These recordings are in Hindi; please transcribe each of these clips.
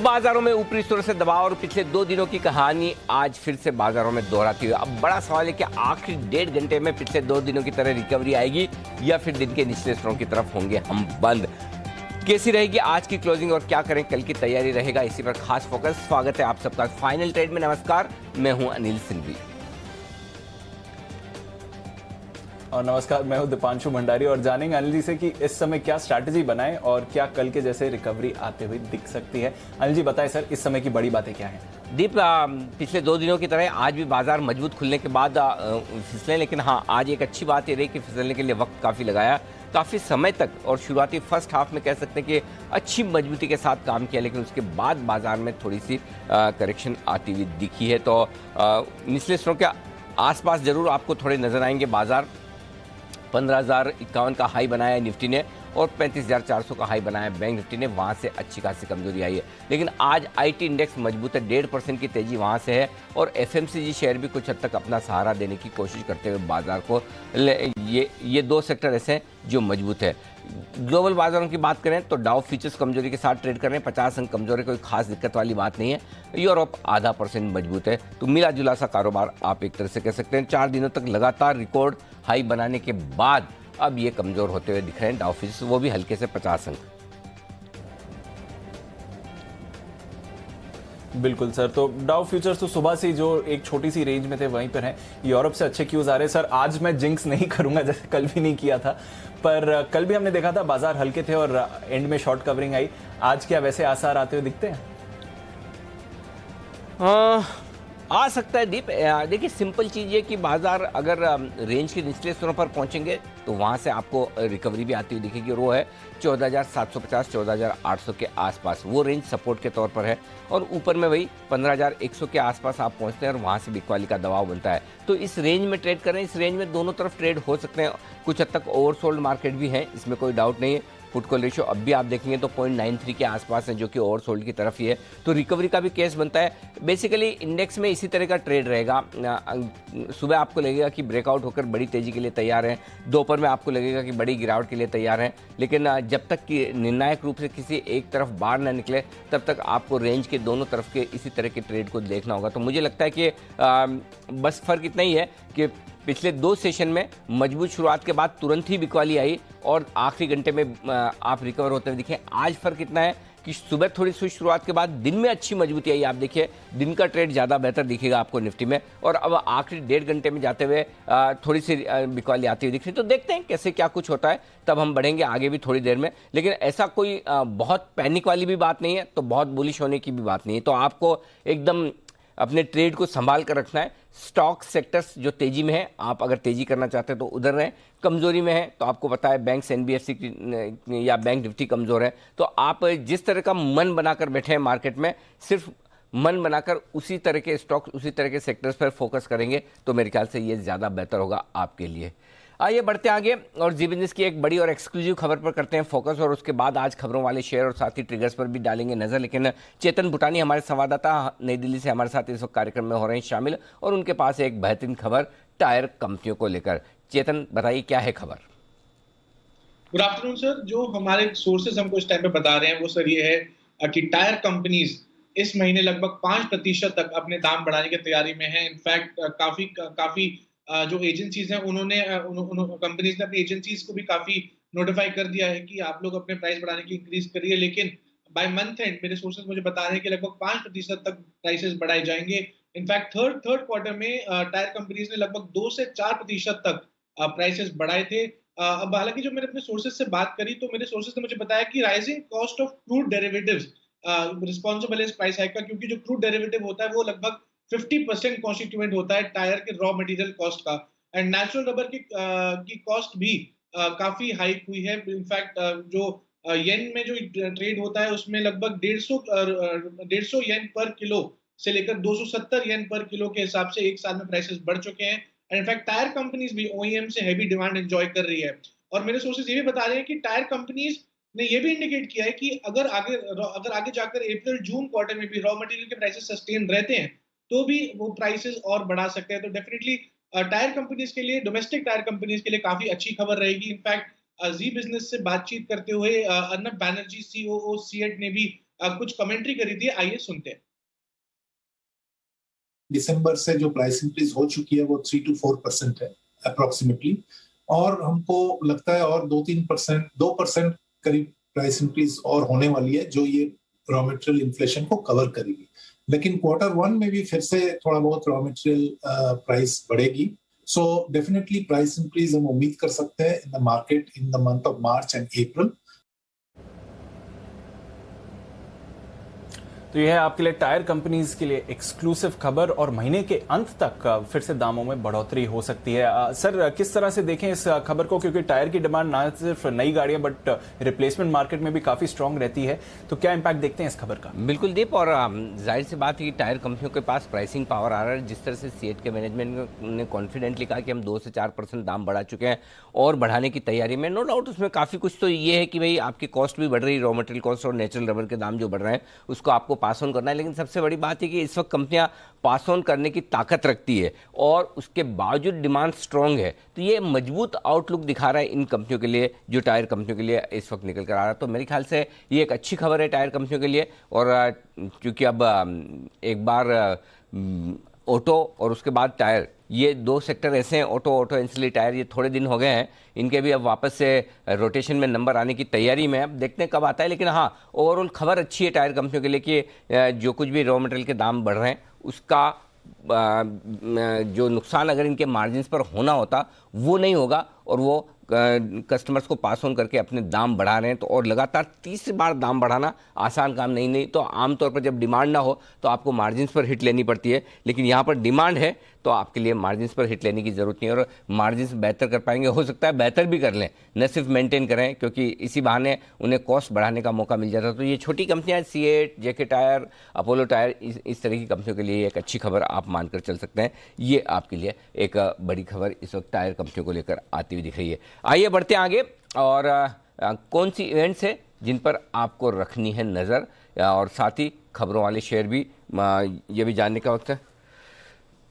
बाजारों में ऊपरी स्तर से दबाव और पिछले 2 दिनों की कहानी आज फिर से बाजारों में दोहराती हुई। अब बड़ा सवाल है कि आखिरी 1.5 घंटे में पिछले 2 दिनों की तरह रिकवरी आएगी या फिर दिन के निचले स्तरों की तरफ होंगे हम बंद। कैसी रहेगी आज की क्लोजिंग और क्या करें कल की तैयारी रहेगा, इसी पर खास फोकस। स्वागत है आप सबका फाइनल ट्रेड में। नमस्कार, मैं हूं अनिल सिंघवी। और नमस्कार, मैं हूं दीपांशु भंडारी और जानेंगे अनिल जी से कि इस समय क्या स्ट्रैटेजी बनाएं और क्या कल के जैसे रिकवरी आते हुए दिख सकती है। अनिल जी बताएं सर, इस समय की बड़ी बातें क्या हैं? दीप, पिछले 2 दिनों की तरह आज भी बाजार मजबूत खुलने के बाद फिसले, लेकिन हाँ, आज एक अच्छी बात ये रही कि फिसलने के लिए वक्त काफ़ी लगाया, काफ़ी समय तक, और शुरुआती फर्स्ट हाफ में कह सकते हैं कि अच्छी मजबूती के साथ काम किया, लेकिन उसके बाद बाजार में थोड़ी सी करेक्शन आती हुई दिखी है। तो निचले स्तरों के आसपास जरूर आपको थोड़े नजर आएंगे। बाजार 15,051 का हाई बनाया है निफ्टी ने और 35,400 का हाई बनाया है बैंक निफ्टी ने। वहाँ से अच्छी खासी कमजोरी आई है, लेकिन आज आईटी इंडेक्स मजबूत है, 1.5% की तेजी वहाँ से है और एफएमसीजी शेयर भी कुछ हद तक अपना सहारा देने की कोशिश करते हुए बाजार को ये 2 सेक्टर ऐसे हैं जो मजबूत है। ग्लोबल बाजारों की बात करें तो डाउ फ्यूचर्स कमजोरी के साथ ट्रेड कर रहे हैं, 50 अंक कमजोरी, कोई खास दिक्कत वाली बात नहीं है। यूरोप 0.5% मजबूत है। तो मिला जुला सा कारोबार आप एक तरह से कह सकते हैं। 4 दिनों तक लगातार रिकॉर्ड हाई बनाने के बाद अब ये कमजोर होते हुए दिख रहे हैं डाउ फ्यूचर्स, वो भी हल्के से 50 अंक। बिल्कुल सर, तो डाउ फ्यूचर्स तो सुबह से जो एक छोटी सी रेंज में थे वहीं पर हैं। यूरोप से अच्छे क्यूज आ रहे हैं सर। आज मैं जिंक्स नहीं करूंगा जैसे कल भी नहीं किया था, पर कल भी हमने देखा था बाजार हल्के थे और एंड में शॉर्ट कवरिंग आई। आज क्या वैसे आसार आते हुए दिखते हैं? आ सकता है दीप। देखिए, सिंपल चीज़ ये कि बाजार अगर रेंज के निचले स्तरों पर पहुंचेंगे तो वहां से आपको रिकवरी भी आती हुई दिखेगी। वो है 14,750 14,800 के आसपास, वो रेंज सपोर्ट के तौर पर है। और ऊपर में वही 15,100 के आसपास आप पहुंचते हैं और वहां से बिकवाली का दबाव बनता है। तो इस रेंज में ट्रेड करें। इस रेंज में दोनों तरफ ट्रेड हो सकते हैं। कुछ हद तक ओवरसोल्ड मार्केट भी है, इसमें कोई डाउट नहीं है। पुट कॉल रेशियो अब भी आप देखेंगे तो 0.93 के आसपास है, जो कि ओवरसोल्ड की तरफ ही है। तो रिकवरी का भी केस बनता है। बेसिकली इंडेक्स में इसी तरह का ट्रेड रहेगा। सुबह आपको लगेगा कि ब्रेकआउट होकर बड़ी तेजी के लिए तैयार है, दोपहर में आपको लगेगा कि बड़ी गिरावट के लिए तैयार है, लेकिन जब तक कि निर्णायक रूप से किसी एक तरफ बाहर न निकले तब तक आपको रेंज के दोनों तरफ के इसी तरह के ट्रेड को देखना होगा। तो मुझे लगता है कि बस फर्क इतना ही है कि पिछले 2 सेशन में मजबूत शुरुआत के बाद तुरंत ही बिकवाली आई और आखिरी घंटे में आप रिकवर होते हुए दिखे। आज फर्क इतना है कि सुबह थोड़ी सी शुरुआत के बाद दिन में अच्छी मजबूती आई। आप देखिए, दिन का ट्रेड ज़्यादा बेहतर दिखेगा आपको निफ्टी में, और अब आखिरी 1.5 घंटे में जाते हुए थोड़ी सी बिकवाली आती हुई दिख रही है। तो देखते हैं कैसे क्या कुछ होता है, तब हम बढ़ेंगे आगे भी थोड़ी देर में। लेकिन ऐसा कोई बहुत पैनिक वाली भी बात नहीं है, तो बहुत बुलिश होने की भी बात नहीं है। तो आपको एकदम अपने ट्रेड को संभाल कर रखना है। स्टॉक सेक्टर्स जो तेजी में है, आप अगर तेजी करना चाहते हैं तो उधर रहें। कमजोरी में है तो आपको पता है बैंक्स, एनबीएफसी या बैंक निफ्टी कमजोर है। तो आप जिस तरह का मन बनाकर बैठे हैं मार्केट में, सिर्फ मन बनाकर उसी तरह के स्टॉक, उसी तरह के सेक्टर्स पर फोकस करेंगे तो मेरे ख्याल से ये ज़्यादा बेहतर होगा आपके लिए। आइए बढ़ते आगे और जी बिजनेस की एक बड़ी और एक्सक्लूसिव खबर पर करते हैं फोकस, और उसके बाद आज खबरों वाले शेयर और साथ ही ट्रिगर्स पर भी डालेंगे नजर। लेकिन चेतन भूटानी हमारे संवाददाता नई दिल्ली से हमारे साथ इस वक्त कार्यक्रम में हो रहे हैं शामिल, और उनके पास एक बेहतरीन खबर टायर कंपनियों को लेकर। चेतन, बताइए क्या है खबर? Good afternoon sir. जो हमारे सोर्सेज हमको इस टाइम पे बता रहे हैं वो सर ये है कि टायर कंपनीज इस महीने लगभग 5% तक अपने दाम बढ़ाने की तैयारी में है। इनफैक्ट काफी जो एजेंसीज हैं उन्होंने कंपनीज ने अपनी एजेंसीज को भी काफी नोटिफाई कर दिया है कि आप लोग अपने प्राइस बढ़ाने की इंक्रीज करिए। लेकिन बाय मंथ एंड मेरे सोर्सेज मुझे बता रहे हैं कि लगभग 5% तक प्राइसेस बढ़ाए जाएंगे। इनफैक्ट थर्ड क्वार्टर में टायर कंपनीज ने लगभग 2 से 4% तक प्राइसेस बढ़ाए थे। अब हालांकि जो मैंने अपने सोर्सेज से बात करी तो मेरे सोर्सेज ने मुझे बताया कि rising cost of crude derivatives responsible इस प्राइस हाइक का, क्योंकि जो क्रूड डेरिवेटिव होता है वो लगभग 50% कॉन्स्टिट्यूएंट होता है टायर के रॉ मटेरियल कॉस्ट का। एंड नेचुरल रबर की कॉस्ट भी काफी हाइक हुई है। इनफैक्ट जो येन में जो ट्रेड होता है उसमें लगभग 150 येन पर किलो से लेकर 270 येन पर किलो के हिसाब से एक साल में प्राइसेस बढ़ चुके हैं। इनफैक्ट टायर कंपनीज भी ओईएम से हैवी डिमांड एंजॉय कर रही है। और मेरे सोर्सेज ये भी बता रहे हैं कि टायर कंपनीज ने ये भी इंडिकेट किया है कि अगर आगे जाकर अप्रैल जून क्वार्टर में भी रॉ मटेरियल के प्राइसेस सस्टेन रहते हैं तो भी वो प्राइसेस और बढ़ा सकते हैं। तो डेफिनेटली टायर कंपनीज के लिए, डोमेस्टिक टायर कंपनीज के लिए काफी अच्छी खबर रहेगी। इनफैक्ट जी बिजनेस से बातचीत करते हुए अर्नब बैनर्जी, सीओओ सीएट ने भी कुछ कमेंट्री करी थी, आइए सुनते हैं। दिसंबर से जो प्राइस इंक्रीज हो चुकी है वो 3 to 4% है अप्रोक्सीमेटली, और हमको लगता है और 2% करीब प्राइस इंक्रीज और होने वाली है, जो ये रॉ मटेरियल इन्फ्लेशन को कवर करेगी। लेकिन Q1 में भी फिर से थोड़ा बहुत रॉ मटेरियल प्राइस बढ़ेगी। सो डेफिनेटली प्राइस इंक्रीज हम उम्मीद कर सकते हैं in the market in the month of March and April. तो यह है आपके लिए टायर कंपनीज के लिए एक्सक्लूसिव खबर, और महीने के अंत तक फिर से दामों में बढ़ोतरी हो सकती है। सर, किस तरह से देखें इस खबर को, क्योंकि टायर की डिमांड ना सिर्फ नई गाड़ियां बट रिप्लेसमेंट मार्केट में भी काफी स्ट्रांग रहती है, तो क्या इम्पैक्ट देखते हैं इस खबर का? बिल्कुल दीप, और जाहिर सी बात है कि टायर कंपनियों के पास प्राइसिंग पावर आ रहा है। जिस तरह से सीएट के मैनेजमेंट ने कॉन्फिडेंटली कहा कि हम 2 से 4% दाम बढ़ा चुके हैं और बढ़ाने की तैयारी में, नो डाउट उसमें काफ़ी कुछ तो ये है कि भाई आपकी कॉस्ट भी बढ़ रही है, रॉ मटेरियल कॉस्ट और नेचुरल रबर के दाम जो बढ़ रहे हैं उसको आपको पास ऑन करना है। लेकिन सबसे बड़ी बात है कि इस वक्त कंपनियां पास ऑन करने की ताकत रखती है और उसके बावजूद डिमांड स्ट्रांग है, तो ये मजबूत आउटलुक दिखा रहा है इन कंपनियों के लिए, जो टायर कंपनियों के लिए इस वक्त निकल कर आ रहा है। तो मेरे ख्याल से ये एक अच्छी खबर है टायर कंपनियों के लिए। और क्योंकि अब एक बार ऑटो और उसके बाद टायर, ये 2 सेक्टर ऐसे हैं, ऑटो एंसिलरी टायर, ये थोड़े दिन हो गए हैं, इनके भी अब वापस से रोटेशन में नंबर आने की तैयारी में, अब देखते हैं कब आता है। लेकिन हाँ, ओवरऑल खबर अच्छी है टायर कंपनियों के लिए कि जो कुछ भी रॉ मटेरियल के दाम बढ़ रहे हैं उसका जो नुकसान अगर इनके मार्जिन्स पर होना होता वो नहीं होगा, और वो कस्टमर्स को पास ऑन करके अपने दाम बढ़ा रहे हैं। तो और लगातार 30 बार दाम बढ़ाना आसान काम नहीं तो आमतौर पर जब डिमांड ना हो तो आपको मार्जिन्स पर हिट लेनी पड़ती है, लेकिन यहाँ पर डिमांड है तो आपके लिए मार्जिन्स पर हिट लेने की ज़रूरत नहीं है, और मार्जिन्स बेहतर कर पाएंगे, हो सकता है बेहतर भी कर लें, न सिर्फ मेंटेन करें, क्योंकि इसी बहाने उन्हें कॉस्ट बढ़ाने का मौका मिल जाता है। तो ये छोटी कंपनियां, सीएट, जेके टायर, अपोलो टायर, इस तरह की कंपनियों के लिए एक अच्छी खबर आप मानकर चल सकते हैं। ये आपके लिए एक बड़ी खबर इस वक्त टायर कंपनियों को लेकर आती हुई दिख रही है। आइए बढ़ते हैं आगे, और कौन सी इवेंट्स है जिन पर आपको रखनी है नज़र, और साथ ही खबरों वाले शेयर भी, ये भी जानने का वक्त है।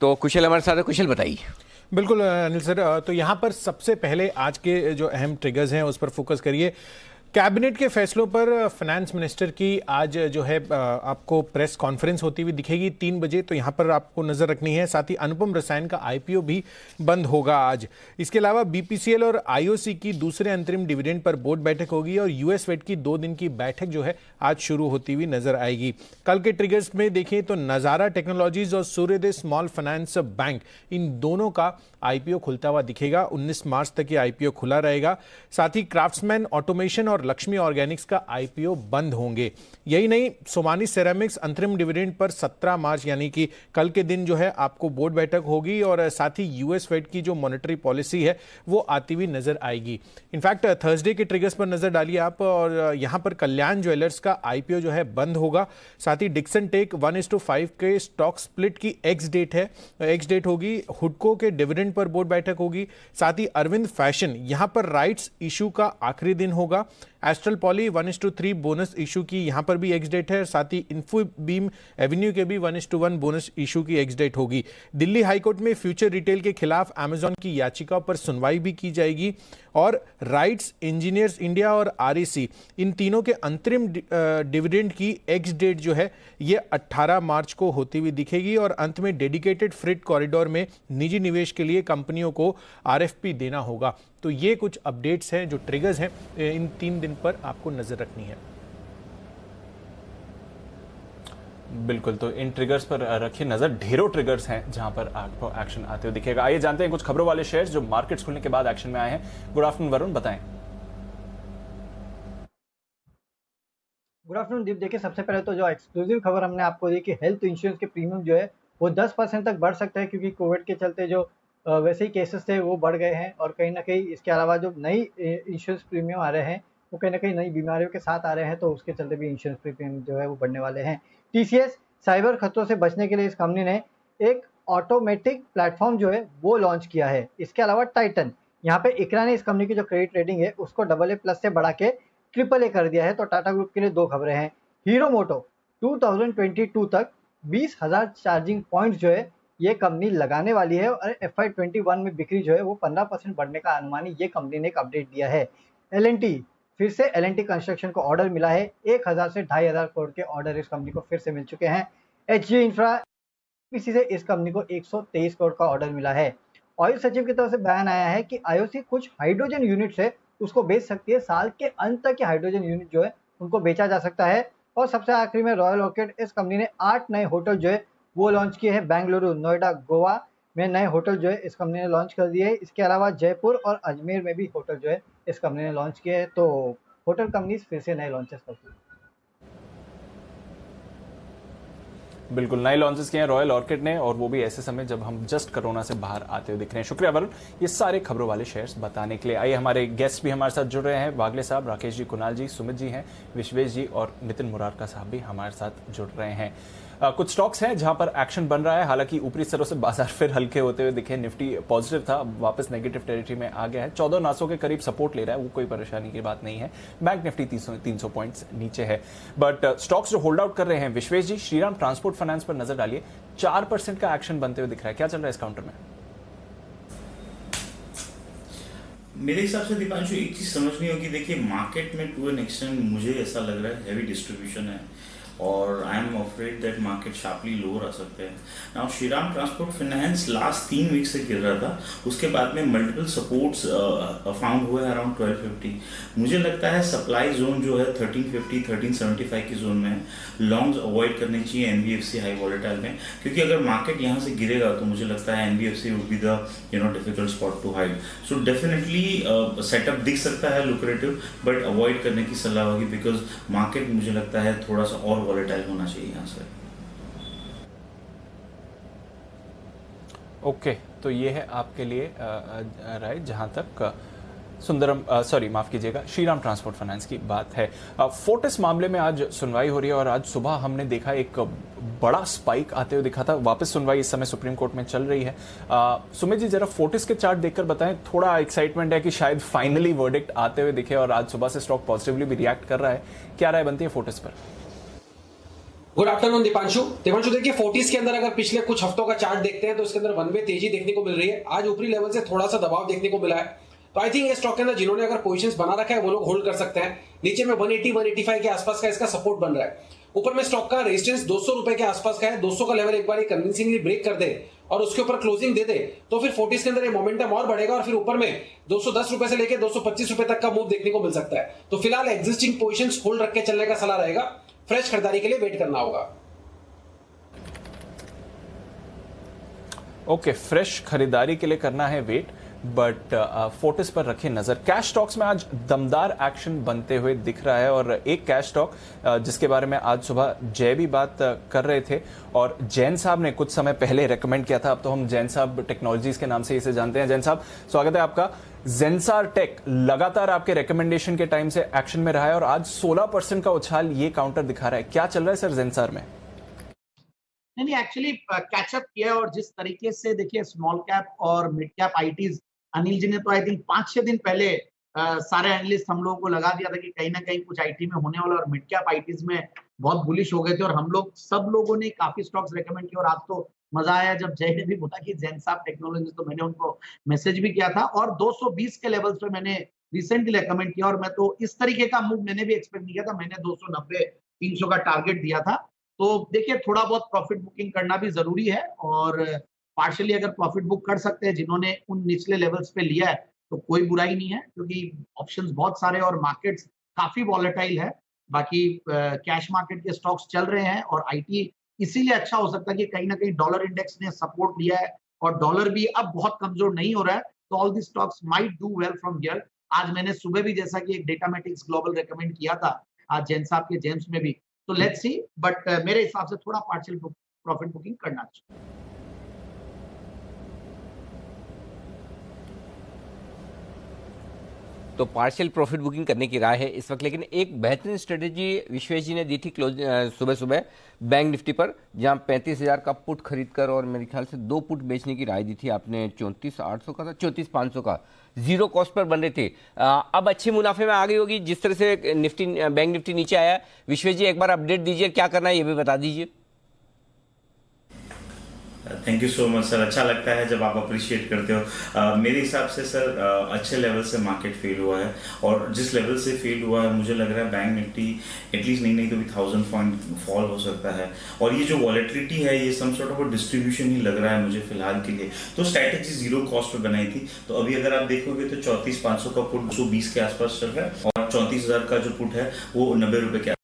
तो कुशल हमारे साथ है, कुशल बताइए। बिल्कुल अनिल सर, तो यहाँ पर सबसे पहले आज के जो अहम ट्रिगर्स हैं उस पर फोकस करिए। कैबिनेट के फैसलों पर फाइनेंस मिनिस्टर की आज जो है आपको प्रेस कॉन्फ्रेंस होती हुई दिखेगी 3 बजे, तो यहाँ पर आपको नज़र रखनी है। साथ ही अनुपम रसायन का आईपीओ भी बंद होगा आज। इसके अलावा बीपीसीएल और आईओसी की दूसरे अंतरिम डिविडेंड पर बोर्ड बैठक होगी, और यूएस फेड की 2 दिन की बैठक जो है आज शुरू होती हुई नजर आएगी। कल के ट्रिगर्स में देखें तो नज़ारा टेक्नोलॉजीज और सूर्योदय स्मॉल फाइनेंस बैंक, इन दोनों का आईपीओ खुलता हुआ दिखेगा। 19 मार्च तक ये आईपीओ खुला रहेगा। साथ ही क्राफ्ट्समैन ऑटोमेशन और लक्ष्मी ऑर्गेनिक्स का आईपीओ बंद होंगे। यही नहीं, सोमानी सेरामिक्स अंतरिम डिविडेंड पर 17 मार्च यानी कि कल के दिन जो है आपको बोर्ड बैठक होगी, और साथ ही यूएस फेड की जो मॉनेटरी पॉलिसी है वो आती हुई नजर आएगी। इनफैक्ट थर्सडे के ट्रिगर्स पर नजर डालिए आप, और यहां पर कल्याण ज्वेलर्स का आईपीओ जो है बंद होगा। साथ ही डिक्सन टेक 1:5 के स्टॉक स्प्लिट की एक्स डेट होगी। हुडको के डिविडेंड पर बोर्ड बैठक होगी। साथ ही अरविंद फैशन, यहां पर राइट्स इशू का आखिरी दिन होगा। एस्ट्रल पॉली 1:3 बोनस इशू की यहां पर भी एक्स डेट है। साथ ही इन्फोबीम एवेन्यू के भी 1:1 बोनस इशू की एक्स डेट होगी। दिल्ली हाईकोर्ट में फ्यूचर रिटेल के खिलाफ अमेजॉन की याचिका पर सुनवाई भी की जाएगी, और राइट्स, इंजीनियर्स इंडिया और आरईसी, इन तीनों के अंतरिम डिविडेंड की एक्स डेट जो है ये 18 मार्च को होती हुई दिखेगी। और अंत में डेडिकेटेड फ्रेट कॉरिडोर में निजी निवेश के लिए कंपनियों को आरएफपी देना होगा। तो ये कुछ अपडेट्स हैं, जो ट्रिगर्स हैं, इन 3 दिन पर आपको नजर रखनी है। बिल्कुल, तो इन ट्रिगर्स पर रखिए नजर। ढेरों ट्रिगर्स हैं जहां पर आपको एक्शन आते हुए दिखेगा। आइए जानते हैं कुछ खबरों वाले शेयर्स जो मार्केट्स खुलने के बाद एक्शन में आए हैं। गुड आफ्टरनून वरुण, बताएं। गुड आफ्टरनून दीप। देखिए, सबसे पहले तो जो एक्सक्लूसिव खबर हमने आपको दी कि हेल्थ इंश्योरेंस के प्रीमियम जो है वो 10% तक बढ़ सकता है, क्योंकि कोविड के चलते जो वैसे ही केसेस थे वो बढ़ गए हैं, और कहीं ना कहीं इसके अलावा जो नई इंश्योरेंस प्रीमियम आ रहे हैं वो कहीं ना कहीं नई बीमारियों के साथ आ रहे हैं, तो उसके चलते भी इंश्योरेंस प्रीमियम जो है वो बढ़ने वाले हैं। टीसीएस साइबर खतरों से बचने के लिए इस कंपनी ने एक ऑटोमेटिक प्लेटफॉर्म जो है वो लॉन्च किया है। इसके अलावा टाइटन, यहाँ पे इकरा ने इस कंपनी की जो क्रेडिट रेटिंग है उसको AA+ से बढ़ा के AAA कर दिया है। तो टाटा ग्रुप के लिए 2 खबरें हैं। हीरो मोटो 2022 तक 20,000 चार्जिंग पॉइंट जो है ये कंपनी लगाने वाली है, और FY21 में बिक्री जो है वो 15% बढ़ने का अनुमान ये कंपनी ने एक अपडेट दिया है। L&T फिर से L&T कंस्ट्रक्शन को ऑर्डर मिला है। 1000 से 2500 करोड़ के ऑर्डर इस कंपनी को फिर से मिल चुके हैं। HG इंफ्रा इसी से इस कंपनी को 123 करोड़ का ऑर्डर मिला है। ऑयल सचिव की तरफ से बयान आया है कि IOC कुछ हाइड्रोजन यूनिट्स है उसको बेच सकती है। साल के अंत तक ये हाइड्रोजन यूनिट जो है उनको बेचा जा सकता है। और सबसे आखिरी में रॉयल ऑर्किड, इस कंपनी ने 8 नए होटल जो है वो लॉन्च किए हैं। बेंगलुरु, नोएडा, गोवा में नए होटल जो है इस कंपनी ने लॉन्च कर दिए हैं। इसके अलावा जयपुर और अजमेर में भी होटल जो है इस कंपनी ने लॉन्च किए हैं। तो होटल कंपनीज फिर से नए लॉन्चेस करती है। बिल्कुल नए लॉन्चेस किए हैं रॉयल ऑर्किड ने, और वो भी ऐसे समय जब हम जस्ट कोरोना से बाहर आते हुए दिख रहे हैं। शुक्रिया वरुण, ये सारे खबरों वाले शेयर्स बताने के लिए। आइए हमारे गेस्ट भी हमारे साथ जुड़ रहे हैं। वागले साहब, राकेश जी, कुणाल जी, सुमित जी हैं, विश्वेश जी और नितिन मुरारका साहब भी हमारे साथ जुड़ रहे हैं। कुछ स्टॉक्स हैं जहां पर एक्शन बन रहा है, हालांकि ऊपरी स्तरों से बाजार फिर हल्के होते हुए दिखे। निफ्टी पॉजिटिव था, वापस नेगेटिव टेरिटरी में आ गया है। 14,900 के करीब सपोर्ट ले रहा है, वो कोई परेशानी की बात नहीं है। बैंक निफ्टी 300 पॉइंट्स नीचे है। बट स्टॉक्स जो होल्ड आउट कर रहे हैं, विश्वेश जी, श्रीराम ट्रांसपोर्ट फाइनेंस पर नजर डालिए। 4% का एक्शन बनते हुए दिख रहा है, क्या चल रहा है इस काउंटर में? मेरे हिसाब से दीपांशु एक चीज समझनी होगी, देखिए मार्केट में टू एन एक्सटेंट मुझे ऐसा लग रहा है हैवी डिस्ट्रीब्यूशन है और I am afraid that market sharply lower आ सकते हैं। Now Shriram transport finance last 3 week से गिर रहा था, उसके बाद में मल्टीपल सपोर्ट्स फाउंड हुए अराउंड 1250। मुझे लगता है सप्लाई जोन जो है 1350 1375 की जोन में है। लॉन्ग्स अवॉइड करनी चाहिए एनबीएफसी हाई वॉलेटाइल में, क्योंकि अगर मार्केट यहाँ से गिरेगा तो मुझे लगता है NBFC would be the difficult spot to hide. So definitely setup दिख सकता है लुक्रेटिव, बट अवॉइड करने की सलाह होगी, बिकॉज मार्केट मुझे लगता है थोड़ा सा और वॉलेटाइल होना चाहिए यहाँ से। ओके, तो ये है आपके लिए राय जहां तक सुंदरम सॉरी माफ कीजिएगा श्रीराम ट्रांसपोर्ट फाइनेंस की बात है। फोर्टिस मामले में आज सुनवाई हो रही है और आज सुबह हमने देखा एक बड़ा स्पाइक आते हुए दिखा था। वापस सुनवाई इस समय सुप्रीम कोर्ट में चल रही है। सुमित जी, जरा फोर्टिस के चार्ट देखकर बताएं, थोड़ा एक्साइटमेंट है कि शायद फाइनली वर्डिक्ट आते हुए दिखे और आज सुबह से स्टॉक पॉजिटिवली भी रिएक्ट कर रहा है। क्या राय बनती है फोर्टिस पर? Good afternoon Deepanshu. देखिए फोर्टिस के अंदर अगर पिछले कुछ हफ्तों का चार्ट देखते हैं तो इसके अंदर वन वे तेजी देखने को मिल रही है। आज ऊपरी लेवल से थोड़ा सा दबाव देखने को मिला है, तो आई थिंक ये स्टॉक के अंदर जिन्होंने अगर पोजीशंस बना रखा है वो लोग होल्ड कर सकते हैं। नीचे में 180-185 के आसपास का इसका सपोर्ट बन रहा है। ऊपर में स्टॉक का रेजिस्टेंस 200 रुपए के आसपास का है। 200 का लेवल एक बार कन्विंसिंगली ब्रेक कर दे और उसके ऊपर क्लोजिंग दे दे तो फिर फोर्टिस के अंदर ये मोमेंटम और बढ़ेगा और फिर ऊपर में 210 रुपए से लेकर 225 रुपए तक का मूव देखने को मिल सकता है। तो फिलहाल एग्जिस्टिंग पोजीशंस होल्ड रख के चलने का सलाह रहेगा। फ्रेश खरीदारी के लिए वेट करना होगा। ओके, फ्रेश खरीदारी के लिए करना है वेट, बट फोर्टिस पर रखें नजर। कैश स्टॉक्स में आज दमदार एक्शन बनते हुए दिख रहा है और एक कैश स्टॉक जिसके बारे में आज सुबह जय भी बात कर रहे थे और जैन साहब ने कुछ समय पहले रेकमेंड किया था। अब तो हम जैन साहब टेक्नोलॉजीज के नाम से इसे जानते हैं। जैन साहब, स्वागत है आपका। जेंसार टेक लगातार आपके रिकमेंडेशन के टाइम से एक्शन में रहा है और आज 16% का उछाल ये काउंटर दिखा रहा है। क्या चल रहा है सर जेंसार में? नहीं, एक्चुअली कैचअप किया और जिस तरीके से देखिए स्मॉल कैप और mid cap ITs, Anil ji ने तो आई थिंक 5-6 दिन पहले सारे एनालिस्ट हम लोगों को लगा दिया था कि कहीं ना कहीं कुछ आईटी में होने वाला और मिड कैप आईटीज में बहुत बुलिश हो गए थे और हम लोग सब लोगों ने काफी स्टॉक्स रेकमेंड किए और आज तो मजा आया जब जय ने भी बोला कि जेनसाप टेक्नोलॉजी, तो मैंने उनको मैसेज भी किया था और 220 के लेवल्स पे मैंने रिसेंटली रेकमेंड किया और मैं तो इस तरीके का मूव मैंने भी एक्सपेक्ट नहीं किया था। मैंने 290-300 का टारगेट दिया था। तो देखिए थोड़ा बहुत प्रॉफिट बुकिंग करना भी जरूरी है और पार्शियली अगर प्रॉफिट बुक कर सकते हैं जिन्होंने उन निचले लेवल्स पे लिया है तो कोई बुराई नहीं है, क्योंकि ऑप्शंस बहुत सारे और मार्केट्स काफी वॉलेटाइल है। बाकी कैश मार्केट के स्टॉक्स चल रहे हैं और आईटी इसीलिए अच्छा हो सकता है कि कहीं ना कहीं डॉलर इंडेक्स ने सपोर्ट लिया है और डॉलर भी अब बहुत कमजोर नहीं हो रहा है, तो all the stocks might do well from here. आज मैंने सुबह भी जैसा कि एक डेटामेटिक्स ग्लोबल रेकमेंड किया था, आज जैन साहब के जेम्स में भी, तो लेट्स सी, बट मेरे हिसाब से थोड़ा पार्शियल प्रॉफिट बुकिंग करना चाहिए। तो पार्शियल प्रॉफिट बुकिंग करने की राय है इस वक्त, लेकिन एक बेहतरीन स्ट्रेटेजी विश्वेश जी ने दी थी सुबह सुबह बैंक निफ्टी पर, जहां 35,000 का पुट खरीदकर और मेरे ख्याल से 2 पुट बेचने की राय दी थी आपने। 34,800 का था, 34,500 का जीरो कॉस्ट पर बन रहे थे। अब अच्छे मुनाफे में आ गई होगी जिस तरह से निफ्टी बैंक निफ्टी नीचे आया। विश्वेश जी एक बार अपडेट दीजिए, क्या करना है ये भी बता दीजिए। Thank you so much sir. अच्छा लगता है जब आप अप्रिशिएट करते हो। मेरे हिसाब से सर अच्छे लेवल से मार्केट फेल हुआ है, और जिस लेवल से फेल हुआ है मुझे लग रहा है बैंक निफ्टी एटलीस्ट नहीं तो भी 1000 पॉइंट फॉल हो सकता है। और ये जो वॉलेटिलिटी है ये सम सॉर्ट ऑफ डिस्ट्रीब्यूशन ही लग रहा है मुझे फिलहाल के लिए। तो स्ट्रैटेजी जीरो कॉस्ट पे बनाई थी, तो अभी अगर आप देखोगे तो 34,500 का पुट 220 के आसपास चल रहा है, और 34,000 का जो पुट है वो 90 रुपए के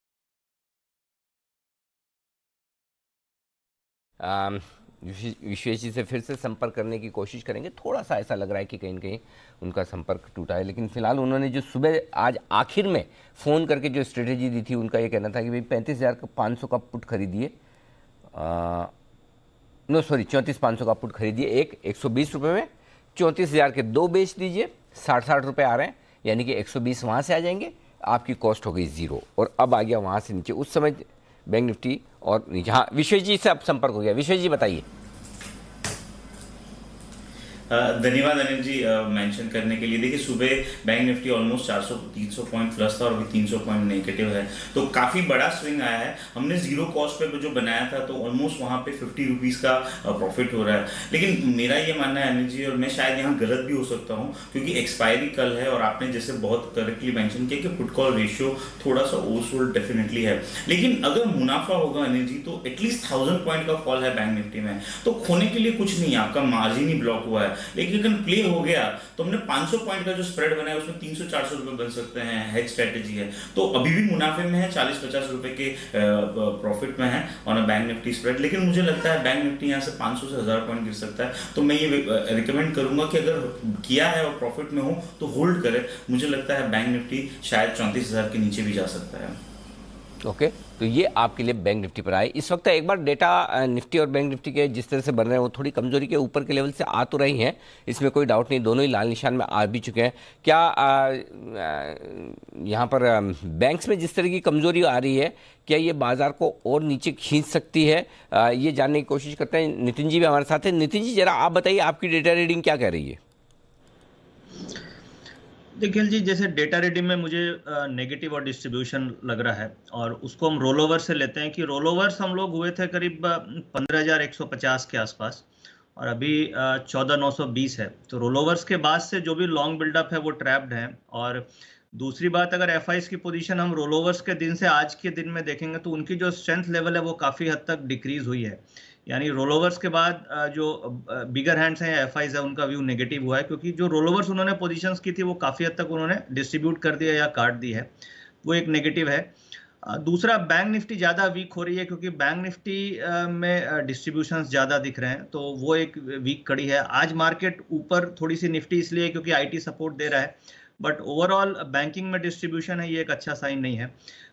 विश्वेश जी से फिर से संपर्क करने की कोशिश करेंगे। थोड़ा सा ऐसा लग रहा है कि कहीं न कहीं उनका संपर्क टूटा है, लेकिन फिलहाल उन्होंने जो सुबह आज आखिर में फ़ोन करके जो स्ट्रेटेजी दी थी, उनका ये कहना था कि भाई 35,500 का पुट खरीदिए, 34,500 का पुट खरीदिए, 120 रुपये में 34,000 के 2 बेच दीजिए, 60 रुपये आ रहे हैं, यानी कि 120 वहाँ से आ जाएंगे, आपकी कॉस्ट हो गई ज़ीरो। और अब आ गया वहाँ से नीचे उस समय बैंक निफ्टी, और यहाँ विश्वेश जी से अब संपर्क हो गया। विश्वेश जी बताइए। धन्यवाद अनिल जी मेंशन करने के लिए। देखिए सुबह bank Nifty almost 400-300 point plus था और अभी 300 पॉइंट नेगेटिव है, तो काफ़ी बड़ा स्विंग आया है। हमने जीरो कॉस्ट पे जो बनाया था तो ऑलमोस्ट वहाँ पे 50 रुपीज़ का प्रॉफिट हो रहा है। लेकिन मेरा ये मानना है अनिल जी, और मैं शायद यहाँ गलत भी हो सकता हूँ क्योंकि एक्सपायरी कल है, और आपने जैसे बहुत करेक्टली मेंशन किया कि पुट कॉल रेशियो थोड़ा सा ओवरसोल्ड डेफिनेटली है। लेकिन अगर मुनाफा होगा अनिल जी तो एटलीस्ट 1000 पॉइंट का फॉल है बैंक निफ्टी में, तो खोने के लिए कुछ नहीं है, आपका मार्जिन ही ब्लॉक हुआ है। लेकिन अगर प्ले हो गया तो हमने 500 पॉइंट का जो स्प्रेड बनाया उसमें 300-400 रुपए बन सकते हैं, हेज स्ट्रेटेजी है, तो अभी भी मुनाफे में है, 40-50 रुपए के प्रॉफिट में है on a bank Nifty spread. लेकिन मुझे लगता है बैंक निफ्टी यहाँ से 500 से 1000 पॉइंट गिर सकता है, तो मैं ये रिकमेंड करूंगा कि अगर किया है और प्रॉफिट में हो तो होल्ड करे। मुझे लगता है बैंक निफ्टी शायद 34,000 के नीचे भी जा सकता है। ओके, तो ये आपके लिए बैंक निफ्टी पर आए। इस वक्त एक बार डेटा निफ्टी और बैंक निफ्टी के जिस तरह से बन रहे हैं वो थोड़ी कमजोरी के ऊपर के लेवल से आ तो रही हैं, इसमें कोई डाउट नहीं, दोनों ही लाल निशान में आ भी चुके हैं। क्या यहाँ पर बैंक्स में जिस तरह की कमजोरी आ रही है, क्या ये बाजार को और नीचे खींच सकती है? ये जानने की कोशिश करते हैं। नितिन जी भी हमारे साथ हैं। नितिन जी जरा आप बताइए, आपकी डेटा रीडिंग क्या कह रही है? देखिए जी, जैसे डेटा रीडिंग में मुझे नेगेटिव और डिस्ट्रीब्यूशन लग रहा है, और उसको हम रोल ओवर से लेते हैं कि रोल ओवर्स हम लोग हुए थे करीब 15,150 के आसपास, और अभी 14,920 है। तो रोल ओवर्स के बाद से जो भी लॉन्ग बिल्डअप है वो ट्रैप्ड है। और दूसरी बात, अगर एफआईज की पोजीशन हम रोल ओवर्स के दिन से आज के दिन में देखेंगे तो उनकी जो स्ट्रेंथ लेवल है वो काफ़ी हद तक डिक्रीज हुई है। यानी रोल ओवर्स के बाद जो बिगर हैंड्स हैं या एफआईज है उनका व्यू नेगेटिव हुआ है, क्योंकि जो रोल ओवर्स उन्होंने पोजीशंस की थी वो काफ़ी हद तक उन्होंने डिस्ट्रीब्यूट कर दिया या काट दी है, वो एक नेगेटिव है। दूसरा, बैंक निफ्टी ज़्यादा वीक हो रही है क्योंकि बैंक निफ्टी में डिस्ट्रीब्यूशंस ज़्यादा दिख रहे हैं, तो वो एक वीक कड़ी है। आज मार्केट ऊपर थोड़ी सी निफ्टी इसलिए क्योंकि आईटी सपोर्ट दे रहा है, बट ओवरऑल बैंकिंग में डिस्ट्रीब्यूशन है, ये एक अच्छा साइन नहीं है।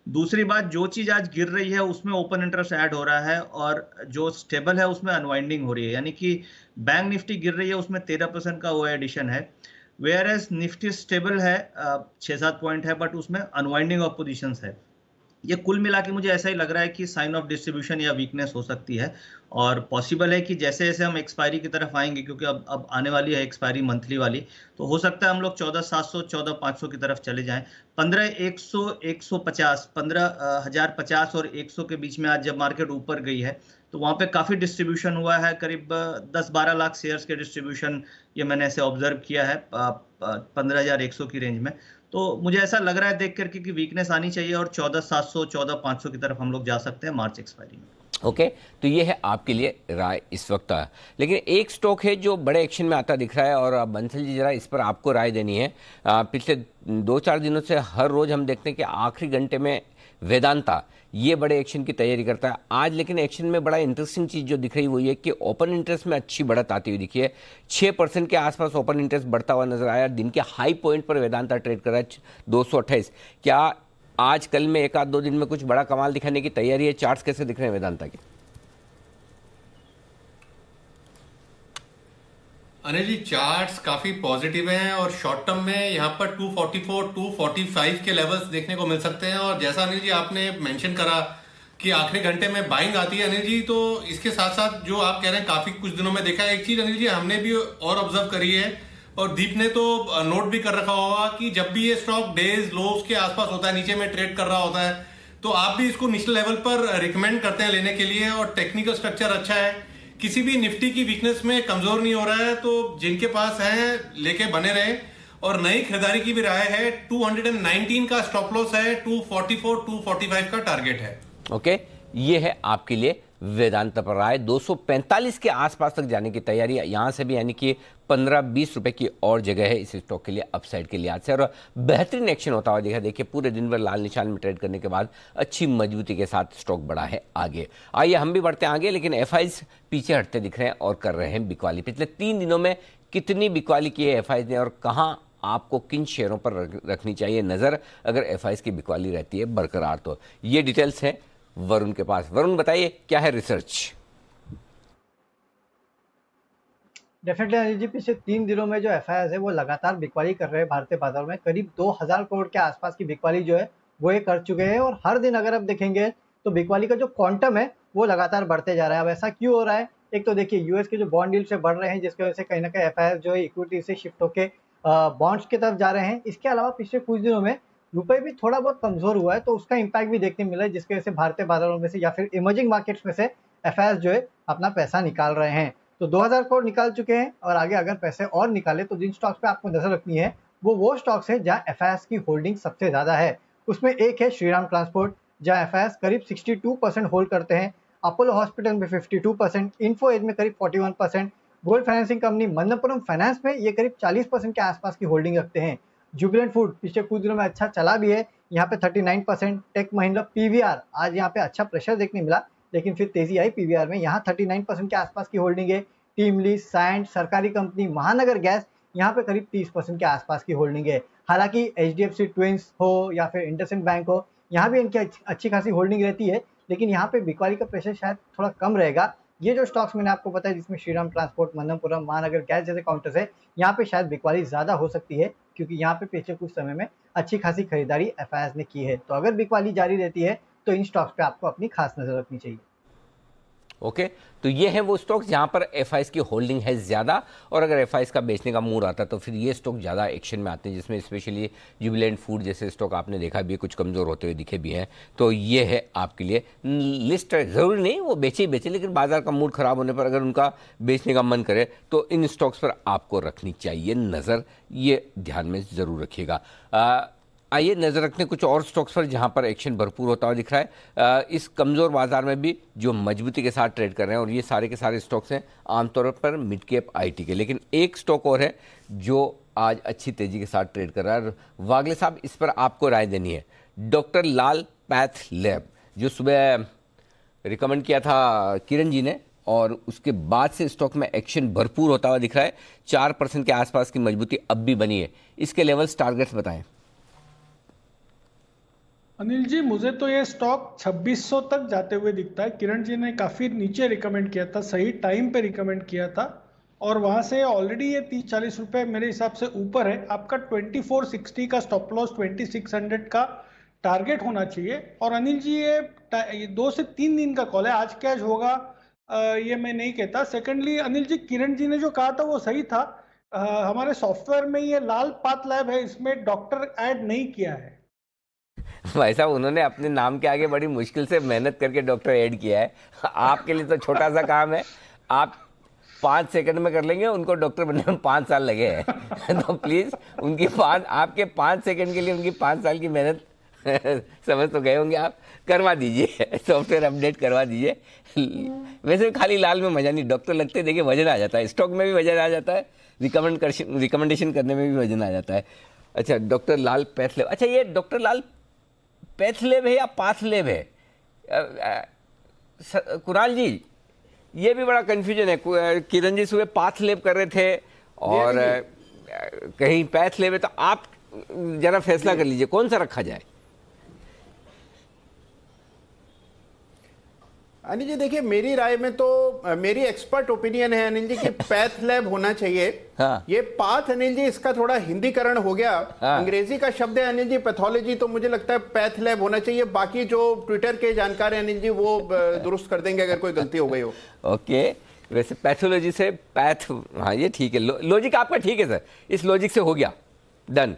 दूसरी बात, जो चीज़ आज गिर रही है उसमें ओपन इंटरेस्ट ऐड हो रहा है, और जो स्टेबल है उसमें अनवाइंडिंग हो रही है। यानी कि बैंक निफ्टी गिर रही है उसमें 13% का वो एडिशन है, वेयर एज निफ्टी स्टेबल है 6-7 पॉइंट है, बट उसमें अनवाइंडिंग ऑफ पोजिशंस है। ये कुल मिला के मुझे ऐसा ही लग रहा है कि साइन ऑफ डिस्ट्रीब्यूशन या वीकनेस हो सकती है, और पॉसिबल है कि जैसे जैसे हम एक्सपायरी की तरफ आएंगे, क्योंकि अब आने वाली है एक्सपायरी मंथली वाली, तो हो सकता है हम लोग 14,700 14,500 की तरफ चले जाएं। 15,100 150 15,050 और 100 के बीच में आज जब मार्केट ऊपर गई है तो वहाँ पे काफ़ी डिस्ट्रीब्यूशन हुआ है, करीब 10-12 लाख शेयर्स के डिस्ट्रीब्यूशन, ये मैंने ऐसे ऑब्जर्व किया है 15,100 की रेंज में। तो मुझे ऐसा लग रहा है देख करके कि वीकनेस आनी चाहिए, और 14,700 14,500 की तरफ हम लोग जा सकते हैं मार्च एक्सपायरी में। ओके, तो ये है आपके लिए राय इस वक्त। लेकिन एक स्टॉक है जो बड़े एक्शन में आता दिख रहा है, और बंसल जी जरा इस पर आपको राय देनी है। पिछले 2-4 दिनों से हर रोज हम देखते हैं कि आखिरी घंटे में वेदांता ये बड़े एक्शन की तैयारी करता है। आज लेकिन एक्शन में बड़ा इंटरेस्टिंग चीज़ जो दिख रही वो ये कि ओपन इंटरेस्ट में अच्छी बढ़त आती हुई दिखी है। 6% के आसपास ओपन इंटरेस्ट बढ़ता हुआ नजर आया। दिन के हाई पॉइंट पर वेदांता ट्रेड कर रहा है 228। क्या आज कल में 1-2 दिन में कुछ बड़ा कमाल दिखाने की तैयारी है? चार्ट्स कैसे दिख रहे हैं वेदांता के? अनिल जी, चार्ट्स काफी पॉजिटिव हैं, और शॉर्ट टर्म में यहाँ पर 244 245 के लेवल्स देखने को मिल सकते हैं। और जैसा अनिल जी आपने मेंशन करा कि आखिरी घंटे में बाइंग आती है अनिल जी, तो इसके साथ साथ जो आप कह रहे हैं काफी कुछ दिनों में देखा है। एक चीज अनिल जी हमने भी और ऑब्जर्व करी है, और दीप ने तो नोट भी कर रखा होगा कि जब भी ये स्टॉक डेज लोज के आसपास होता है, नीचे में ट्रेड कर रहा होता है, तो आप भी इसको निचले लेवल पर रिकमेंड करते हैं लेने के लिए। और टेक्निकल स्ट्रक्चर अच्छा है किसी भी निफ्टी की वीकनेस में कमजोर नहीं हो रहा है, तो जिनके पास है लेके बने रहे। और नई खरीदारी की भी राय है, 219 का स्टॉप लॉस है, 244 245 का टारगेट है। ओके, ये है आपके लिए वेदांत पर राय। 245 के आसपास तक जाने की तैयारी यहां से भी, यानी कि 15-20 रुपए की और जगह है इस स्टॉक के लिए अपसाइड के लिहाज से, और बेहतरीन एक्शन होता हुआ देखा। देखिए पूरे दिन भर लाल निशान में ट्रेड करने के बाद अच्छी मजबूती के साथ स्टॉक बढ़ा है आगे। आइए हम भी बढ़ते हैं आगे, लेकिन एफआईज पीछे हटते दिख रहे हैं और कर रहे हैं बिकवाली। पिछले 3 दिनों में कितनी बिकवाली की है एफआईज ने, और कहां आपको किन शेयरों पर रखनी चाहिए नजर अगर एफआईज की बिकवाली रहती है बरकरार तो। ये डिटेल्स है वरुण के पास। वरुण बताइए क्या है रिसर्च? डेफिनेटली जी, पिछले 3 दिनों में जो एफआईआई है वो लगातार बिकवाली कर रहे हैं भारतीय बाजार में। करीब 2000 करोड़ के आसपास की बिकवाली जो है वो ये कर चुके हैं, और हर दिन अगर आप देखेंगे तो बिकवाली का जो क्वांटम है वो लगातार बढ़ते जा रहा है। अब ऐसा क्यों हो रहा है? एक तो देखिए यूएस के जो बॉन्ड डील से बढ़ रहे हैं, जिसकी वजह से कहीं ना कहीं एफआईआई जो है इक्विटी से शिफ्ट होकर बॉन्ड्स की तरफ जा रहे हैं। इसके अलावा पिछले कुछ दिनों में रुपए भी थोड़ा बहुत कमजोर हुआ है, तो उसका इंपैक्ट भी देखने मिला है, जिसकी वजह से भारतीय बाजारों में से या फिर इमर्जिंग मार्केट्स में से एफआईआई जो है अपना पैसा निकाल रहे हैं। तो 2000 करोड़ निकाल चुके हैं, और आगे अगर पैसे और निकाले तो जिन स्टॉक्स पे आपको नजर रखनी है वो स्टॉक्स है जहां एफआईआई की होल्डिंग सबसे ज्यादा है। उसमें एक है श्रीराम ट्रांसपोर्ट, जहां एफआईआई करीब 62% होल्ड करते हैं, अपोलो हॉस्पिटल में 52%, इन्फो एज में करीब 41%, gold financing company Manappuram finance में ये करीब 40% के आसपास की होल्डिंग रखते हैं। जुबिलेंट फूड पिछले कुछ दिनों में अच्छा चला भी है, यहाँ पे 39%। टेक महिंद्रा पीवीआर, आज यहाँ पे अच्छा प्रेशर देखने मिला, लेकिन फिर तेजी आई पीवीआर में, यहाँ 39% के आसपास की होल्डिंग है। टीम लीज, सैंड, सरकारी कंपनी महानगर गैस, यहाँ पे करीब 30% के आसपास की होल्डिंग है। हालांकि एचडीएफसी ट्विंस हो या फिर इंडसइंड बैंक हो, यहाँ भी इनकी अच्छी खासी होल्डिंग रहती है, लेकिन यहाँ पे बिकवाली का प्रेशर शायद थोड़ा कम रहेगा। ये जो स्टॉक्स मैंने आपको बताया, जिसमें श्रीराम ट्रांसपोर्ट, मनप्पुरम, महानगर गैस जैसे काउंटर्स है, यहाँ पे शायद बिकवाली ज्यादा हो सकती है, क्योंकि यहाँ पे पिछले कुछ समय में अच्छी खासी खरीदारी एफआईआई ने की है। तो अगर बिकवाली जारी रहती है तो इन स्टॉक्स पे आपको अपनी खास नजर रखनी चाहिए। ओके, तो ये है वो स्टॉक्स जहां पर एफआईआई की होल्डिंग है ज्यादा, और अगर एफआईआई का बेचने का मूड आता है तो फिर ये स्टॉक ज्यादा एक्शन में आते हैं, जिसमें स्पेशली जुबिलेंट फूड जैसे स्टॉक आपने देखा भी कुछ कमजोर होते हुए दिखे भी हैं। तो ये है आपके लिए लिस्ट। जरूरी नहीं वो बेचे ही बेचे, लेकिन बाजार का मूड खराब होने पर अगर उनका बेचने का मन करे तो इन स्टॉक्स पर आपको रखनी चाहिए नजर, ये ध्यान में जरूर रखिएगा। आइए नजर रखते हैं कुछ और स्टॉक्स पर जहां पर एक्शन भरपूर होता हुआ दिख रहा है इस कमजोर बाजार में भी, जो मजबूती के साथ ट्रेड कर रहे हैं, और ये सारे के सारे स्टॉक्स हैं आमतौर पर मिड कैप आईटी के। लेकिन एक स्टॉक और है जो आज अच्छी तेजी के साथ ट्रेड कर रहा है। वागले साहब, इस पर आपको राय देनी है। डॉक्टर लाल पैथ लैब, जो सुबह रिकमेंड किया था किरण जी ने, और उसके बाद से स्टॉक में एक्शन भरपूर होता हुआ दिख रहा है। 4% के आसपास की मजबूती अब भी बनी है। इसके लेवल्स, टारगेट्स बताएं। अनिल जी, मुझे तो ये स्टॉक 2600 तक जाते हुए दिखता है। किरण जी ने काफी नीचे रिकमेंड किया था, सही टाइम पे रिकमेंड किया था, और वहां से ऑलरेडी ये 30-40 रुपए मेरे हिसाब से ऊपर है। आपका 2460 का स्टॉप लॉस, 2600 का टारगेट होना चाहिए। और अनिल जी, ये 2 से 3 दिन का कॉल है, आज क्या होगा ये मैं नहीं कहता। सेकेंडली अनिल जी, किरण जी ने जो कहा था वो सही था। हमारे सॉफ्टवेयर में ये लाल पाथ लैब है, इसमें डॉक्टर ऐड नहीं किया है। भाई साहब, उन्होंने अपने नाम के आगे बड़ी मुश्किल से मेहनत करके डॉक्टर ऐड किया है। आपके लिए तो छोटा सा काम है, आप 5 सेकंड में कर लेंगे, उनको डॉक्टर बनने में 5 साल लगे हैं। तो प्लीज उनकी आपके 5 सेकंड के लिए उनकी 5 साल की मेहनत समझ तो गए होंगे आप, करवा दीजिए, सॉफ्टवेयर अपडेट करवा दीजिए। वैसे खाली लाल में मजा नहीं, डॉक्टर लगते देखिए वजन आ जाता है, स्टॉक में भी वजन आ जाता है, रिकमेंडेशन करने में भी वजन आ जाता है। अच्छा, डॉक्टर लाल पैथलेब, अच्छा ये डॉक्टर लाल पैथलेब है या पाथलेब है? कुणाल जी, ये भी बड़ा कंफ्यूजन है। किरण जी सुबह पाथलेब कर रहे थे और कहीं पैथलेब है, तो आप जरा फैसला कर लीजिए कौन सा रखा जाए। अनिल जी देखिए, मेरी राय में तो मेरी एक्सपर्ट ओपिनियन है अनिल जी कि पैथ लैब होना चाहिए। हाँ। ये पाथ अनिल जी इसका थोड़ा हिंदीकरण हो गया। हाँ। अंग्रेजी का शब्द है अनिल जी पैथोलॉजी, तो मुझे लगता है पैथ लैब होना चाहिए। बाकी जो ट्विटर के जानकार हैं अनिल जी वो दुरुस्त कर देंगे अगर कोई गलती हो गई हो। ओके, वैसे पैथोलॉजी से पैथ, हाँ ये ठीक है, लॉजिक आपका ठीक है सर, इस लॉजिक से हो गया, डन।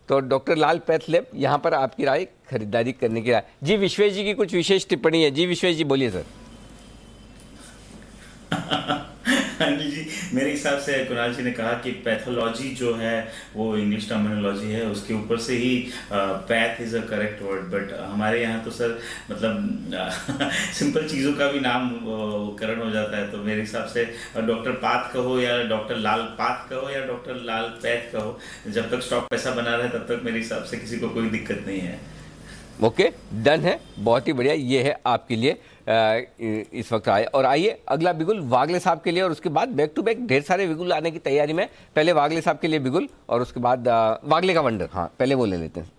तो डॉक्टर लाल पैथलेब, यहाँ पर आपकी राय, खरीदारी करने की राय। जी विश्वेश जी की कुछ विशेष टिप्पणी है। जी विश्वेश जी बोलिए सर। अनिल जी, मेरे हिसाब से कुणाल जी ने कहा कि पैथोलॉजी जो है वो इंग्लिश टर्मिनोलॉजी है, उसके ऊपर से ही path is a correct word, but हमारे यहाँ तो सर मतलब सिंपल चीज़ों का भी नाम करण हो जाता है। तो मेरे हिसाब से डॉक्टर पाथ कहो या डॉक्टर लाल पाथ कहो या डॉक्टर लाल पैथ कहो, जब तक स्टॉक पैसा बना रहे तब तक मेरे हिसाब से किसी को कोई दिक्कत नहीं है। ओके, डन है, बहुत ही बढ़िया। ये है आपके लिए इस वक्त आए। और आइए अगला बिगुल वागले साहब के लिए, और उसके बाद बैक टू बैक ढेर सारे बिगुल आने की तैयारी में। पहले वागले साहब के लिए बिगुल और उसके बाद वागले का वंडर। हाँ, पहले वो ले लेते हैं।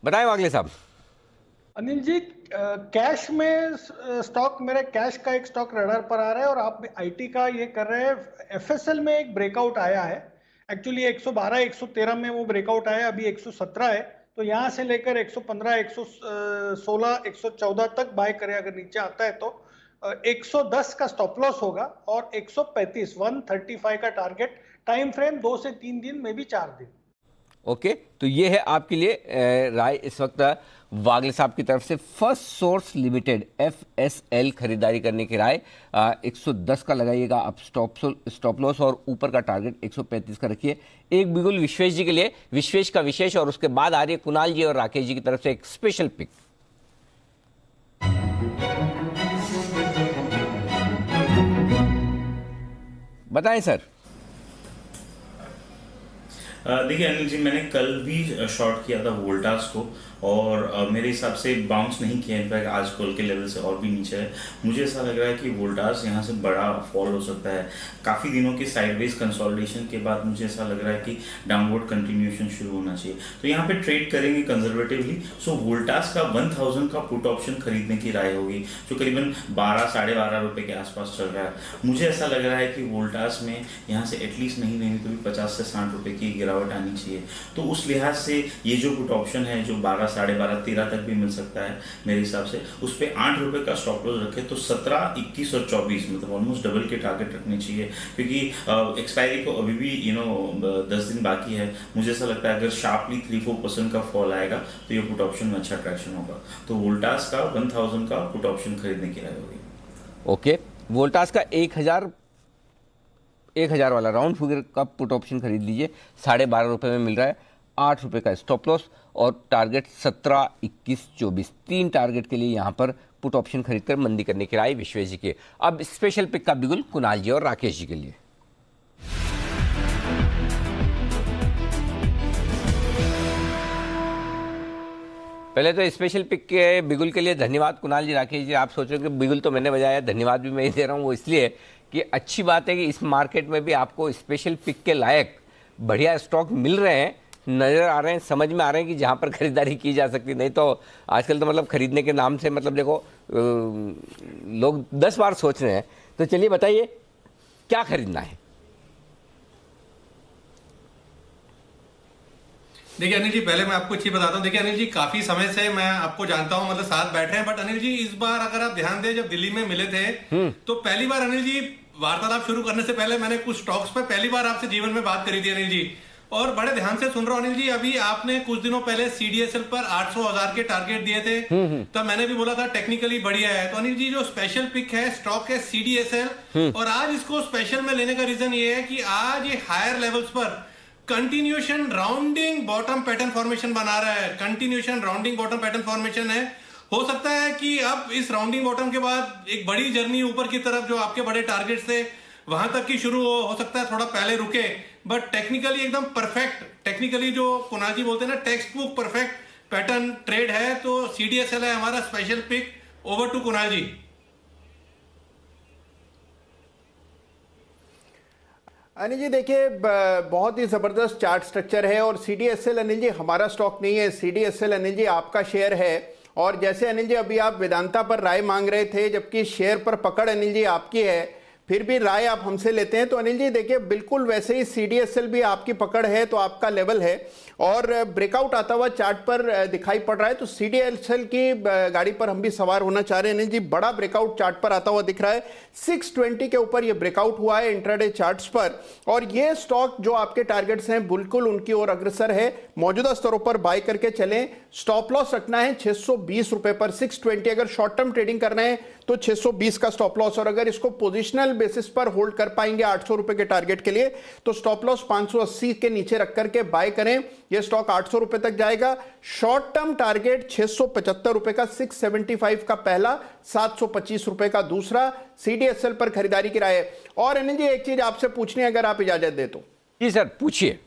बताएं वागले साहब। अनिल जी, कैश में स्टॉक, मेरे कैश का एक स्टॉक रडार पर आ रहा है और आप आईटी का ये कर रहे हैं। एफएसएल में एक ब्रेकआउट आया है, एक्चुअली 112 113 में वो ब्रेकआउट आया, अभी 117 है, तो यहाँ से लेकर 115 116 114 तक बाय करें। अगर नीचे आता है तो 110 का स्टॉप लॉस होगा और 135 135 का टारगेट। टाइम फ्रेम 2 से 3 दिन में भी 4 दिन। ओके, तो ये है आपके लिए राय इस वक्त वागले साहब की तरफ से। फर्स्ट सोर्स लिमिटेड FSL खरीदारी करने की राय। 110 का लगाइएगा आप स्टॉप लॉस और ऊपर का टारगेट 135 का रखिए। एक बिगुल विश्वेश जी के लिए, विश्वेश का विशेष, और उसके बाद आ रही है कुणाल जी और राकेश जी की तरफ से एक स्पेशल पिक। बताएं सर। देखिए अनिल जी, मैंने कल भी शॉर्ट किया था वोल्टास को और मेरे हिसाब से बाउंस नहीं किया, इनफैक्ट आज कल के लेवल से और भी नीचे है। मुझे ऐसा लग रहा है कि वोल्टास यहाँ से बड़ा फॉल हो सकता है। काफ़ी दिनों की साइडवेज कंसोलिडेशन के बाद मुझे ऐसा लग रहा है कि डाउनवर्ड कंटिन्यूएशन शुरू होना चाहिए, तो यहाँ पे ट्रेड करेंगे कंजर्वेटिवली। सो वोल्टास का 1000 का पुट ऑप्शन खरीदने की राय होगी, जो करीबन 12 साढ़े 12 रुपये के आसपास चल रहा है। मुझे ऐसा लग रहा है कि वोल्टास में यहाँ से एटलीस्ट नहीं तो भी 50 से 60 रुपये की गिरावट आनी चाहिए। तो उस लिहाज से ये जो पुट ऑप्शन है जो 12 साढ़े 12 13 तक भी मिल सकता है मेरे हिसाब से, उस पर 8 रुपये का स्टॉप लॉस रखे तो 17, 21 और 24 मतलब ऑलमोस्ट डबल के टारगेट रखने चाहिए, क्योंकि एक्सपायरी को अभी भी 10 दिन बाकी है। मुझे ऐसा लगता है अगर शार्पली 3-4% का फॉल आएगा तो ये पुट ऑप्शन में अच्छा ट्रैक्शन होगा। तो वोल्टास का 1000 का पुट ऑप्शन खरीदने की राय होगी। ओके, वोल्टास का 1000 वाला राउंड फिगर का पुट ऑप्शन खरीद लीजिए। 12.5 रुपये में मिल रहा है। 8 रुपये का स्टॉप लॉस और टारगेट 17, 21, 24 3 टारगेट के लिए यहाँ पर पुट ऑप्शन खरीदकर मंदी करने की राय विश्वेश जी की। अब स्पेशल पिक का बिगुल कुणाल जी और राकेश जी के लिए। पहले तो स्पेशल पिक के बिगुल के लिए धन्यवाद कुणाल जी, राकेश जी। आप सोच रहे हो कि बिगुल तो मैंने बजाया, धन्यवाद भी मैं ही दे रहा हूँ। वो इसलिए कि अच्छी बात है कि इस मार्केट में भी आपको स्पेशल पिक के लायक बढ़िया स्टॉक मिल रहे हैं, नज़र आ रहे हैं, समझ में आ रहे हैं कि जहाँ पर खरीदारी की जा सकती। नहीं तो आजकल तो मतलब खरीदने के नाम से मतलब देखो लोग 10 बार सोच रहे हैं। तो चलिए बताइए क्या खरीदना है। देखिए अनिल जी, पहले मैं आपको चीज बताता हूँ। देखिए अनिल जी, काफी समय से मैं आपको जानता हूँ, मतलब साथ बैठे हैं, बट अनिल जी इस बार अगर आप ध्यान दें, जब दिल्ली में मिले थे तो पहली बार अनिल जी वार्तालाप शुरू करने से पहले मैंने कुछ स्टॉक्स पे पहली बार आपसे जीवन में बात करी थी अनिल जी, और बड़े ध्यान से सुन रहा हूँ अनिल जी। अभी आपने कुछ दिनों पहले CDSL पर 800,000 के टारगेट दिए थे, तब मैंने भी बोला था टेक्निकली बढ़िया है। तो अनिल जी जो स्पेशल पिक है स्टॉक है CDSL, और आज इसको स्पेशल में लेने का रीजन ये है कि आज ये हायर लेवल्स पर continuation rounding bottom pattern formation बना रहा है। Continuation rounding bottom pattern formation है। हो सकता है कि अब इस राउंडिंग बॉटम के बाद एक बड़ी जर्नी ऊपर की तरफ जो आपके बड़े टारगेट्स थे वहां तक की शुरू हो सकता है थोड़ा पहले रुके, बट टेक्निकली एकदम परफेक्ट, टेक्निकली जो कुणाल जी बोलते हैं ना text book perfect pattern trade है। तो CDSL है हमारा special pick. Over to Kunal ji. Anil ji देखिए, बहुत ही जबरदस्त चार्ट स्ट्रक्चर है और CDSL अनिल जी हमारा स्टॉक नहीं है, CDSL अनिल जी आपका शेयर है। और जैसे अनिल जी अभी आप वेदांता पर राय मांग रहे थे, जबकि शेयर पर पकड़ अनिल जी आपकी है, फिर भी राय आप हमसे लेते हैं। तो अनिल जी देखिए, बिल्कुल वैसे ही CDSL भी आपकी पकड़ है तो आपका लेवल है, और ब्रेकआउट आता हुआ चार्ट पर दिखाई पड़ रहा है। तो CDSL की गाड़ी पर हम भी सवार होना चाह रहे हैं। अनिल जी, बड़ा ब्रेकआउट चार्ट पर आता हुआ दिख रहा है, 620 के ऊपर ये ब्रेकआउट हुआ है इंट्राडे चार्ट्स पर, और ये स्टॉक जो आपके टारगेट्स हैं बिल्कुल उनकी ओर अग्रसर है। मौजूदा स्तरों पर बाय करके चलें। स्टॉप लॉस रखना है 620 रुपए पर, 620। अगर शॉर्ट टर्म ट्रेडिंग करना है तो 620 का स्टॉप लॉस, और अगर इसको पोजिशनल बेसिस पर होल्ड कर पाएंगे 800 रुपए के टारगेट के लिए तो स्टॉप लॉस 580 के नीचे रख करके बाय करें। यह स्टॉक 800 रुपए तक जाएगा। शॉर्ट टर्म टारगेट 675 रुपए का, 675 का पहला, 725 रुपए का दूसरा। CDSL पर खरीदारी की राय है। और अनिल जी एक चीज आपसे पूछनी है, अगर आप इजाजत दे तो। जी सर, पूछिए।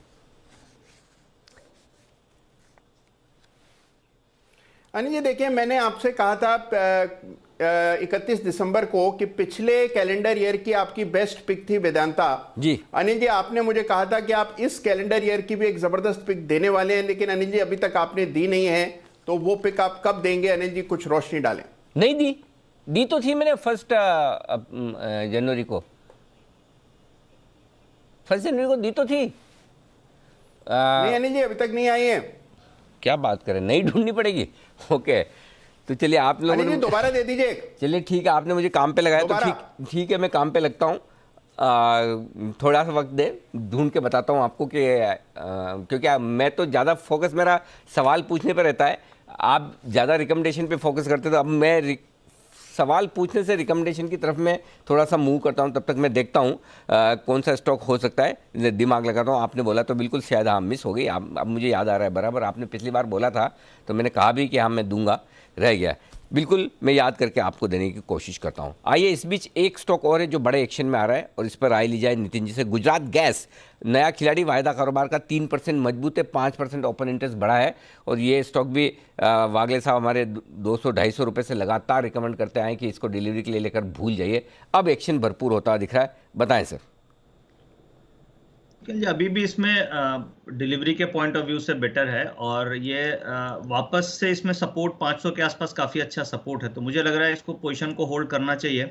अनिल जी देखिए, मैंने आपसे कहा था 31 दिसंबर को कि पिछले कैलेंडर ईयर की आपकी बेस्ट पिक थी वेदांता जी। अनिल जी, आपने मुझे कहा था कि आप इस कैलेंडर ईयर की भी एक जबरदस्त पिक देने वाले हैं, लेकिन अनिल जी अभी तक आपने दी नहीं है। तो वो पिक आप कब देंगे अनिल जी? कुछ रोशनी डालें। नहीं दी तो थी मैंने 1 जनवरी को, 1 जनवरी को दी तो थी। नहीं अनिल जी, अभी तक नहीं आई है। क्या बात करें, नहीं ढूंढनी पड़ेगी। ओके, तो चलिए आप लोग दोबारा दे दीजिए। चलिए ठीक है, आपने मुझे काम पे लगाया तो ठीक है, मैं काम पे लगता हूँ। थोड़ा सा वक्त दे, ढूंढ के बताता हूँ आपको कि क्योंकि मैं तो ज़्यादा फोकस मेरा सवाल पूछने पर रहता है, आप ज़्यादा रिकमेंडेशन पे फोकस करते, तो अब मैं सवाल पूछने से रिकमेंडेशन की तरफ मैं थोड़ा सा मूव करता हूं। तब तक मैं देखता हूं कौन सा स्टॉक हो सकता है, दिमाग लगाता हूं। आपने बोला तो बिल्कुल शायद हाँ मिस हो गई, अब मुझे याद आ रहा है बराबर। आपने पिछली बार बोला था तो मैंने कहा भी कि हाँ मैं दूंगा, रह गया। बिल्कुल मैं याद करके आपको देने की कोशिश करता हूं। आइए, इस बीच एक स्टॉक और है जो बड़े एक्शन में आ रहा है और इस पर राय ली जाए नितिन जी से। गुजरात गैस नया खिलाड़ी, वायदा कारोबार का 3% मजबूत है, 5% ओपन इंटरेस्ट बढ़ा है, और ये स्टॉक भी वागले साहब हमारे 200-250 रुपये से लगातार रिकमेंड करते आए कि इसको डिलीवरी के लिए लेकर भूल जाइए। अब एक्शन भरपूर होता दिख रहा है, बताएं सर। अभी भी इसमें डिलीवरी के पॉइंट ऑफ व्यू से बेटर है, और ये वापस से इसमें सपोर्ट 500 के आसपास काफ़ी अच्छा सपोर्ट है। तो मुझे लग रहा है इसको पोजीशन को होल्ड करना चाहिए।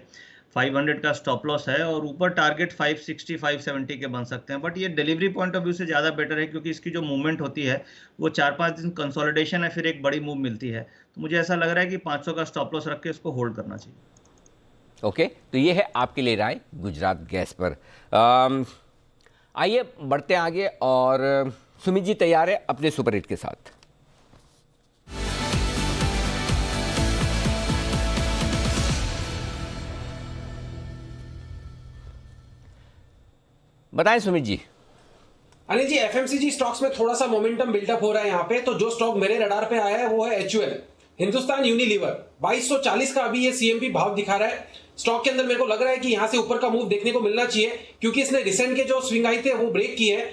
500 का स्टॉप लॉस है और ऊपर टारगेट 560-570 के बन सकते हैं, बट ये डिलीवरी पॉइंट ऑफ व्यू से ज़्यादा बेटर है क्योंकि इसकी जो मूवमेंट होती है वो 4-5 दिन कंसोलिडेशन है, फिर एक बड़ी मूव मिलती है। तो मुझे ऐसा लग रहा है कि 500 का स्टॉप लॉस रख के इसको होल्ड करना चाहिए। ओके, तो ये है आपके लिए राय गुजरात गैस पर। आइए बढ़ते आगे, और सुमित जी तैयार है अपने सुपर हिट के साथ। बताएं सुमित जी। अनिल जी, FMCG स्टॉक्स में थोड़ा सा मोमेंटम बिल्डअप हो रहा है यहाँ पे। तो जो स्टॉक मेरे रडार पे आया है वो है HUL, हिंदुस्तान यूनिलीवर। 2240 का अभी ये CMP भाव दिखा रहा है। स्टॉक के अंदर मेरे को लग रहा है कि यहां से ऊपर का मूव देखने को मिलना चाहिए, क्योंकि इसने रिसेंट के जो स्विंग आई थे वो ब्रेक किए हैं,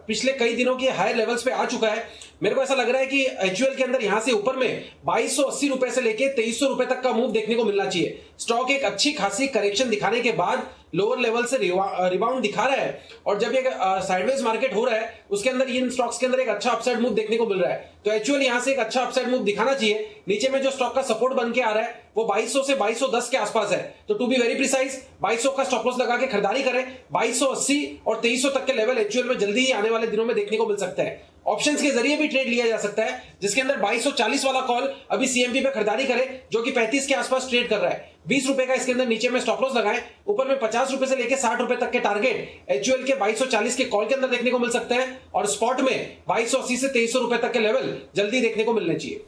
पिछले कई दिनों के हायर लेवल्स पे आ चुका है। मेरे को ऐसा लग रहा है कि HUL के अंदर यहां से ऊपर में 2280 रुपए से लेके 2300 रुपए तक का मूव देखने को मिलना चाहिए। स्टॉक एक अच्छी खासी करेक्शन दिखाने के बाद लोअर लेवल से रिबाउंड दिखा रहा है, और जब ये साइडवेज मार्केट हो रहा है उसके अंदर इन स्टॉक्स के अंदर एक अच्छा अपसाइड मूव देखने को मिल रहा है। तो HUL यहां से एक अच्छा अपसाइड मूव दिखाना चाहिए। नीचे में जो स्टॉक का सपोर्ट बन के आ रहा है वो 2200 से 2210 के आसपास है। तो टू बी वेरी प्रिसाइज 2200 का स्टॉप लॉस लगा के खरीदारी करें। 2280 और 2300 तक के लेवल HUL में जल्दी ही आने वाले दिनों में देखने को मिल सकते हैं। ऑप्शंस के जरिए भी ट्रेड लिया जा सकता है, जिसके अंदर 2240 वाला कॉल अभी CMP पे खरीदारी करे, जो कि 35 के आसपास ट्रेड कर रहा है। 20 रुपए का इसके अंदर नीचे में स्टॉप लॉस लगाएं। ऊपर में 50 रुपए से लेकर 60 रुपए तक के टारगेट HUL के 2240 के कॉल के अंदर देखने को मिल सकते हैं, और स्पॉट में 2280 से 2300 रुपए तक के लेवल जल्दी देखने को मिलने चाहिए।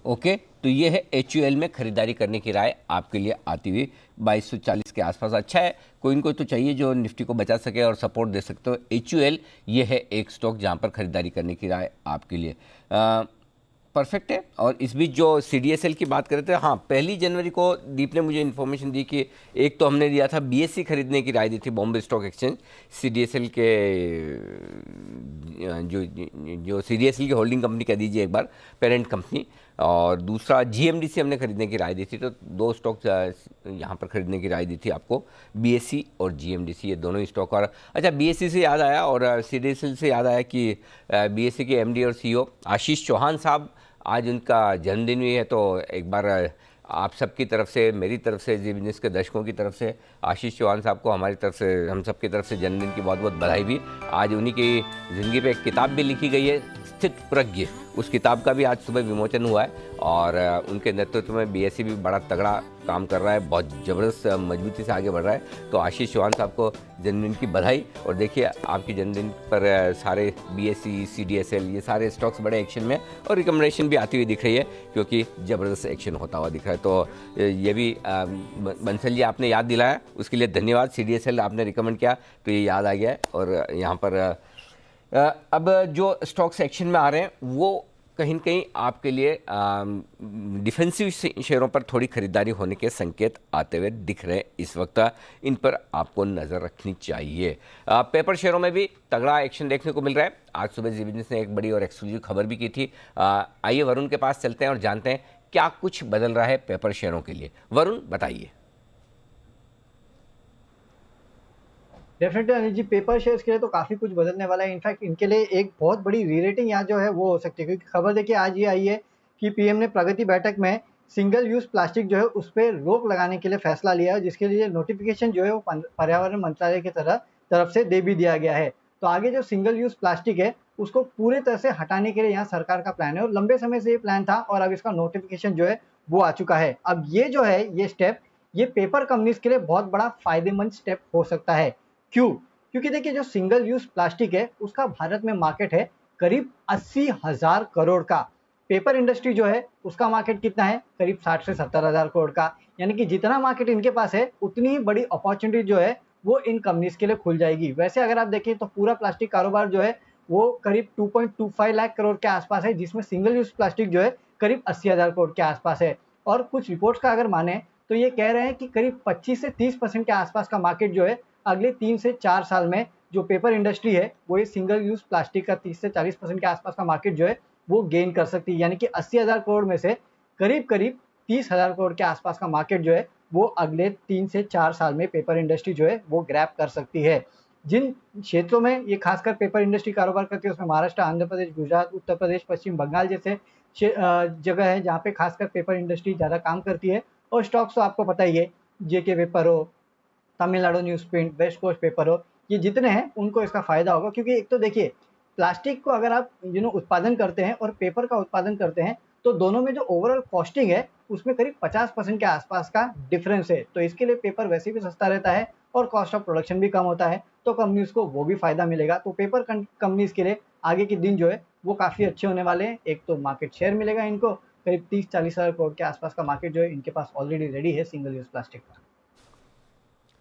ओके, तो ये है HUL में खरीदारी करने की राय आपके लिए आती हुई। 2240 के आसपास अच्छा है, कोई न कोई तो चाहिए जो निफ्टी को बचा सके और सपोर्ट दे सकते हो। HUL ये है एक स्टॉक जहां पर खरीदारी करने की राय आपके लिए परफेक्ट है। और इस बीच जो CDSL की बात कर रहे थे, हाँ 1 जनवरी को दीप ने मुझे इन्फॉर्मेशन दी कि एक तो हमने दिया था BSE खरीदने की राय दी थी, बॉम्बे स्टॉक एक्सचेंज। CDSL के जो CDSL की होल्डिंग कंपनी कह दीजिए एक बार, पेरेंट कंपनी, और दूसरा GMDC हमने खरीदने की राय दी थी। तो 2 स्टॉक यहाँ पर खरीदने की राय दी थी आपको, BSE और GMDC, ये दोनों ही स्टॉक। और अच्छा, BSE से याद आया और CDSL से याद आया कि BSE के MD और CEO आशीष चौहान साहब, आज उनका जन्मदिन भी है, तो एक बार आप सबकी तरफ से, मेरी तरफ से, जी बिजनेस के दर्शकों की तरफ से, आशीष चौहान साहब को हमारी तरफ से, हम सबकी तरफ से जन्मदिन की बहुत बहुत बधाई भी। आज उन्हीं की ज़िंदगी पे एक किताब भी लिखी गई है, स्थित प्रज्ञ। उस किताब का भी आज सुबह विमोचन हुआ है और उनके नेतृत्व में बीएसई भी बड़ा तगड़ा काम कर रहा है, बहुत ज़बरदस्त मजबूती से आगे बढ़ रहा है। तो आशीष चौहान साहब को जन्मदिन की बधाई। और देखिए आपके जन्मदिन पर सारे बीएसई, सीडीएसएल, ये सारे स्टॉक्स बड़े एक्शन में और रिकमेंडेशन भी आती हुई दिख रही है, क्योंकि ज़बरदस्त एक्शन होता हुआ दिख रहा है। तो ये भी बंसल जी आपने याद दिलाया, उसके लिए धन्यवाद। सीडीएसएल आपने रिकमेंड किया तो ये याद आ गया है। और यहाँ पर अब जो स्टॉक्स एक्शन में आ रहे हैं वो कहीं न कहीं आपके लिए डिफेंसिव शेयरों पर थोड़ी खरीदारी होने के संकेत आते हुए दिख रहे हैं इस वक्त। इन पर आपको नज़र रखनी चाहिए। पेपर शेयरों में भी तगड़ा एक्शन देखने को मिल रहा है। आज सुबह जी बिजनेस ने एक बड़ी और एक्सक्लूसिव खबर भी की थी। आइए वरुण के पास चलते हैं और जानते हैं क्या कुछ बदल रहा है पेपर शेयरों के लिए। वरुण बताइए। Definitely Anil ji, paper shares के लिए तो काफ़ी कुछ बदलने वाला है। इनफैक्ट इनके लिए एक बहुत बड़ी री-रेटिंग यहाँ जो है वो हो सकती है, क्योंकि खबर देखिए आज ये आई है कि पीएम ने प्रगति बैठक में सिंगल यूज़ प्लास्टिक जो है उस पे रोक लगाने के लिए फैसला लिया है, जिसके लिए नोटिफिकेशन जो है वो पर्यावरण मंत्रालय की तरफ से दे भी दिया गया है। तो आगे जो सिंगल यूज़ प्लास्टिक है उसको पूरे तरह से हटाने के लिए यहाँ सरकार का प्लान है और लंबे समय से ये प्लान था और अब इसका नोटिफिकेशन जो है वो आ चुका है। अब ये जो है ये स्टेप, ये पेपर कंपनीज के लिए बहुत बड़ा फायदेमंद स्टेप हो सकता है। क्यों? क्योंकि देखिए जो सिंगल यूज प्लास्टिक है उसका भारत में मार्केट है करीब 80,000 करोड़ का। पेपर इंडस्ट्री जो है उसका मार्केट कितना है? करीब 60 से 70,000 करोड़ का। यानी कि जितना मार्केट इनके पास है उतनी ही बड़ी अपॉर्चुनिटी जो है वो इन कंपनीज के लिए खुल जाएगी। वैसे अगर आप देखें तो पूरा प्लास्टिक कारोबार जो है वो करीब 2.25 लाख करोड़ के आसपास है, जिसमें सिंगल यूज प्लास्टिक जो है करीब 80,000 करोड़ के आसपास है। और कुछ रिपोर्ट्स का अगर माने तो ये कह रहे हैं कि करीब 25 से 30% के आसपास का मार्केट जो है अगले 3 से 4 साल में जो पेपर इंडस्ट्री है वो ये सिंगल यूज प्लास्टिक का 30 से 40% के आसपास का मार्केट जो है वो गेन कर सकती है। यानी कि 80,000 करोड़ में से करीब 30,000 करोड़ के आसपास का मार्केट जो है वो अगले 3 से 4 साल में पेपर इंडस्ट्री जो है वो ग्रैब कर सकती है। जिन क्षेत्रों में ये खासकर पेपर इंडस्ट्री कारोबार करती है उसमें महाराष्ट्र, आंध्र प्रदेश, गुजरात, उत्तर प्रदेश, पश्चिम बंगाल जैसे जगह है जहाँ पे खासकर पेपर इंडस्ट्री ज़्यादा काम करती है। और स्टॉक्स तो आपको पता ही है, जेके पेपर हो, Tamil Nadu Newsprint, West coast Paper हो, ये जितने हैं उनको इसका फायदा होगा। क्योंकि एक तो देखिए प्लास्टिक को अगर आप उत्पादन करते हैं और पेपर का उत्पादन करते हैं तो दोनों में जो ओवरऑल कॉस्टिंग है उसमें करीब 50% के आसपास का डिफरेंस है। तो इसके लिए पेपर वैसे भी सस्ता रहता है और कॉस्ट ऑफ प्रोडक्शन भी कम होता है, तो कंपनीज को वो भी फायदा मिलेगा। तो पेपर कंपनीज के लिए आगे के दिन जो है वो काफ़ी अच्छे होने वाले हैं। एक तो मार्केट शेयर मिलेगा इनको, करीब 30-40 हज़ार करोड़ के आसपास का मार्केट जो है इनके पास ऑलरेडी रेडी है सिंगल यूज प्लास्टिक का।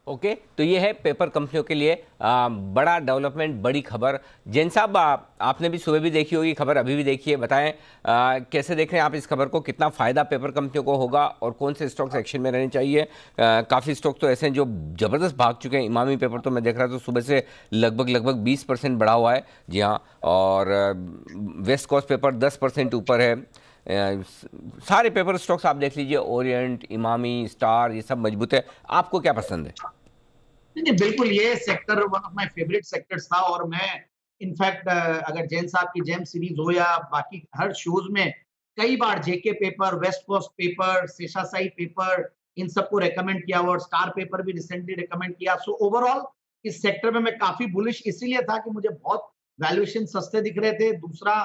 ओके, तो ये है पेपर कंपनियों के लिए बड़ा डेवलपमेंट, बड़ी खबर। जैन साहब आपने भी सुबह भी देखी होगी खबर, अभी भी देखिए, बताएं कैसे देख रहे हैं आप इस खबर को, कितना फायदा पेपर कंपनियों को होगा और कौन से स्टॉक्स एक्शन में रहने चाहिए। काफ़ी स्टॉक तो ऐसे हैं जो ज़बरदस्त भाग चुके हैं। इमामी पेपर तो मैं देख रहा था सुबह से लगभग 20% बढ़ा हुआ है, जी हाँ। और वेस्ट कोस्ट पेपर 10% ऊपर है। सारे पेपर स्टॉक्स आप देख लीजिए, ओरिएंट, इमामी, स्टार, ये सब मजबूत है। आपको क्या पसंद है? नहीं, बिल्कुल ये sector one of my favourite sectors था और मैं इनफैक्ट अगर जैन साहब की जेम सीरीज हो या बाकी हर शोज में कई बार JK paper, west coast paper, Seshasayee paper, इन सबको रेकमेंड किया और स्टार पेपर भी रिसेंटली रेकमेंड किया। सो ओवरऑल इस सेक्टर में मैं काफी बुलिश इसीलिए था कि मुझे बहुत वैल्यूएशन सस्ते दिख रहे थे। दूसरा,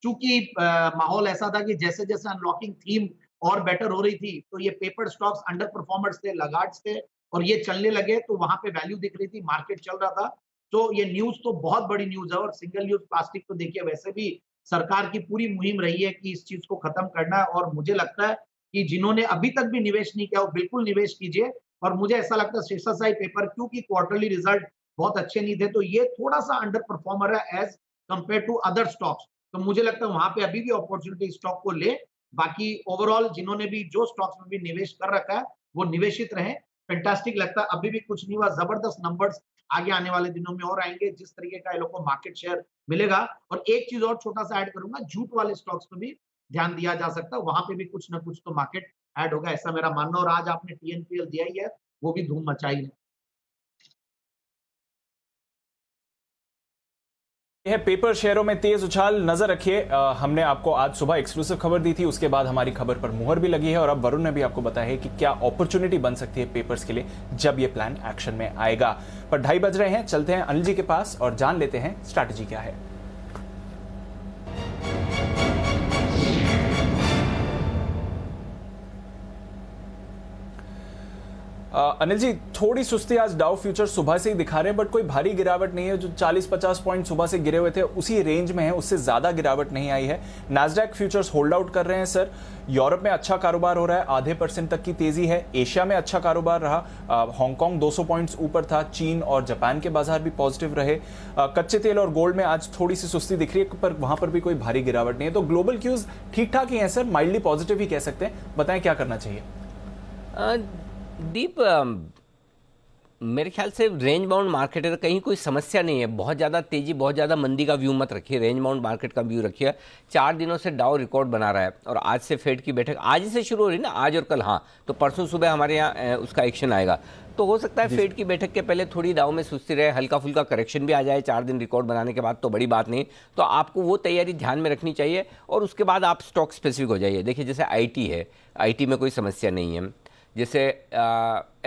चूंकि माहौल ऐसा था कि जैसे जैसे अनलॉकिंग थीम और बेटर हो रही थी तो ये पेपर स्टॉक्स अंडर परफॉर्मर्स थे, लगार्ड्स थे और ये चलने लगे तो वहां पे वैल्यू दिख रही थी, मार्केट चल रहा था। तो ये न्यूज तो बहुत बड़ी न्यूज है। और सिंगल यूज प्लास्टिक तो देखिए वैसे भी सरकार की पूरी मुहिम रही है कि इस चीज को खत्म करना है और मुझे लगता है कि जिन्होंने अभी तक भी निवेश नहीं किया वो बिल्कुल निवेश कीजिए। और मुझे ऐसा लगता है शेषाशाही पेपर क्योंकि क्वार्टरली रिजल्ट बहुत अच्छे नहीं थे तो ये थोड़ा सा अंडर परफॉर्मर है as compare to other stocks. तो मुझे लगता है वहां पे अभी भी अपॉर्चुनिटी स्टॉक को ले। बाकी ओवरऑल जिन्होंने भी जो स्टॉक्स में भी निवेश कर रखा है वो निवेशित रहे। फैंटास्टिक लगता है, अभी भी कुछ नहीं हुआ, जबरदस्त नंबर्स आगे आने वाले दिनों में और आएंगे जिस तरीके का ये लोग को मार्केट शेयर मिलेगा। और एक चीज और छोटा सा ऐड करूंगा, जूट वाले स्टॉक्स पे भी ध्यान दिया जा सकता है, वहां पे भी कुछ ना कुछ तो मार्केट ऐड होगा, ऐसा मेरा मानना। और आज आपने टीएनपीएल दिया ही है, वो भी धूम मचाई है। यह पेपर शेयरों में तेज उछाल नजर रखिए। हमने आपको आज सुबह एक्सक्लूसिव खबर दी थी, उसके बाद हमारी खबर पर मुहर भी लगी है और अब वरुण ने भी आपको बताया है कि क्या अपॉर्चुनिटी बन सकती है पेपर्स के लिए जब ये प्लान एक्शन में आएगा। पर 2:30 बज रहे हैं, चलते हैं अनिल जी के पास और जान लेते हैं स्ट्रैटेजी क्या है। अनिल जी, थोड़ी सुस्ती आज डाउ फ्यूचर सुबह से ही दिखा रहे हैं, बट कोई भारी गिरावट नहीं है। जो 40-50 पॉइंट सुबह से गिरे हुए थे उसी रेंज में है, उससे ज्यादा गिरावट नहीं आई है। नास्डैक फ्यूचर्स होल्ड आउट कर रहे हैं सर। यूरोप में अच्छा कारोबार हो रहा है, आधे % तक की तेजी है। एशिया में अच्छा कारोबार रहा, हांगकांग 200 पॉइंट्स ऊपर था। चीन और जापान के बाजार भी पॉजिटिव रहे। कच्चे तेल और गोल्ड में आज थोड़ी सी सुस्ती दिख रही है, पर वहां पर भी कोई भारी गिरावट नहीं है। तो ग्लोबल क्यूज ठीक ठाक ही है सर, माइल्डली पॉजिटिव ही कह सकते हैं। बताएं क्या करना चाहिए। दीप, मेरे ख्याल से रेंज बाउंड मार्केट है, कहीं कोई समस्या नहीं है। बहुत ज़्यादा तेज़ी, बहुत ज़्यादा मंदी का व्यू मत रखिए, रेंज बाउंड मार्केट का व्यू रखिए। 4 दिनों से डाउ रिकॉर्ड बना रहा है और आज से फेड की बैठक आज ही से शुरू हो रही है ना, आज और कल। हाँ, तो परसों सुबह हमारे यहाँ उसका एक्शन आएगा, तो हो सकता है फेड की बैठक के पहले थोड़ी डाउ में सुस्ती रहे, हल्का फुल्का करेक्शन भी आ जाए 4 दिन रिकॉर्ड बनाने के बाद, तो बड़ी बात नहीं। तो आपको वो तैयारी ध्यान में रखनी चाहिए और उसके बाद आप स्टॉक स्पेसिफिक हो जाइए। देखिए, जैसे IT है, IT में कोई समस्या नहीं है। जैसे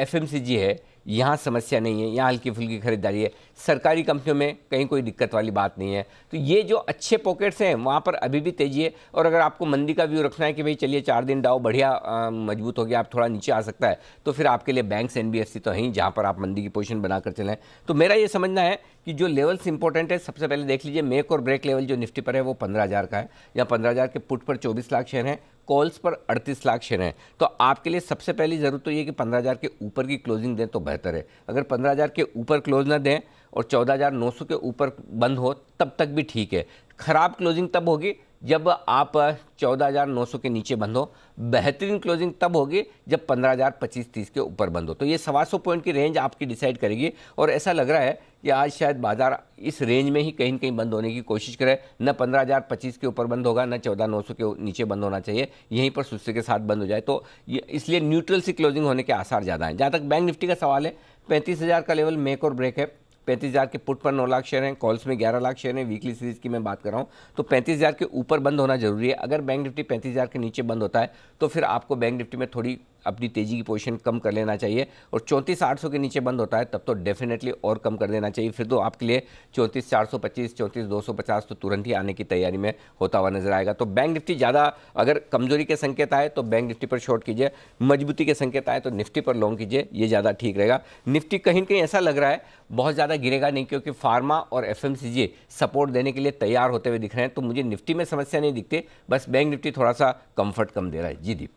FMCG है, यहाँ समस्या नहीं है, यहाँ हल्की फुल्की खरीदारी है। सरकारी कंपनियों में कहीं कोई दिक्कत वाली बात नहीं है। तो ये जो अच्छे पॉकेट्स हैं वहाँ पर अभी भी तेजी है। और अगर आपको मंदी का व्यू रखना है कि भाई चलिए 4 दिन डाउ बढ़िया मजबूत हो गया, आप थोड़ा नीचे आ सकता है, तो फिर आपके लिए बैंक्स NBFC तो हैं जहाँ पर आप मंदी की पोजीशन बनाकर चलें। तो मेरा ये समझना है कि जो लेवल्स इंपॉर्टेंट है, सबसे पहले देख लीजिए मेक और ब्रेक लेवल जो निफ्टी पर है वो 15,000 का है। या 15,000 के पुट पर 24 लाख शेयर हैं, कॉल्स पर 38 लाख शेयर हैं। तो आपके लिए सबसे पहली जरूरत तो ये कि 15,000 के ऊपर की क्लोजिंग दें तो बेहतर है। अगर 15,000 के ऊपर क्लोज ना दें और 14,900 के ऊपर बंद हो तब तक भी ठीक है। खराब क्लोजिंग तब होगी जब आप 14,900 के नीचे बंद हो। बेहतरीन क्लोजिंग तब होगी जब 15,025-30 के ऊपर बंद हो। तो ये 125 पॉइंट की रेंज आपकी डिसाइड करेगी और ऐसा लग रहा है कि आज शायद बाजार इस रेंज में ही कहीं न कहीं बंद होने की कोशिश करे। न 15,025 के ऊपर बंद होगा, न 14,900 के नीचे बंद होना चाहिए, यहीं पर सुस्ती के साथ बंद हो जाए। तो इसलिए न्यूट्रल सी क्लोजिंग होने के आसार ज़्यादा हैं। जहाँ तक बैंक निफ्टी का सवाल है, 35,000 का लेवल मेक और ब्रेक है। 35,000 के पुट पर 9 लाख शेयर हैं, कॉल्स में 11 लाख शेयर हैं। वीकली सीरीज की मैं बात कर रहा हूँ, तो 35,000 के ऊपर बंद होना जरूरी है। अगर बैंक निफ्टी 35,000 के नीचे बंद होता है तो फिर आपको बैंक निफ्टी में थोड़ी अपनी तेजी की पोजीशन कम कर लेना चाहिए। और 34,800 के नीचे बंद होता है तब तो डेफिनेटली और कम कर देना चाहिए। फिर तो आपके लिए 34,425, 34,250 तो तुरंत ही आने की तैयारी में होता हुआ नजर आएगा। तो बैंक निफ्टी ज़्यादा अगर कमजोरी के संकेत आए तो बैंक निफ्टी पर शॉर्ट कीजिए, मजबूती के संकेत आए तो निफ्टी पर लॉन्ग कीजिए, ये ज़्यादा ठीक रहेगा। निफ्टी कहीं कहीं ऐसा लग रहा है बहुत ज़्यादा गिरेगा नहीं, क्योंकि फार्मा और FMCG सपोर्ट देने के लिए तैयार होते हुए दिख रहे हैं। तो मुझे निफ्टी में समस्या नहीं दिखती, बस बैंक निफ्टी थोड़ा सा कंफर्ट कम दे रहा है। जी दीप।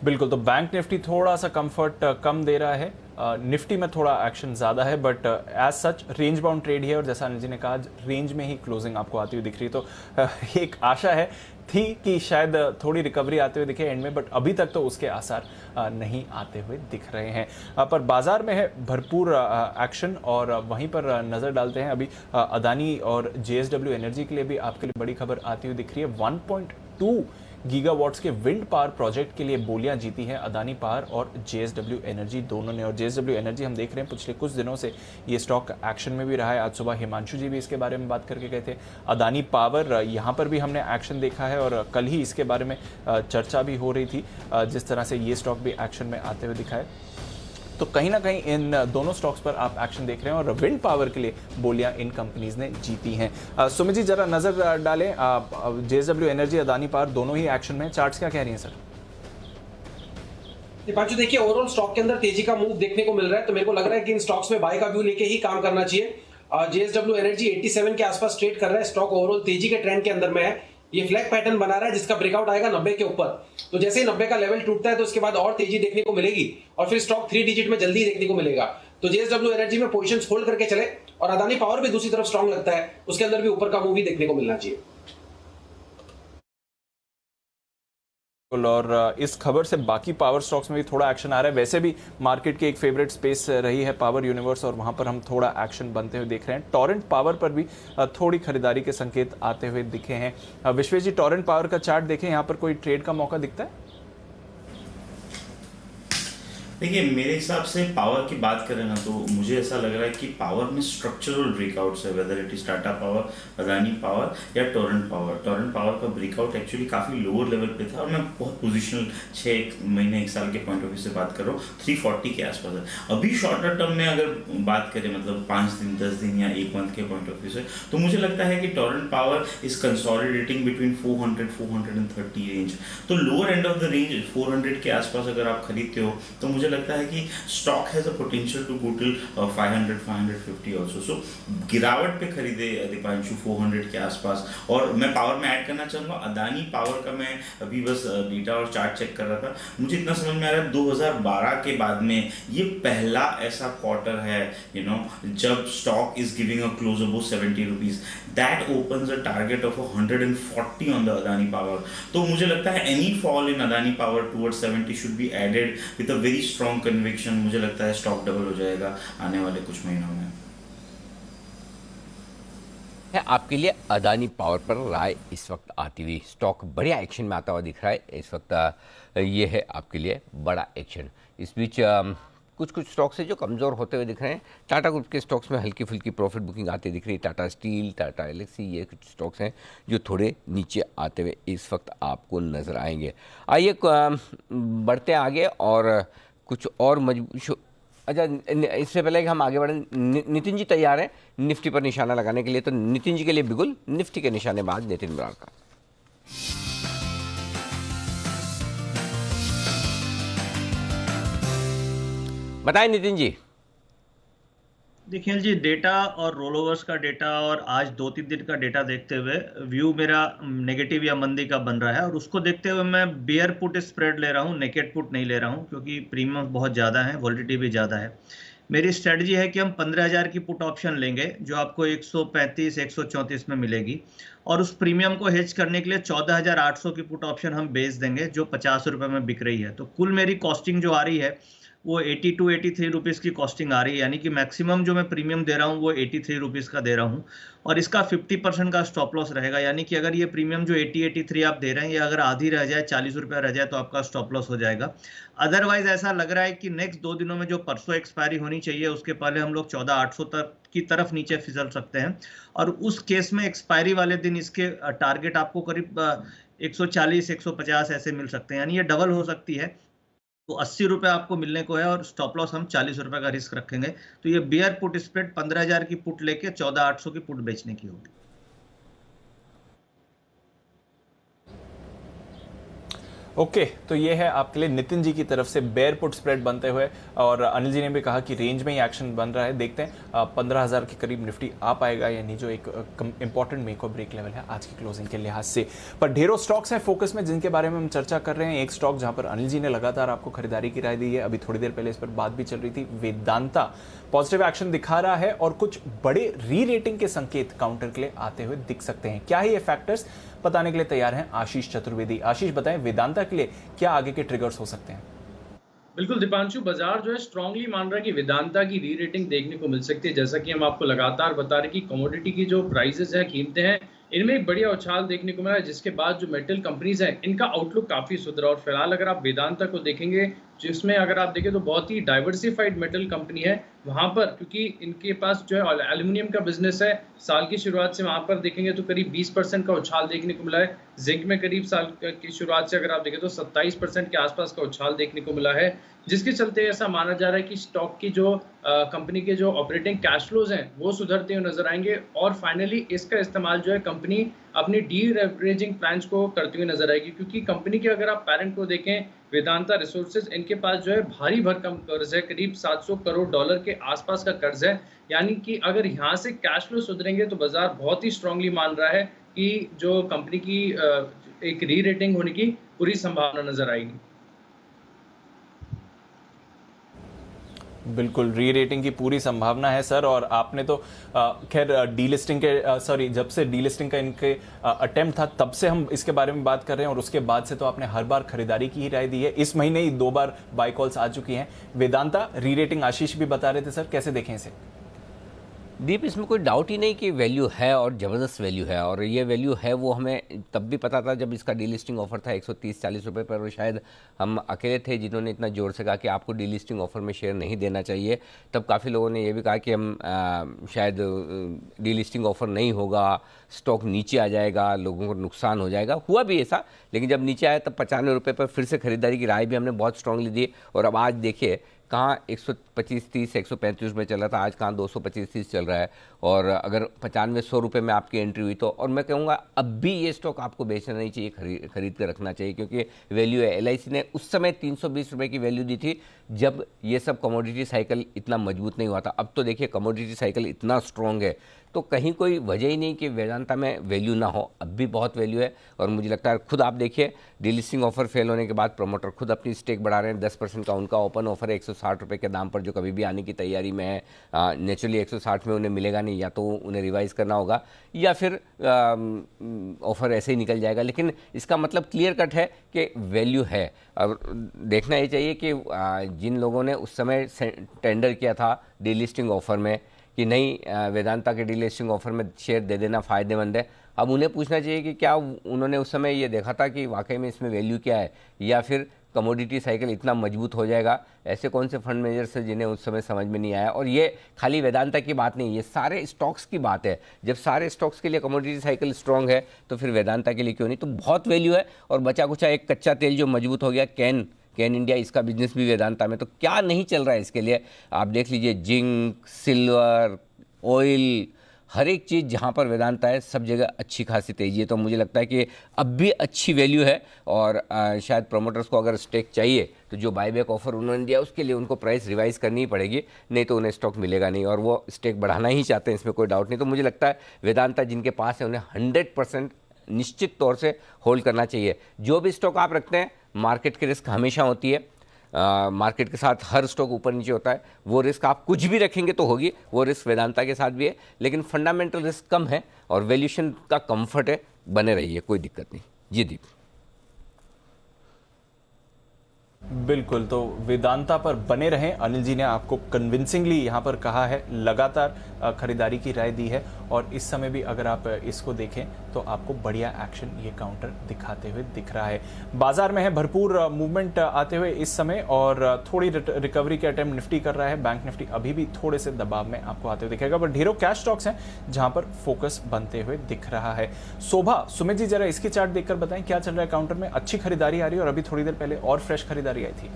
बिल्कुल, तो बैंक निफ्टी थोड़ा सा कंफर्ट कम दे रहा है, निफ्टी में थोड़ा एक्शन ज़्यादा है, but as such range bound trade है। और जैसा अनिल जी ने कहा, रेंज में ही क्लोजिंग आपको आती हुई दिख रही है। तो एक आशा है थी कि शायद थोड़ी रिकवरी आते हुए दिखे एंड में, बट अभी तक तो उसके आसार नहीं आते हुए दिख रहे हैं। पर बाजार में है भरपूर एक्शन और वहीं पर नज़र डालते हैं। अभी अदानी और JSW एनर्जी के लिए भी आपके लिए बड़ी खबर आती हुई दिख रही है। 1.2 गीगावाट्स के विंड पावर प्रोजेक्ट के लिए बोलियां जीती हैं अदानी पावर और JSW एनर्जी दोनों ने। और JSW एनर्जी हम देख रहे हैं पिछले कुछ दिनों से ये स्टॉक एक्शन में भी रहा है। आज सुबह हिमांशु जी भी इसके बारे में बात करके गए थे। अदानी पावर यहाँ पर भी हमने एक्शन देखा है और कल ही इसके बारे में चर्चा भी हो रही थी, जिस तरह से ये स्टॉक भी एक्शन में आते हुए दिखा है। तो कहीं ना कहीं इन दोनों स्टॉक्स पर आप एक्शन देख रहे हैं और विंड पावर के लिए बोलियां इन कंपनीज ने जीती हैं। सुमित जी, जरा नजर डालें, JSW एनर्जी, अदानी पावर दोनों ही एक्शन में। चार्ट्स क्या कह रही हैं सर? दीपांशु, देखिए ओवरऑल स्टॉक के अंदर तेजी का मूव देखने को मिल रहा है, तो मेरे को लग रहा है कि इन स्टॉक्स में बाय का व्यू लेके ही काम करना चाहिए। JSW एनर्जी 87 के आसपास ट्रेड कर रहा है, स्टॉक ओवरऑल तेजी के ट्रेंड के अंदर में है। ये फ्लैग पैटर्न बना रहा है जिसका ब्रेकआउट आएगा 90 के ऊपर। तो जैसे ही 90 का लेवल टूटता है तो उसके बाद और तेजी देखने को मिलेगी और फिर स्टॉक 3 डिजिट में जल्दी देखने को मिलेगा। तो JSW एनर्जी में पोजीशंस होल्ड करके चले और अदानी पावर भी दूसरी तरफ स्ट्रांग लगता है, उसके अंदर भी ऊपर का मूव ही देखने को मिलना चाहिए। और इस खबर से बाकी पावर स्टॉक्स में भी थोड़ा एक्शन आ रहा है। वैसे भी मार्केट की एक फेवरेट स्पेस रही है पावर यूनिवर्स और वहां पर हम थोड़ा एक्शन बनते हुए देख रहे हैं। टॉरेंट पावर पर भी थोड़ी खरीदारी के संकेत आते हुए दिखे हैं। विश्वेश जी, टॉरेंट पावर का चार्ट देखें, यहाँ पर कोई ट्रेड का मौका दिखता है? देखिए मेरे हिसाब से पावर की बात करें ना, तो मुझे ऐसा लग रहा है कि पावर में स्ट्रक्चरल ब्रेकआउट्स है, whether it is Tata power, Adani power या टोरेंट पावर। टोरेंट पावर का ब्रेकआउट एक्चुअली काफ़ी लोअर लेवल पे था, और मैं बहुत पोजिशनल 6 महीने 1 साल के पॉइंट ऑफ व्यू से बात कर रहा हूँ, 340 के आसपास है। अभी शॉर्टर टर्म में अगर बात करें, मतलब 5 दिन 10 दिन या 1 मंथ के पॉइंट ऑफ व्यू से, तो मुझे लगता है कि Torrent Power is consolidating between 400-430 range. तो lower end of the range 400 के आसपास अगर आप खरीदते हो तो मुझे लगता है कि stock has a potential to go till 500-550 also. So गिरावट पे खरीदे दीपांशु 400 के आसपास। और मैं पावर में ऐड करना चाहूँगा, अदानी पावर का मैं अभी बस डेटा और चार्ट चेक कर रहा था, मुझे इतना समझ में आ रहा है 2012 के बाद में ये पहला ऐसा क्वार्टर है जब stock is giving a close above 70 rupees. That opens a target of 140 on the Adani Power. तो मुझे लगता है any fall in Adani Power towards 70 should be added with a very strong conviction. मुझे लगता है स्टॉक डबल हो जाएगा आने वाले कुछ महीनों में। है आपके लिए अदानी पावर पर राय इस वक्त आती हुई। स्टॉक बढ़िया एक्शन में आता हुआ दिख रहा है इस वक्त। ये है आपके लिए बड़ा एक्शन। इस बीच कुछ स्टॉक्स है जो कमज़ोर होते हुए दिख रहे हैं। टाटा ग्रुप के स्टॉक्स में हल्की फुल्की प्रॉफिट बुकिंग आती दिख रही है। टाटा स्टील, टाटा एलेक्सी, ये कुछ स्टॉक्स हैं जो थोड़े नीचे आते हुए इस वक्त आपको नज़र आएंगे। आइए बढ़ते आगे और कुछ और अच्छा, इससे पहले कि हम आगे बढ़ें, नितिन जी तैयार हैं निफ्टी पर निशाना लगाने के लिए? तो नितिन जी के लिए बिगुल, निफ्टी के निशानेबाज नितिन बराड़ का। बताएं नितिन जी। देखिए जी, डेटा और रोलोवर्स का डेटा और आज 2-3 दिन का डेटा देखते हुए व्यू मेरा नेगेटिव या मंदी का बन रहा है, और उसको देखते हुए मैं बेयर पुट स्प्रेड ले रहा हूँ, नेकेड पुट नहीं ले रहा हूँ, क्योंकि प्रीमियम बहुत ज़्यादा है, वॉलिडिटी भी ज़्यादा है। मेरी स्ट्रेटजी है कि हम 15,000 की पुट ऑप्शन लेंगे जो आपको 135-134 में मिलेगी, और उस प्रीमियम को हेज करने के लिए 14,800 की पुट ऑप्शन हम बेच देंगे जो 50 रुपये में बिक रही है। तो कुल मेरी कॉस्टिंग जो आ रही है वो 82-83 रुपीज़ की कॉस्टिंग आ रही है, यानी कि मैक्सिमम जो मैं प्रीमियम दे रहा हूँ वो 83 रुपीज़ का दे रहा हूँ, और इसका 50% का स्टॉप लॉस रहेगा। यानी कि अगर ये प्रीमियम जो 80-83 आप दे रहे हैं, ये अगर आधी रह जाए, 40 रुपया रह जाए, तो आपका स्टॉप लॉस हो जाएगा। अदरवाइज ऐसा लग रहा है कि नेक्स्ट 2 दिनों में जो परसों एक्सपायरी होनी चाहिए उसके पहले हम लोग 14,800 तक की तरफ नीचे फिसल सकते हैं, और उस केस में एक्सपायरी वाले दिन इसके टारगेट आपको करीब 140-150 ऐसे मिल सकते हैं, यानी ये डबल हो सकती है। तो 80 रुपये आपको मिलने को है, और स्टॉप लॉस हम 40 रुपये का रिस्क रखेंगे। तो ये बियर पुट स्प्रेड 15,000 की पुट लेके 14,800 की पुट बेचने की होगी। ओके, तो ये है आपके लिए नितिन जी की तरफ से बेयर पुट स्प्रेड बनते हुए, और अनिल जी ने भी कहा कि रेंज में ही एक्शन बन रहा है। देखते हैं 15,000 के करीब निफ्टी आ पाएगा या नहीं, जो एक इंपॉर्टेंट मेक और ब्रेक लेवल है आज की क्लोजिंग के लिहाज से। पर ढेरों स्टॉक्स हैं फोकस में जिनके बारे में हम चर्चा कर रहे हैं। एक स्टॉक जहां पर अनिल जी ने लगातार आपको खरीदारी की राय दी है, अभी थोड़ी देर पहले इस पर बात भी चल रही थी, वेदांता पॉजिटिव एक्शन दिखा रहा है और कुछ बड़े री रेटिंग के संकेत काउंटर के लिए आते हुए दिख सकते हैं। क्या है ये फैक्टर्स, बताने के लिए तैयार हैं आशीष चतुर्वेदी। आशीष, बताएं वेदांता के लिए क्या आगे के ट्रिगर्स हो सकते हैं? बिल्कुल दीपांशु, बाजार जो है स्ट्रांगली मान रहा है कि वेदांता की री रेटिंग देखने को मिल सकती है। जैसा कि हम आपको लगातार बता रहे कि कमोडिटी की जो प्राइसेस है, कीमतें हैं, इनमें एक बढ़िया उछाल देखने को मिला है, जिसके बाद जो मेटल कंपनीज हैं इनका आउटलुक काफी सुधरा। और फिलहाल अगर आप वेदांता को देखेंगे, जिसमें अगर आप देखें तो बहुत ही डाइवर्सिफाइड मेटल कंपनी है वहाँ पर, क्योंकि इनके पास जो है एल्यूमिनियम का बिजनेस है। साल की शुरुआत से वहाँ पर देखेंगे तो करीब 20% का उछाल देखने को मिला है। जिंक में करीब साल की शुरुआत से अगर आप देखें तो 27% के आसपास का उछाल देखने को मिला है, जिसके चलते ऐसा माना जा रहा है कि स्टॉक की जो कंपनी के जो ऑपरेटिंग कैश फ्लोज हैं वो सुधरते हुए नजर आएंगे। और फाइनली इसका इस्तेमाल जो है कंपनी अपनी डी-लेवरेजिंग प्लान्स को करते हुए नजर आएगी, क्योंकि कंपनी के अगर आप पैरेंट को देखें वेदांता रिसोर्सेज, इनके पास जो है भारी भरकम कर्ज है, करीब $700 करोड़ के आसपास का कर्ज है। यानी कि अगर यहाँ से कैश फ्लो सुधरेंगे तो बाजार बहुत ही स्ट्रांगली मान रहा है कि जो कंपनी की एक री रेटिंग होने की पूरी संभावना नजर आएगी। बिल्कुल, री रेटिंग की पूरी संभावना है सर। और आपने तो खैर डीलिस्टिंग के जब से डीलिस्टिंग का इनके अटेम्प्ट था तब से हम इसके बारे में बात कर रहे हैं, और उसके बाद से तो आपने हर बार खरीदारी की ही राय दी है। इस महीने ही 2 बार बाय कॉल्स आ चुकी हैं। वेदांता री रेटिंग आशीष भी बता रहे थे सर, कैसे देखें इसे? दीप, इसमें कोई डाउट ही नहीं कि वैल्यू है और ज़बरदस्त वैल्यू है, और ये वैल्यू है वो हमें तब भी पता था जब इसका डीलिस्टिंग ऑफर था 130-40 रुपये पर, और शायद हम अकेले थे जिन्होंने इतना जोर से कहा कि आपको डीलिस्टिंग ऑफर में शेयर नहीं देना चाहिए। तब काफ़ी लोगों ने ये भी कहा कि हम शायद डीलिस्टिंग ऑफर नहीं होगा, स्टॉक नीचे आ जाएगा, लोगों को नुकसान हो जाएगा। हुआ भी ऐसा, लेकिन जब नीचे आया तब 95 रुपये पर फिर से खरीदारी की राय भी हमने बहुत स्ट्रांगली दी, और अब आज देखिए कहाँ 125-30 135 में चल रहा था, आज कहाँ 225-30 चल रहा है। और अगर 95-100 रुपये में आपकी एंट्री हुई तो, और मैं कहूँगा अब भी ये स्टॉक आपको बेचना नहीं चाहिए, खरीद कर रखना चाहिए, क्योंकि वैल्यू है। LIC ने उस समय 320 रुपये की वैल्यू दी थी जब ये सब कमोडिटी साइकिल इतना मजबूत नहीं हुआ था। अब तो देखिए कमोडिटी साइकिल इतना स्ट्रॉन्ग है, तो कहीं कोई वजह ही नहीं कि वेदांता में वैल्यू ना हो। अब भी बहुत वैल्यू है, और मुझे लगता है खुद आप देखिए डीलिस्टिंग ऑफर फेल होने के बाद प्रमोटर खुद अपनी स्टेक बढ़ा रहे हैं। 10% का उनका ओपन ऑफर है 160 रुपये के दाम पर, जो कभी भी आने की तैयारी में है। नेचुरली 160 में उन्हें मिलेगा नहीं, या तो उन्हें रिवाइज़ करना होगा या फिर ऑफर ऐसे ही निकल जाएगा, लेकिन इसका मतलब क्लियर कट है कि वैल्यू है। अब देखना ये चाहिए कि जिन लोगों ने उस समय टेंडर किया था डीलिस्टिंग ऑफर में कि नहीं वेदांता के डीलिस्टिंग ऑफर में शेयर दे देना फ़ायदेमंद है, अब उन्हें पूछना चाहिए कि क्या उन्होंने उस समय ये देखा था कि वाकई में इसमें वैल्यू क्या है, या फिर कमोडिटी साइकिल इतना मजबूत हो जाएगा। ऐसे कौन से फंड मैनेजर्स हैं जिन्हें उस समय समझ में नहीं आया। और ये खाली वेदांता की बात नहीं, ये सारे स्टॉक्स की बात है। जब सारे स्टॉक्स के लिए कमोडिटी साइकिल स्ट्रांग है तो फिर वेदांता के लिए क्यों नहीं। तो बहुत वैल्यू है, और बचा कुचा एक कच्चा तेल जो मजबूत हो गया, कैन इंडिया, इसका बिजनेस भी वेदांता में, तो क्या नहीं चल रहा है इसके लिए। आप देख लीजिए जिंक, सिल्वर, ऑयल, हर एक चीज़ जहाँ पर वेदांता है सब जगह अच्छी खासी तेजी है। तो मुझे लगता है कि अब भी अच्छी वैल्यू है, और शायद प्रोमोटर्स को अगर स्टेक चाहिए तो जो बायबैक ऑफर उन्होंने दिया उसके लिए उनको प्राइस रिवाइज करनी ही पड़ेगी, नहीं तो उन्हें स्टॉक मिलेगा नहीं, और वो स्टेक बढ़ाना ही चाहते हैं, इसमें कोई डाउट नहीं। तो मुझे लगता है वेदांता जिनके पास है उन्हें 100% निश्चित तौर से होल्ड करना चाहिए। जो भी स्टॉक आप रखते हैं, मार्केट की रिस्क हमेशा होती है, मार्केट के साथ हर स्टॉक ऊपर नीचे होता है, वो रिस्क आप कुछ भी रखेंगे तो होगी, वो रिस्क वेदांता के साथ भी है, लेकिन फंडामेंटल रिस्क कम है और वैल्यूएशन का कंफर्ट है, बने रहिए, कोई दिक्कत नहीं। जी दीप। बिल्कुल, तो वेदांता पर बने रहें। अनिल जी ने आपको कन्विंसिंगली यहाँ पर कहा है, लगातार खरीदारी की राय दी है, और इस समय भी अगर आप इसको देखें तो आपको बढ़िया एक्शन ये काउंटर दिखाते हुए दिख रहा है। बाजार में है भरपूर मूवमेंट आते हुए इस समय, और थोड़ी रिकवरी के अटेम्प्ट निफ्टी कर रहा है। बैंक निफ्टी अभी भी थोड़े से दबाव में आपको आते हुए दिखेगा, पर ढेरों कैश स्टॉक्स हैं जहां पर फोकस बनते हुए दिख रहा है। शोभा, सुमित जी जरा इसकी चार्ट देखकर बताएं क्या चल रहा है काउंटर में। अच्छी खरीदारी आ रही है, और अभी थोड़ी देर पहले और फ्रेश खरीदारी आई थी।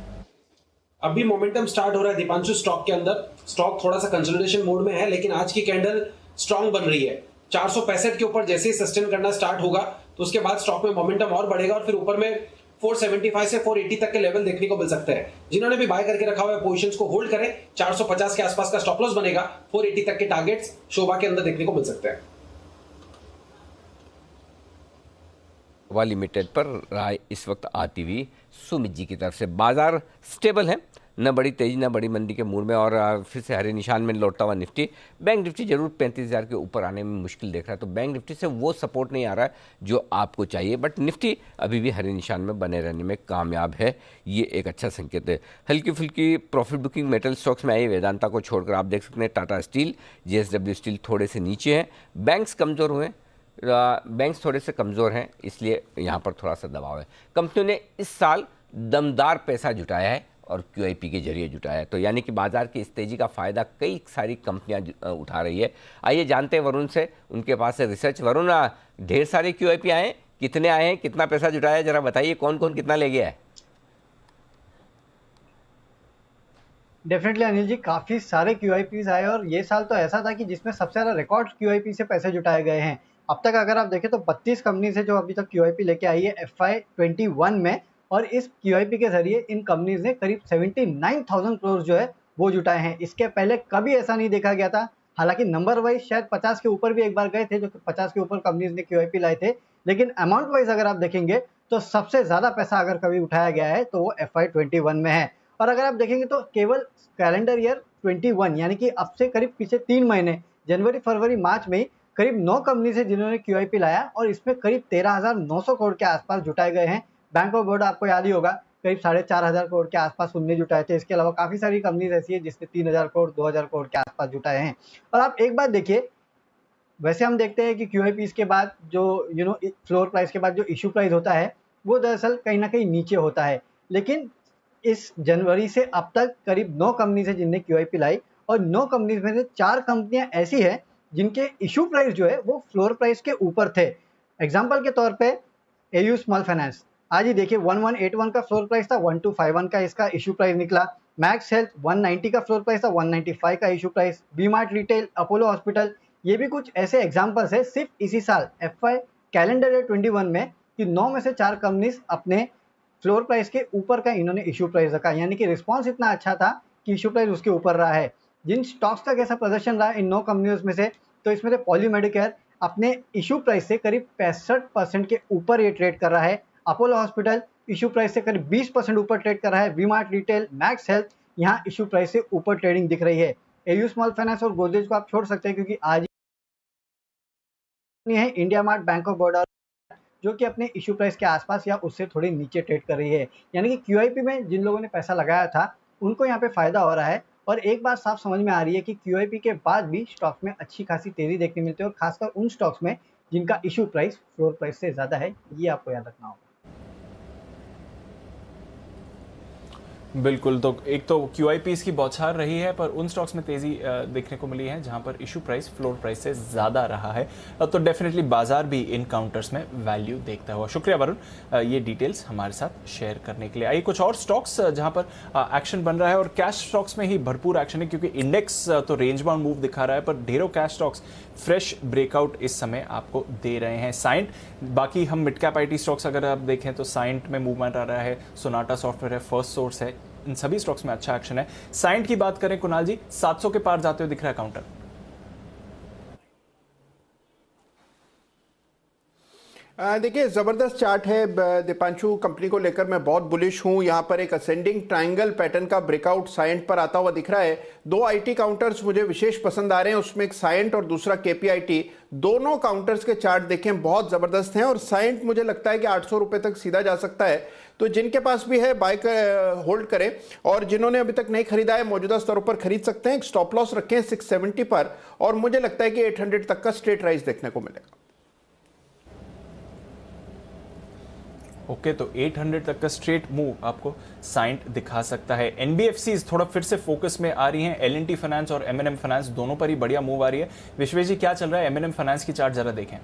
अभी मोमेंटम स्टार्ट हो रहा है दीपांशु स्टॉक के अंदर। स्टॉक थोड़ा सा कंसोलिडेशन मोड में है, लेकिन आज की कैंडल स्ट्रांग बन रही है। 465 के ऊपर जैसे ही सस्टेन करना स्टार्ट होगा तो उसके बाद स्टॉक में मोमेंटम और बढ़ेगा, और फिर ऊपर में 475 से 480 तक के लेवल देखने को मिल सकते हैं। जिन्होंने भी बाय करके रखा हुआ है पोजीशंस को होल्ड करें। 450 के आसपास का स्टॉप लॉस बनेगा, 480 तक के टारगेट्स शोभा के अंदर देखने को मिल सकते हैं। लिमिटेड पर राय इस वक्त आती हुई सुमित जी की तरफ से। बाजार स्टेबल है, न बड़ी तेजी न बड़ी मंदी के मूड में, और फिर से हरे निशान में लौटता हुआ निफ्टी। बैंक निफ्टी जरूर 35,000 के ऊपर आने में मुश्किल देख रहा है, तो बैंक निफ्टी से वो सपोर्ट नहीं आ रहा है जो आपको चाहिए, बट निफ्टी अभी भी हरे निशान में बने रहने में कामयाब है, ये एक अच्छा संकेत है। हल्की फुल्की प्रॉफिट बुकिंग मेटल स्टॉक्स में आई, वेदांता को छोड़कर आप देख सकते हैं टाटा स्टील, JSW स्टील थोड़े से नीचे हैं। बैंक्स कमज़ोर हुए, बैंक्स थोड़े से कमज़ोर हैं, इसलिए यहाँ पर थोड़ा सा दबाव है। कंपनियों ने इस साल दमदार पैसा जुटाया है और QIP के जरिए जुटाया है, तो यानी कि बाजार की इस तेज़ी का फ़ायदा कई सारी कंपनियां उठा रही है। आइए जानते हैं वरुण से, उनके पास है रिसर्च। वरुण, ढेर सारे QIP आए, कितने आए हैं, कितना पैसा जुटाया है, जरा बताइए कौन कौन कितना ले गया है। डेफिनेटली अनिल जी, काफ़ी सारे QIPs आए, और ये साल तो ऐसा था कि जिसमें सबसे ज़्यादा रिकॉर्ड QIP से पैसे जुटाए गए हैं। अब तक अगर आप देखें तो 32 कंपनी से जो अभी तक QIP लेके आई है FY21 में, और इस QIP के जरिए इन कंपनीज ने करीब 79,000 करोड़ जो है वो जुटाए हैं। इसके पहले कभी ऐसा नहीं देखा गया था। हालांकि नंबर वाइज शायद 50 के ऊपर भी एक बार गए थे, जो 50 के ऊपर कंपनीज ने QIP लाए थे, लेकिन अमाउंट वाइज अगर आप देखेंगे तो सबसे ज़्यादा पैसा अगर कभी उठाया गया है तो वो FY21 में है। और अगर आप देखेंगे तो केवल कैलेंडर ईयर 21 यानी कि अब से करीब पीछे 3 महीने, जनवरी फरवरी मार्च में करीब 9 कंपनी से जिन्होंने QIP लाया, और इसमें करीब 13,900 करोड़ के आसपास जुटाए गए हैं। बैंक ऑफ बड़ौदा आपको याद ही होगा करीब 4,500 करोड़ के आसपास उनने जुटाए थे। इसके अलावा काफ़ी सारी कंपनीज ऐसी है जिसने 3,000 करोड़ 2,000 करोड़ के आसपास जुटाए हैं। और आप एक बात देखिए, वैसे हम देखते हैं कि QIPs के बाद जो फ्लोर प्राइस के बाद जो इशू प्राइस होता है वो दरअसल कहीं ना कहीं नीचे होता है, लेकिन इस जनवरी से अब तक करीब 9 कंपनीज है जिनने QIP लाई, और 9 कंपनीज में से 4 कंपनियां ऐसी हैं जिनके इशू प्राइस जो है वो फ्लोर प्राइस के ऊपर थे। एग्जाम्पल के तौर पे AU स्मॉल फाइनेंस, आज ही देखिए 1181 का फ्लोर प्राइस था, 1251 का इसका इशू प्राइस निकला। मैक्स हेल्थ 190 का फ्लोर प्राइस था, 195 का issue price. V-Mart retail, Apollo hospital, ये भी कुछ ऐसे एग्जाम्पल्स है सिर्फ इसी साल FY कैलेंडर ईयर 21 में कि 9 में से 4 कंपनीज अपने फ्लोर प्राइस के ऊपर का इन्होंने इशू प्राइस रखा, यानी कि रिस्पांस इतना अच्छा था कि इशू प्राइस उसके ऊपर रहा है। जिन स्टॉक्स का कैसा प्रदर्शन रहा इन 9 कंपनियों में से, तो इसमें से पॉली मेडिकेयर अपने इशू प्राइस से करीब 65% के ऊपर ये ट्रेड कर रहा है। अपोलो हॉस्पिटल इशू प्राइस से करीब 20% ऊपर ट्रेड कर रहा है। V-Mart रिटेल, मैक्स हेल्थ यहाँ इशू प्राइस से ऊपर ट्रेडिंग दिख रही है। AU स्मॉल फाइनेंस और गोदरेज को आप छोड़ सकते हैं क्योंकि आज है India mart, bank of Baroda, जो कि अपने इशू प्राइस के आसपास या उससे थोड़ी नीचे ट्रेड कर रही है। यानी कि QIP में जिन लोगों ने पैसा लगाया था उनको यहाँ पे फायदा हो रहा है। और एक बात साफ समझ में आ रही है कि QIP के बाद भी स्टॉक में अच्छी खासी तेजी देखने मिलती है, और खासकर उन स्टॉक्स में जिनका इशू प्राइस फ्लोर प्राइस से ज्यादा है, ये आपको याद रखना होगा। बिल्कुल, तो एक तो QIPs की बौछार रही है, पर उन स्टॉक्स में तेजी देखने को मिली है जहां पर इशू प्राइस फ्लोर प्राइस से ज़्यादा रहा है। तो डेफिनेटली बाजार भी इन काउंटर्स में वैल्यू देखता हुआ। शुक्रिया वरुण, ये डिटेल्स हमारे साथ शेयर करने के लिए। आइए कुछ और स्टॉक्स जहां पर एक्शन बन रहा है, और कैश स्टॉक्स में ही भरपूर एक्शन है क्योंकि इंडेक्स तो रेंज बाउंड मूव दिखा रहा है, पर ढेरों कैश स्टॉक्स फ्रेश ब्रेकआउट इस समय आपको दे रहे हैं। साइंट, बाकी हम मिड कैप IT स्टॉक्स अगर आप देखें तो साइंट में मूवमेंट आ रहा है, सोनाटा सॉफ्टवेयर है, फर्स्ट सोर्स है, इन सभी स्टॉक्स में अच्छा एक्शन है। साइंट की बात करें कुणाल जी, 700 के पार जाते हुए दिख रहा है काउंटर। देखिए जबरदस्त चार्ट है दीपांशु, कंपनी को लेकर मैं बहुत बुलिश हूं। यहां पर एक असेंडिंग ट्रायंगल पैटर्न का ब्रेकआउट साइंट पर आता हुआ दिख रहा है। 2 IT काउंटर्स मुझे विशेष पसंद आ रहे हैं, उसमें एक साइंट और दूसरा KPIT। दोनों काउंटर्स के चार्ट देखें बहुत जबरदस्त हैं, और साइंट मुझे लगता है कि 800 रुपए तक सीधा जा सकता है। तो जिनके पास भी है बाय होल्ड करें, और जिन्होंने अभी तक नहीं खरीदा है मौजूदा स्तरों पर खरीद सकते हैं। एक स्टॉप लॉस रखें 670 पर, और मुझे लगता है कि 800 तक का स्ट्रेट राइज देखने को मिलेगा। ओके, तो 800 तक का स्ट्रेट मूव आपको साइंट दिखा सकता है। NBFCs थोड़ा फिर से फोकस में आ रही हैं। L&T फाइनेंस और M&M फाइनेंस दोनों पर ही बढ़िया मूव आ रही है। विश्वेश जी, क्या चल रहा है? M&M फाइनेंस की चार्ट जरा देखें।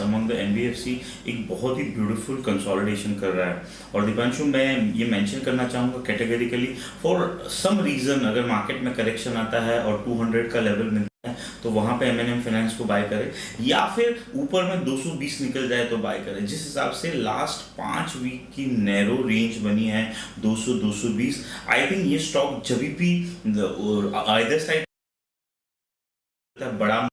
अमंग द NBFC एक बहुत ही ब्यूटीफुल कंसोलिडेशन कर रहा है। और दीपांशु, मैं ये मेंशन करना चाहूँगा कैटेगरिकली, फॉर सम रीज़न अगर मार्केट में करेक्शन आता है और 200 का लेवल मिलता है तो वहाँ पे M&M फाइनेंस को बाय करें, या फिर ऊपर में 220 निकल जाए तो बाय करें। जिस हिसाब से लास्ट 5 वीक की नैरो रेंज बनी है 200-220, आई थिंक ये स्टॉक जब भी आइदर साइड बड़ा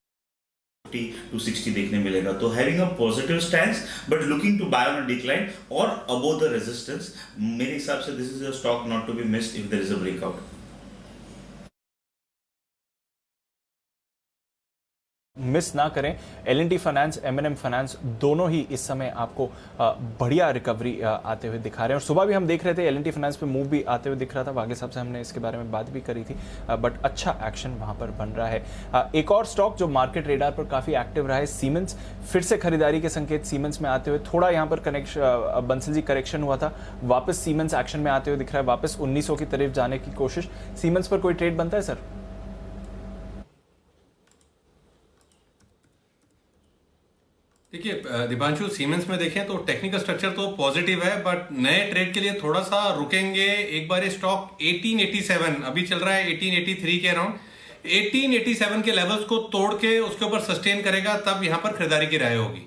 260 देखने मिलेगा। तो having a positive stance but looking to buy on a decline or above the resistance, मेरे हिसाब से this is a stock not to be missed if there is a breakout. Miss ना करें। L&T फाइनेंस, M&M फाइनेंस दोनों ही इस समय आपको बढ़िया रिकवरी आते हुए दिखा रहे हैं। और सुबह भी हम देख रहे थे L&T फाइनेंस पे मूव भी आते हुए दिख रहा था। वागे साहब से हमने इसके बारे में बात भी करी थी, बट अच्छा एक्शन वहां पर बन रहा है। एक और स्टॉक जो मार्केट रेडार पर काफी एक्टिव रहा है, सीमेंस। फिर से खरीदारी के संकेत सीमेंस में आते हुए, थोड़ा यहाँ पर बंसल जी करेक्शन हुआ था, वापस सीमेंस एक्शन में आते हुए दिख रहा है, वापस 1900 की तरफ जाने की कोशिश। सीमेंस पर कोई ट्रेड बनता है सर? देखिए दीपांशु, सीमेंस में देखें तो टेक्निकल स्ट्रक्चर तो पॉजिटिव है, बट नए ट्रेड के लिए थोड़ा सा रुकेंगे। एक बार ये स्टॉक 1887 अभी चल रहा है 1883 के अराउंड, 1887 के लेवल्स को तोड़ के उसके ऊपर सस्टेन करेगा, तब यहां पर खरीदारी की राय होगी।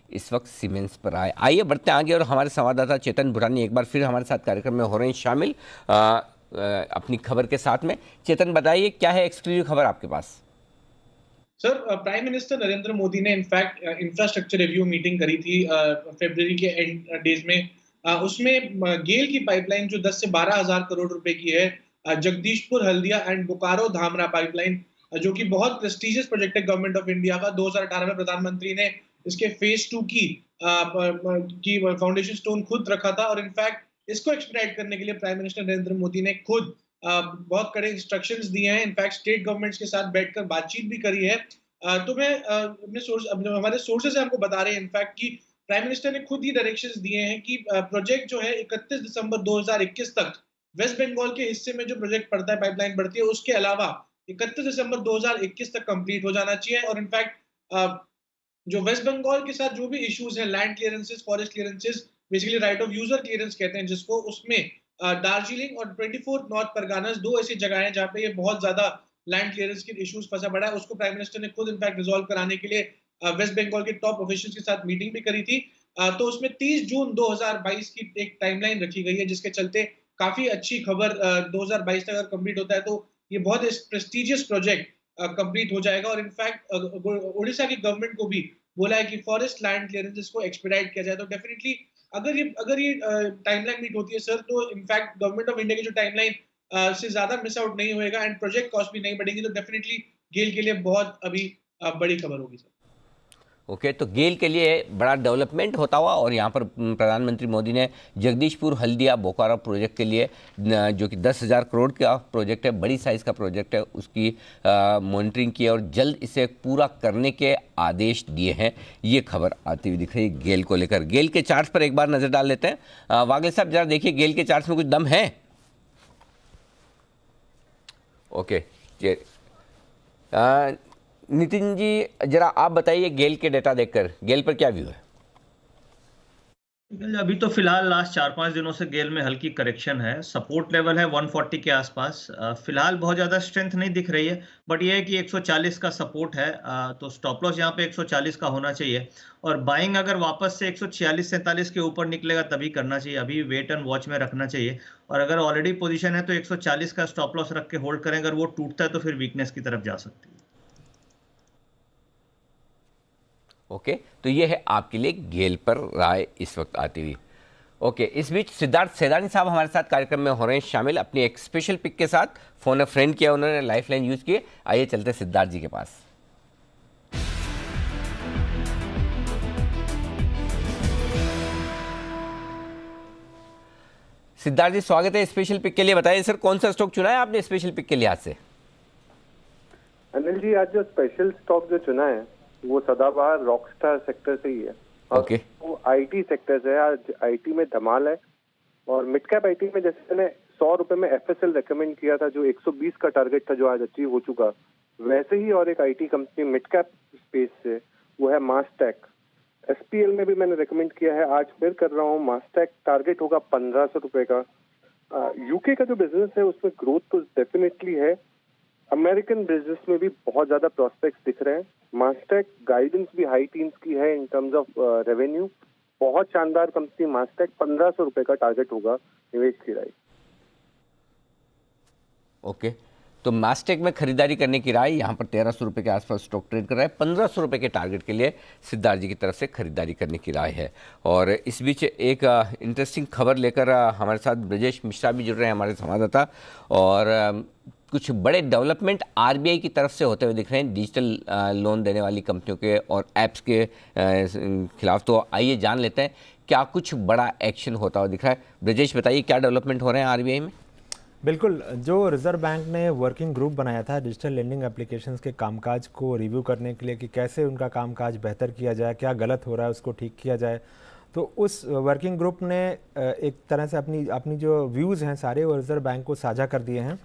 इस वक्त सीमेंस पर आइए बढ़ते आगे, और हमारे संवाददाता चेतन बुरानी एक बार फिर हमारे साथ कार्यक्रम में हो रहे हैं शामिल अपनी खबर के साथ में। चेतन, बताइए क्या है एक्सक्लूसिव खबर आपके पास? Sir, prime minister Narendra Modi ने इनफैक्ट इंफ्रास्ट्रक्चर रिव्यू मीटिंग करी थी फरवरी के एंड डेज में। उसमें गेल की पाइपलाइन जो 10 से 12 हजार करोड़ रुपए की है, जगदीशपुर हल्दिया एंड बोकारो धामरा पाइपलाइन, जो कि बहुत प्रेस्टिजियस प्रोजेक्ट है गवर्नमेंट ऑफ इंडिया का। 2018 में प्रधानमंत्री ने इसके फेज 2 की फाउंडेशन स्टोन खुद रखा था, और इनफैक्ट इसको एक्सपेडाइट करने के लिए प्राइम मिनिस्टर नरेंद्र मोदी ने खुद बहुत कड़े इंस्ट्रक्शंस दिए हैं। इनफैक्ट स्टेट गवर्नमेंट्स के साथ बैठकर बातचीत भी करी है। तो मैं हमारे सोर्सेज हमको बता रहे हैं इनफैक्ट कि प्राइम मिनिस्टर ने खुद ही डायरेक्शंस दिए हैं कि प्रोजेक्ट जो है 31 दिसंबर 2021 तक वेस्ट बंगाल के हिस्से में जो प्रोजेक्ट पड़ता है, पाइपलाइन बढ़ती है, उसके अलावा 31 दिसंबर 2021 तक कंप्लीट हो जाना चाहिए। और इनफैक्ट जो वेस्ट बंगाल के साथ जो भी इश्यूज हैं, land clearances, forest clearances, basically right of user clearance कहते हैं जिसको, उसमें दार्जिलिंग और 24 नॉर्थ परगानास 2 ऐसी जगह हैं जहाँ पे ये बहुत ज्यादा लैंड क्लियरेंस के इश्यूज फंसा पड़ा है। उसको प्राइम मिनिस्टर ने खुद इनफैक्ट रिजॉल्व कराने के लिए वेस्ट बंगाल के टॉप ऑफिशियल्स के साथ मीटिंग भी करी थी। तो उसमें 30 जून 2022 की एक टाइमलाइन रखी गई है, जिसके चलते काफी अच्छी खबर 2022 तक अगर कंप्लीट होता है तो ये बहुत प्रेस्टिजियस प्रोजेक्ट कंप्लीट हो जाएगा। और इनफैक्ट उड़ीसा की गवर्नमेंट को भी बोला है कि फॉरेस्ट लैंड क्लियरेंसेस को एक्सपेडाइट किया जाए। तो डेफिनेटली अगर ये टाइमलाइन मीट होती है सर, तो इनफैक्ट गवर्नमेंट ऑफ इंडिया की जो टाइमलाइन से ज्यादा मिस आउट नहीं होएगा एंड प्रोजेक्ट कॉस्ट भी नहीं बढ़ेगी। तो डेफिनेटली गेल के लिए बहुत अभी बड़ी खबर होगी सर। ओके, तो गेल के लिए बड़ा डेवलपमेंट होता हुआ, और यहाँ पर प्रधानमंत्री मोदी ने जगदीशपुर हल्दिया बोकारो प्रोजेक्ट के लिए, जो कि 10,000 करोड़ का प्रोजेक्ट है, बड़ी साइज़ का प्रोजेक्ट है, उसकी मॉनिटरिंग की और जल्द इसे पूरा करने के आदेश दिए हैं। ये खबर आती हुई दिख रही है गेल को लेकर। गेल के चार्ट्स पर एक बार नज़र डाल लेते हैं। वागले साहब जरा देखिए गेल के चार्ट्स में कुछ दम है? ओके, नितिन जी जरा आप बताइए गेल के डेटा देखकर गेल पर क्या व्यू है? अभी तो फिलहाल लास्ट 4-5 दिनों से गेल में हल्की करेक्शन है। सपोर्ट लेवल है 140 के आसपास। फिलहाल बहुत ज़्यादा स्ट्रेंथ नहीं दिख रही है, बट ये है कि 140 का सपोर्ट है, तो स्टॉप लॉस यहाँ पे 140 का होना चाहिए। और बाइंग अगर वापस से 146-47 के ऊपर निकलेगा तभी करना चाहिए, अभी वेट एंड वॉच में रखना चाहिए। और अगर ऑलरेडी पोजीशन है तो 140 का स्टॉप लॉस रख के होल्ड करें। अगर वो टूटता है तो फिर वीकनेस की तरफ जा सकती है। ओके, तो ये है आपके लिए गेल पर राय इस वक्त आती हुई। ओके, इस बीच सिद्धार्थ सेदानी साहब हमारे साथ कार्यक्रम में हो रहे हैं शामिल, अपनी एक स्पेशल पिक के साथ। फोन फ्रेंड किया उन्होंने, लाइफलाइन यूज किए। आइए चलते सिद्धार्थ जी के पास। सिद्धार्थ जी स्वागत है स्पेशल पिक के लिए। बताइए सर, कौन सा स्टॉक चुना है आपने स्पेशल पिक के लिहाज से? अनिल जी, आज जो स्पेशल स्टॉक जो चुना है वो सदाबहार रॉकस्टार सेक्टर से ही है। ओके, वो आईटी सेक्टर से है। आज आईटी में धमाल है। और मिड कैप आईटी में जैसे मैंने 100 रुपए में एफएसएल रेकमेंड किया था, जो 120 का टारगेट था, जो आज अचीव हो चुका, वैसे ही और एक IT company mid cap space से, वो है मास्टेक। एसपीएल में भी मैंने रेकमेंड किया है, आज फिर कर रहा हूँ। मास्टेक टारगेट होगा 1500 रुपए का। यूके का जो बिजनेस है उसमें ग्रोथ तो डेफिनेटली है। अमेरिकन बिजनेस में भी बहुत ज्यादा प्रोस्पेक्ट्स दिख रहे हैं। मास्टेक गाइडेंस भी हाई टीन्स की है इन टर्म्स ऑफ रेवेन्यू। बहुत शानदार कंपनी मास्टेक। 1500 रुपए का टारगेट होगा निवेश की राय। ओके, तो मास्टेक में खरीदारी करने की राय, यहाँ पर 1300 रुपये के आसपास स्टॉक ट्रेड कर रहा है। 1500 रुपये के टारगेट के लिए सिद्धार्थ जी की तरफ से खरीदारी करने की राय है। और इस बीच एक इंटरेस्टिंग खबर लेकर हमारे साथ ब्रजेश मिश्रा भी जुड़ रहे हैं, हमारे संवाददाता। और कुछ बड़े डेवलपमेंट आरबीआई की तरफ से होते हुए दिख रहे हैं डिजिटल लोन देने वाली कंपनियों के और ऐप्स के खिलाफ। तो आइए जान लेते हैं क्या कुछ बड़ा एक्शन होता हुआ दिख रहा है। ब्रजेश बताइए क्या डेवलपमेंट हो रहे हैं आरबीआई में? बिल्कुल, जो रिजर्व बैंक ने वर्किंग ग्रुप बनाया था डिजिटल लेंडिंग एप्लीकेशंस के कामकाज को रिव्यू करने के लिए कि कैसे उनका कामकाज बेहतर किया जाए, क्या गलत हो रहा है उसको ठीक किया जाए, तो उस वर्किंग ग्रुप ने एक तरह से अपनी जो व्यूज़ हैं सारे वो रिजर्व बैंक को साझा कर दिए हैं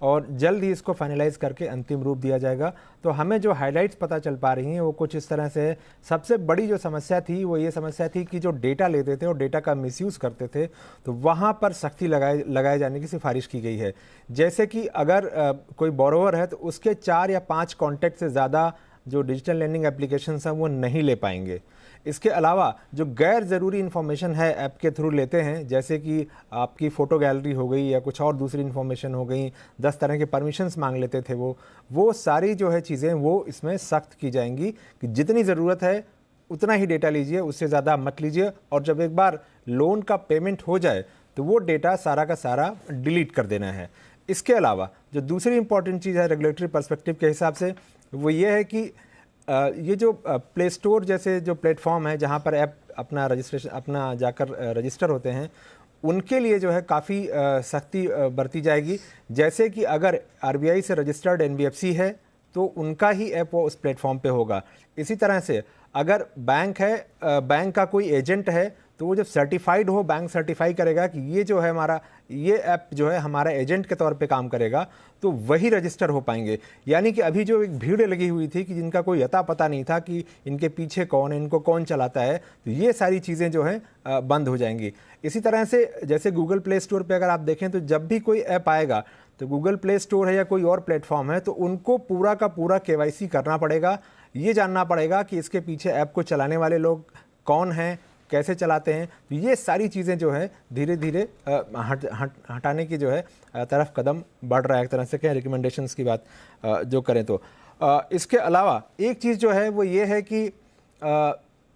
और जल्द ही इसको फाइनलाइज करके अंतिम रूप दिया जाएगा। तो हमें जो हाइलाइट्स पता चल पा रही हैं वो कुछ इस तरह से। सबसे बड़ी जो समस्या थी वो ये समस्या थी कि जो डेटा लेते थे और डेटा का मिसयूज़ करते थे, तो वहाँ पर सख्ती लगाए जाने की सिफारिश की गई है। जैसे कि अगर कोई बोरोवर है तो उसके 4 या 5 कॉन्टैक्ट से ज़्यादा जो डिजिटल लेंडिंग एप्लीकेशंस हैं वो नहीं ले पाएंगे। इसके अलावा जो गैर ज़रूरी इन्फॉर्मेशन है ऐप के थ्रू लेते हैं, जैसे कि आपकी फ़ोटो गैलरी हो गई या कुछ और दूसरी इन्फॉर्मेशन हो गई, 10 तरह के परमिशंस मांग लेते थे, वो सारी जो है चीज़ें वो इसमें सख्त की जाएंगी कि जितनी ज़रूरत है उतना ही डेटा लीजिए, उससे ज़्यादा मत लीजिए। और जब एक बार लोन का पेमेंट हो जाए तो वो डेटा सारा का सारा डिलीट कर देना है। इसके अलावा जो दूसरी इंपॉर्टेंट चीज़ है रेगुलेटरी पर्सपेक्टिव के हिसाब से, वो ये है कि ये जो प्ले स्टोर जैसे जो प्लेटफॉर्म है जहाँ पर ऐप अपना रजिस्ट्रेशन अपना जाकर रजिस्टर होते हैं, उनके लिए जो है काफ़ी सख्ती बरती जाएगी। जैसे कि अगर आरबीआई से रजिस्टर्ड एनबीएफसी है तो उनका ही ऐप वो उस प्लेटफॉर्म पे होगा। इसी तरह से अगर बैंक है, बैंक का कोई एजेंट है, तो वो जब सर्टिफाइड हो, बैंक सर्टिफाई करेगा कि ये जो है हमारा ये ऐप जो है हमारा एजेंट के तौर पे काम करेगा, तो वही रजिस्टर हो पाएंगे। यानी कि अभी जो एक भीड़ लगी हुई थी कि जिनका कोई अता पता नहीं था कि इनके पीछे कौन है, इनको कौन चलाता है, तो ये सारी चीज़ें जो हैं बंद हो जाएंगी। इसी तरह से जैसे गूगल प्ले स्टोर पे अगर आप देखें तो जब भी कोई ऐप आएगा तो गूगल प्ले स्टोर है या कोई और प्लेटफॉर्म है तो उनको पूरा का पूरा केवाईसी करना पड़ेगा। ये जानना पड़ेगा कि इसके पीछे ऐप को चलाने वाले लोग कौन हैं, कैसे चलाते हैं। तो ये सारी चीज़ें जो है धीरे धीरे हटाने की जो है तरफ कदम बढ़ रहा है, एक तरह से कहें रिकमेंडेशंस की बात जो करें तो। इसके अलावा एक चीज़ जो है वो ये है कि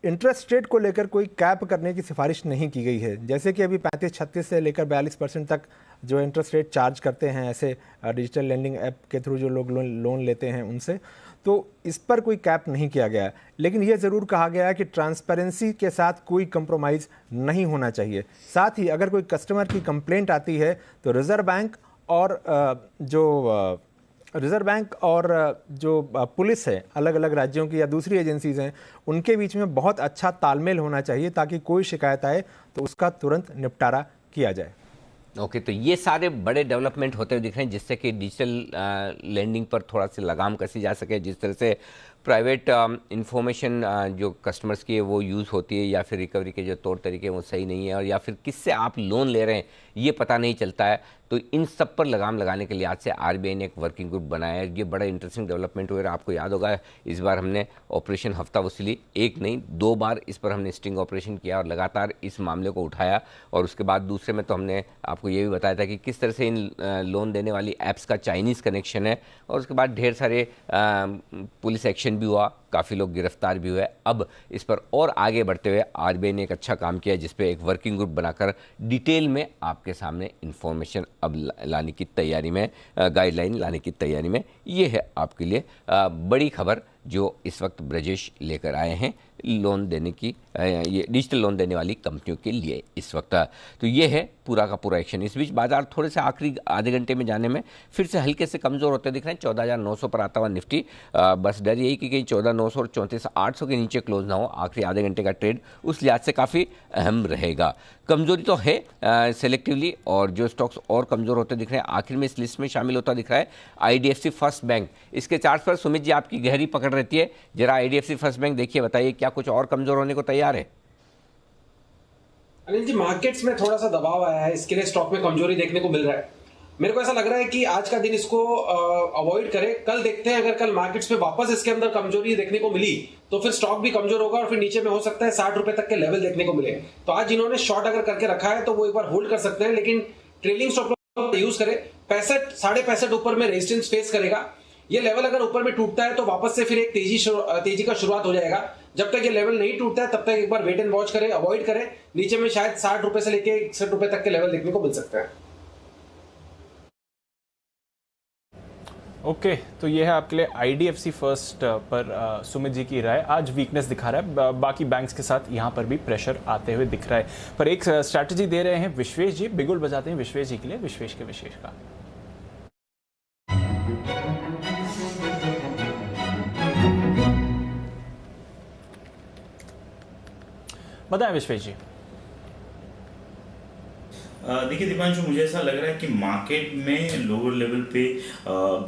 इंटरेस्ट रेट को लेकर कोई कैप करने की सिफारिश नहीं की गई है। जैसे कि अभी 35-36 से लेकर 42% तक जो इंटरेस्ट रेट चार्ज करते हैं ऐसे डिजिटल लेंडिंग ऐप के थ्रू जो लोग लोन लेते हैं उनसे, तो इस पर कोई कैप नहीं किया गया है। लेकिन ये ज़रूर कहा गया है कि ट्रांसपेरेंसी के साथ कोई कंप्रोमाइज़ नहीं होना चाहिए। साथ ही अगर कोई कस्टमर की कंप्लेंट आती है तो रिज़र्व बैंक और जो पुलिस है अलग अलग राज्यों की या दूसरी एजेंसीज़ हैं, उनके बीच में बहुत अच्छा तालमेल होना चाहिए ताकि कोई शिकायत आए तो उसका तुरंत निपटारा किया जाए। ओके, तो ये सारे बड़े डेवलपमेंट होते हुए दिख रहे हैं जिससे कि डिजिटल लेंडिंग पर थोड़ा सी लगाम कसी जा सके। जिस तरह से प्राइवेट इंफॉर्मेशन जो कस्टमर्स की है वो यूज़ होती है, या फिर रिकवरी के जो तौर तरीके वो सही नहीं है, और या फिर किससे आप लोन ले रहे हैं ये पता नहीं चलता है, तो इन सब पर लगाम लगाने के लिहाज से आरबीआई ने एक वर्किंग ग्रुप बनाया है। ये बड़ा इंटरेस्टिंग डेवलपमेंट हुआ है। आपको याद होगा इस बार हमने ऑपरेशन हफ्ता वसूली 1 नहीं 2 बार इस पर हमने स्टिंग ऑपरेशन किया और लगातार इस मामले को उठाया। और उसके बाद दूसरे में तो हमने आपको ये भी बताया था कि किस तरह से इन लोन देने वाली ऐप्स का चाइनीज़ कनेक्शन है, और उसके बाद ढेर सारे पुलिस एक्शन भी हुआ, काफ़ी लोग गिरफ्तार भी हुए। अब इस पर और आगे बढ़ते हुए आरबीआई ने एक अच्छा काम किया जिसपे एक वर्किंग ग्रुप बनाकर डिटेल में आपके सामने इंफॉर्मेशन अब लाने की तैयारी में, गाइडलाइन लाने की तैयारी में। ये है आपके लिए बड़ी खबर जो इस वक्त ब्रजेश लेकर आए हैं लोन देने की, ये डिजिटल लोन देने वाली कंपनियों के लिए इस वक्त। तो ये है पूरा का पूरा एक्शन। इस बीच बाजार थोड़े से आखिरी आधे घंटे में जाने में फिर से हल्के से कमज़ोर होते दिख रहे हैं। 14,900 पर आता हुआ निफ्टी, बस डर यही कि कहीं 14,900 और 34,800 के नीचे क्लोज ना हो। आखिरी आधे घंटे का ट्रेड उस लिहाज से काफ़ी अहम रहेगा। कमजोरी तो है सेलेक्टिवली, और जो स्टॉक्स और कमज़ोर होते दिख रहे हैं आखिर में इस लिस्ट में शामिल होता दिख रहा है आईडीएफसी फर्स्ट बैंक। इसके चार्ट पर सुमित जी आपकी गहरी पकड़ रहती है, जरा आईडीएफसी फर्स्ट बैंक देखिए, बताइए क्या कुछ और कमज़ोर होने को तैयार है? अनिल जी, मार्केट्स में थोड़ा सा दबाव आया है, इसके लिए स्टॉक में कमजोरी देखने को मिल रहा है। मेरे को ऐसा लग रहा है कि आज का दिन इसको अवॉइड करें, कल देखते हैं। अगर कल मार्केट्स में वापस इसके अंदर कमजोरी देखने को मिली तो फिर स्टॉक भी कमजोर होगा और फिर नीचे में हो सकता है 60 रुपए तक के लेवल देखने को मिले। तो आज जिन्होंने शॉर्ट अगर करके रखा है तो वो एक बार होल्ड कर सकते हैं, लेकिन ट्रेलिंग स्टॉप लॉस यूज करें। 65 65.5 ऊपर में रेजिस्टेंस फेस करेगा। ये लेवल अगर ऊपर में टूटता है तो वापस से फिर एक तेजी का शुरुआत हो जाएगा। जब तक ये लेवल नहीं टूटता है तब तक एक बार वेट एंड वॉच करें, अवॉइड करें। नीचे में शायद 60 रुपए से लेके 61 रुपए तक के लेवल देखने को मिल सकता है। ओके, तो ये है आपके लिए आईडीएफसी फर्स्ट पर सुमित जी की राय। आज वीकनेस दिखा रहा है, बाकी बैंक्स के साथ यहाँ पर भी प्रेशर आते हुए दिख रहा है। पर एक स्ट्रैटेजी दे रहे हैं विश्वेश जी, बिगुल बजाते हैं विश्वेश जी के लिए। विश्वेश के विशेष का बताएं विश्वेश जी। देखिए दीपांशु, मुझे ऐसा लग रहा है कि मार्केट में लोअर लेवल पे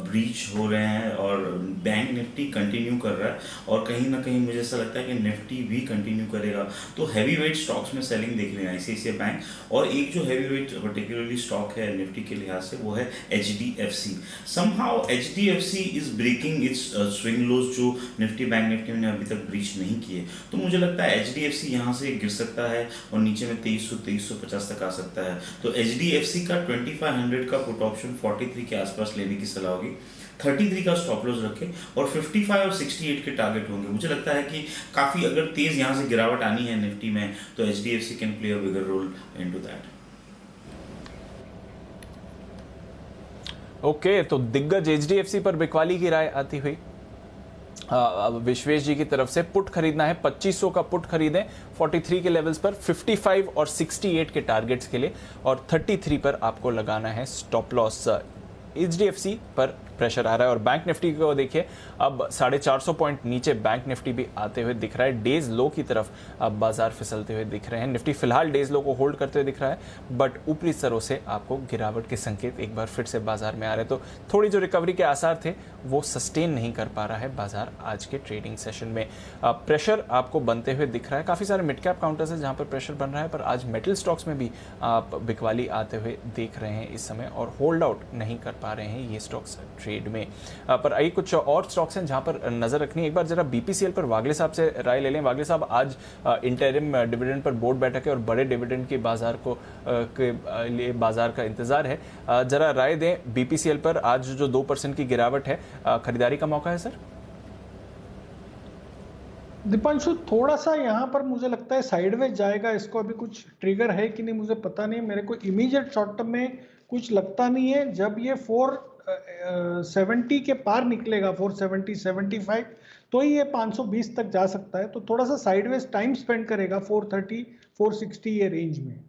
ब्रीच हो रहे हैं और बैंक निफ्टी कंटिन्यू कर रहा है, और कहीं ना कहीं मुझे ऐसा लगता है कि निफ्टी भी कंटिन्यू करेगा। तो हैवी वेट स्टॉक्स में सेलिंग देख रहे हैं आईसीआईसीआई बैंक, और एक जो हैवी वेट पर्टिकुलरली स्टॉक है निफ्टी के लिहाज से वो है HDFC. Somehow HDFC is breaking its swing lows जो निफ्टी बैंक निफ्टी ने अभी तक ब्रीच नहीं किए। तो मुझे लगता है एचडीएफसी यहाँ से गिर सकता है और नीचे में 2300-2350 तक आ सकता है। तो एचडीएफसी का 2500 का पुट ऑप्शन 43 के आसपास लेने की सलाह होगी। 33 का स्टॉप लॉस रखें और 55 और 68 के टारगेट होंगे। मुझे लगता है कि काफी अगर तेज यहां से गिरावट आनी है निफ्टी में तो HDFC can play a bigger role into that. Okay, तो दिग्गज HDFC पर बिकवाली की राय आती हुई विश्वेश जी की तरफ से। पुट खरीदना है, 2500 का पुट खरीदें 43 के लेवल्स पर, 55 और 68 के टारगेट्स के लिए, और 33 पर आपको लगाना है स्टॉप लॉस। HDFC पर प्रेशर आ रहा है। और बैंक निफ्टी को देखिए, अब 450 पॉइंट नीचे बैंक निफ्टी भी आते हुए दिख रहा है। डेज लो की तरफ अब बाजार फिसलते हुए दिख रहे हैं। निफ्टी फिलहाल डेज लो को होल्ड करते हुए दिख रहा है, बट ऊपरी स्तरों से आपको गिरावट के संकेत एक बार फिर से बाजार में आ रहे हैं। तो थोड़ी जो रिकवरी के आसार थे वो सस्टेन नहीं कर पा रहा है बाजार आज के ट्रेडिंग सेशन में। प्रेशर आपको बनते हुए दिख रहा है। काफ़ी सारे मिड कैप काउंटर्स हैं जहाँ पर प्रेशर बन रहा है, पर आज मेटल स्टॉक्स में भी आप बिकवाली आते हुए देख रहे हैं इस समय, और होल्ड आउट नहीं कर पा रहे हैं ये स्टॉक्स ट्रेड में। पर आई कुछ और स्टॉक्स हैं जहां पर नजर रखनी है। एक बार जरा BPCL पर वागले साहब से राय ले लें। वागले साहब, आज इंटरिम डिविडेंड पर बोर्ड बैठक है और बड़े डिविडेंड की बाजार को के लिए बाजार का इंतजार है। जरा राय दें BPCL पर, आज जो 2% की गिरावट है, खरीदारी का मौका है सर? दीपांशु, थोड़ा सा यहाँ पर मुझे लगता है साइडवेज जाएगा। इसको अभी कुछ ट्रिगर है कि नहीं मुझे पता नहीं। मेरे को इमीडिएट शॉर्ट टर्म में कुछ लगता नहीं है। जब ये 470 के पार निकलेगा, 470, 75, तो ही ये 520 तक जा सकता है। तो थोड़ा सा साइडवेज टाइम स्पेंड करेगा 430, 460 ये रेंज में।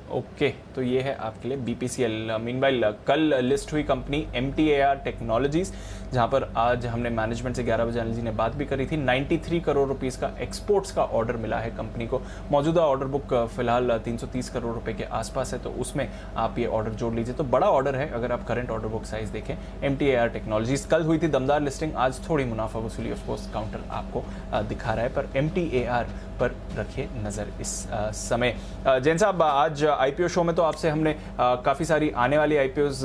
ओके, तो ये है आपके लिए BPCL। मीनवाइल कल लिस्ट हुई कंपनी MTAR टेक्नोलॉजीज, जहां पर आज हमने मैनेजमेंट से 11 बजे अनिल जी ने बात भी करी थी। 93 करोड़ रुपीस का एक्सपोर्ट्स का ऑर्डर मिला है कंपनी को। मौजूदा ऑर्डर बुक फिलहाल 330 करोड़ रुपए के आसपास है, तो उसमें आप ये ऑर्डर जोड़ लीजिए तो बड़ा ऑर्डर है अगर आप करंट ऑर्डर बुक साइज देखें। MTAR टेक्नोलॉजीज कल हुई थी दमदार लिस्टिंग, आज थोड़ी मुनाफा वसूली ऑफकोर्स काउंटर आपको दिखा रहा है, पर MTAR पर रखिए नजर इस समय। जैन साहब, आज IPO शो में तो आपसे हमने काफी सारी आने वाली IPOs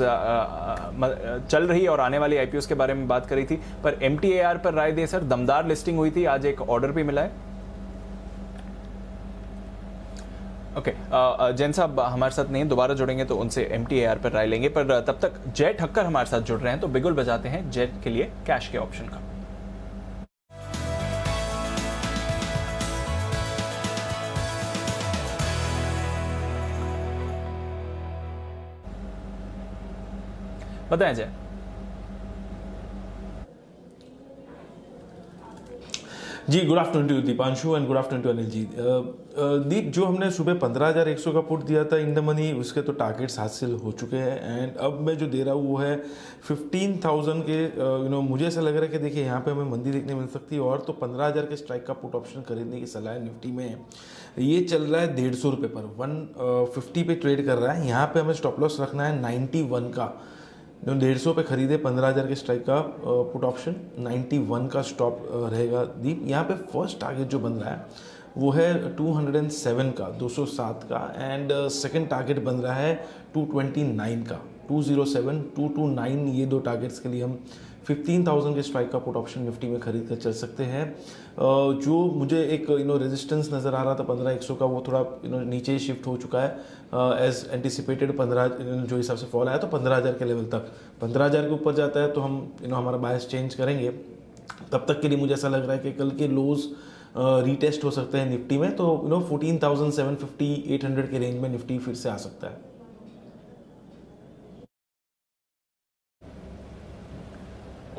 चल रही और आने वाली IPOs के बारे में बात करी थी, पर MTAR पर राय दें सर। दमदार लिस्टिंग हुई थी, आज एक ऑर्डर भी मिला है। ओके, जैन साहब हमारे साथ नहीं, दोबारा जुड़ेंगे तो उनसे MTAR पर राय लेंगे, पर तब तक जय ठक्कर हमारे साथ जुड़ रहे हैं, तो बिगुल बजाते हैं जय के लिए कैश के ऑप्शन का। बताएं जय। जी, good afternoon to Deepanshu and good afternoon to Anil ji. Deep, जो हमने सुबह 15,100 का पुट दिया था इन द मनी, उसके तो टारगेट्स हासिल हो चुके हैं, एंड अब मैं जो दे रहा हूँ वो है 15,000 के। मुझे ऐसा लग रहा है कि देखिए यहाँ पे हमें मंदी देखने मिल सकती है, और तो 15,000 के स्ट्राइक का पुट ऑप्शन खरीदने की सलाह निफ्टी में। ये चल रहा है 150 रुपये पर, 150 पे ट्रेड कर रहा है। यहाँ पे हमें स्टॉप लॉस रखना है 91 का। 150 पे खरीदे 15,000 के स्ट्राइक का पुट ऑप्शन, 91 का स्टॉप रहेगा दीप। यहाँ पे फर्स्ट टारगेट जो बन रहा है वो है 207 का, 207 का, एंड सेकंड टारगेट बन रहा है 229 का, 207, 229। ये दो टारगेट्स के लिए हम 15,000 के स्ट्राइक का पुट ऑप्शन निफ्टी में खरीद कर चल सकते हैं। जो मुझे एक रेजिस्टेंस नज़र आ रहा था 15,100 का, वो थोड़ा नीचे शिफ्ट हो चुका है एज एंटिसिपेटेड। 15 जो हिसाब से फॉल आया तो 15,000 के लेवल तक, 15,000 के ऊपर जाता है तो हम हमारा बायस चेंज करेंगे। तब तक के लिए मुझे ऐसा लग रहा है कि कल के लोज रीटेस्ट हो सकते हैं निफ्टी में, तो 14,750, 800 के रेंज में निफ्टी फिर से आ सकता है।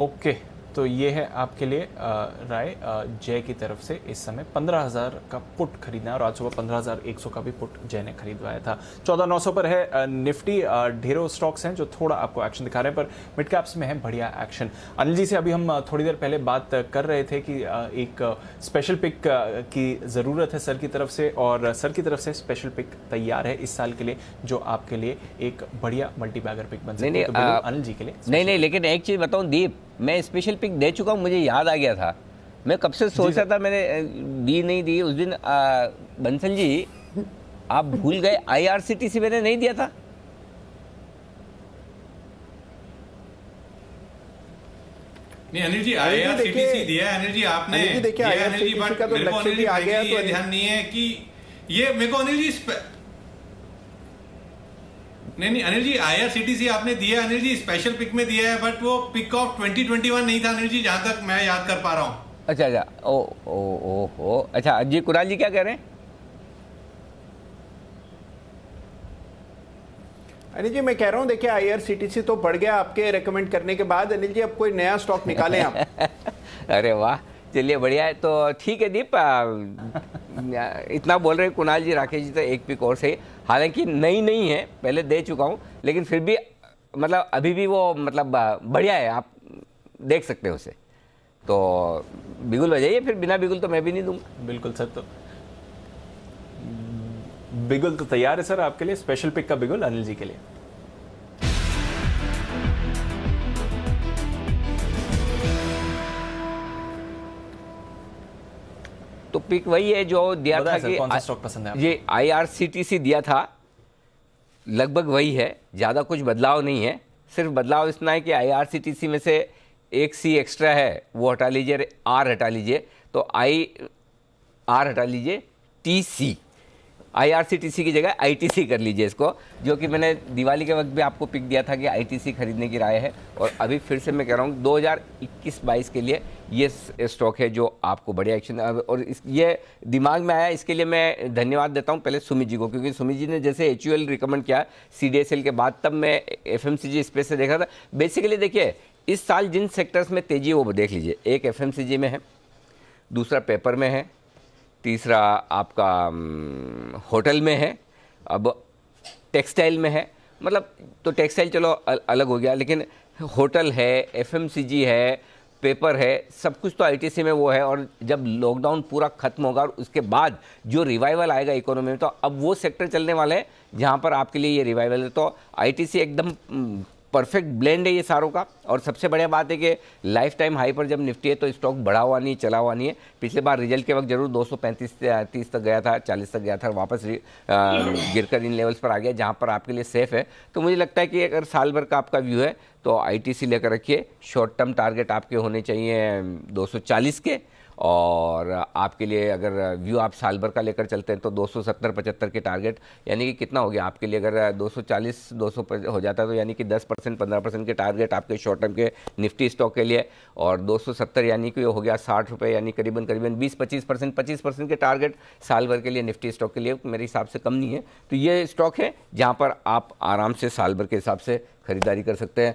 ओके, तो ये है आपके लिए राय जय की तरफ से। इस समय 15,000 का पुट खरीदना है, और आज सुबह 15,100 का भी पुट जय ने खरीदवाया था। 14,900 पर है निफ्टी। ढेरों स्टॉक्स हैं जो थोड़ा आपको एक्शन दिखा रहे हैं, पर मिड कैप्स में है बढ़िया एक्शन। अनिल जी से अभी हम थोड़ी देर पहले बात कर रहे थे कि एक स्पेशल पिक की ज़रूरत है सर की तरफ से, और सर की तरफ से स्पेशल पिक तैयार है इस साल के लिए, जो आपके लिए एक बढ़िया मल्टीबैगर पिक बन सकती है। तो अनिल जी के लिए नहीं, लेकिन एक चीज़ बताऊँ दीप, मैं स्पेशल पिक दे चुका हूँ, मुझे याद आ गया था। मैं कब से सोच रहा था, मैंने दी नहीं दी उस दिन। बंसल जी, आप भूल गए, IRCTC मैंने नहीं दिया था। नहीं अनिल जी, IRCTC दिया है अनिल जी आपने, अनिल जी, बट मेरे को अनिल जी ये ध्यान नहीं है कि ये मेरे को अनिल जी नहीं अनिल जी, IRCTC आपने दिया है अनिल जी, स्पेशल पिक में दिया है, बट वो पिक ऑफ 2021 नहीं था अनिल जी, जहां तक मैं याद कर पा रहा हूं। अच्छा, ओ, अच्छा जी, कुणाल जी क्या कह रहे हैं? अनिल जी मैं कह रहा हूँ देखिए IRCTC तो बढ़ गया आपके रेकमेंड करने के बाद। अनिल जी अब कोई नया स्टॉक निकालें आप। अरे वाह, चलिए बढ़िया है। तो ठीक है दीप, इतना बोल रहे कुणाल जी, राकेश जी तो एक पिक और सही, हालांकि नई नहीं है, पहले दे चुका हूँ, लेकिन फिर भी मतलब अभी भी वो मतलब बढ़िया है, आप देख सकते हो उसे। तो बिगुल बजाइए, फिर बिना बिगुल तो मैं भी नहीं दूंगा। बिल्कुल सर, तो बिगुल तो तैयार है सर आपके लिए, स्पेशल पिक का बिगुल अनिल जी के लिए। तो पिक वही है जो दिया था कि कौन सा स्टॉक पसंद है? ये IRCTC दिया था, लगभग वही है, ज़्यादा कुछ बदलाव नहीं है। सिर्फ बदलाव इतना है कि IRCTC में से एक C एक्स्ट्रा है, वो हटा लीजिए, R हटा लीजिए, तो R हटा लीजिए, TC, IRCTC की जगह ITC कर लीजिए इसको, जो कि मैंने दिवाली के वक्त भी आपको पिक दिया था कि ITC खरीदने की राय है। और अभी फिर से मैं कह रहा हूँ 2021-22 के लिए ये स्टॉक है जो आपको बढ़िया एक्शन, और ये दिमाग में आया, इसके लिए मैं धन्यवाद देता हूँ पहले सुमित जी को, क्योंकि सुमित जी ने जैसे HUL रिकमेंड किया CDSL के बाद, तब मैं FMCG स्पेस से देखा था। बेसिकली देखिए इस साल जिन सेक्टर्स में तेजी है वो देख लीजिए, एक FMCG में है, दूसरा पेपर में है, तीसरा आपका होटल में है, अब टेक्सटाइल में है। मतलब तो टेक्सटाइल चलो अलग हो गया, लेकिन होटल है, FMCG है, पेपर है, सब कुछ तो ITC में वो है। और जब लॉकडाउन पूरा खत्म होगा और उसके बाद जो रिवाइवल आएगा इकोनॉमी में, तो अब वो सेक्टर चलने वाले हैं जहाँ पर आपके लिए ये रिवाइवल है। तो ITC एकदम परफेक्ट ब्लेंड है ये सारों का। और सबसे बढ़िया बात है कि लाइफ टाइम हाई पर जब निफ्टी है तो स्टॉक बढ़ा हुआ नहीं, चला हुआ नहीं है। पिछले बार रिजल्ट के वक्त जरूर 235-30 तक गया था, 40 तक गया था, वापस गिरकर इन लेवल्स पर आ गया जहां पर आपके लिए सेफ है। तो मुझे लगता है कि अगर साल भर का आपका व्यू है तो ITC लेकर रखिए। शॉर्ट टर्म टारगेट आपके होने चाहिए 240 के, और आपके लिए अगर व्यू आप साल भर का लेकर चलते हैं तो 270-75 के टारगेट, यानी कि कितना हो गया आपके लिए, अगर 240-200 हो जाता है तो यानी कि 10% 15% के टारगेट आपके शॉर्ट टर्म के निफ्टी स्टॉक के लिए, और 270 यानी कि हो गया 60 रुपये, यानी करीबन 20-25% के टारगेट साल भर के लिए निफ्टी स्टॉक के लिए मेरे हिसाब से कम नहीं है। तो ये स्टॉक है जहाँ पर आप आराम से साल भर के हिसाब से खरीदारी कर सकते हैं।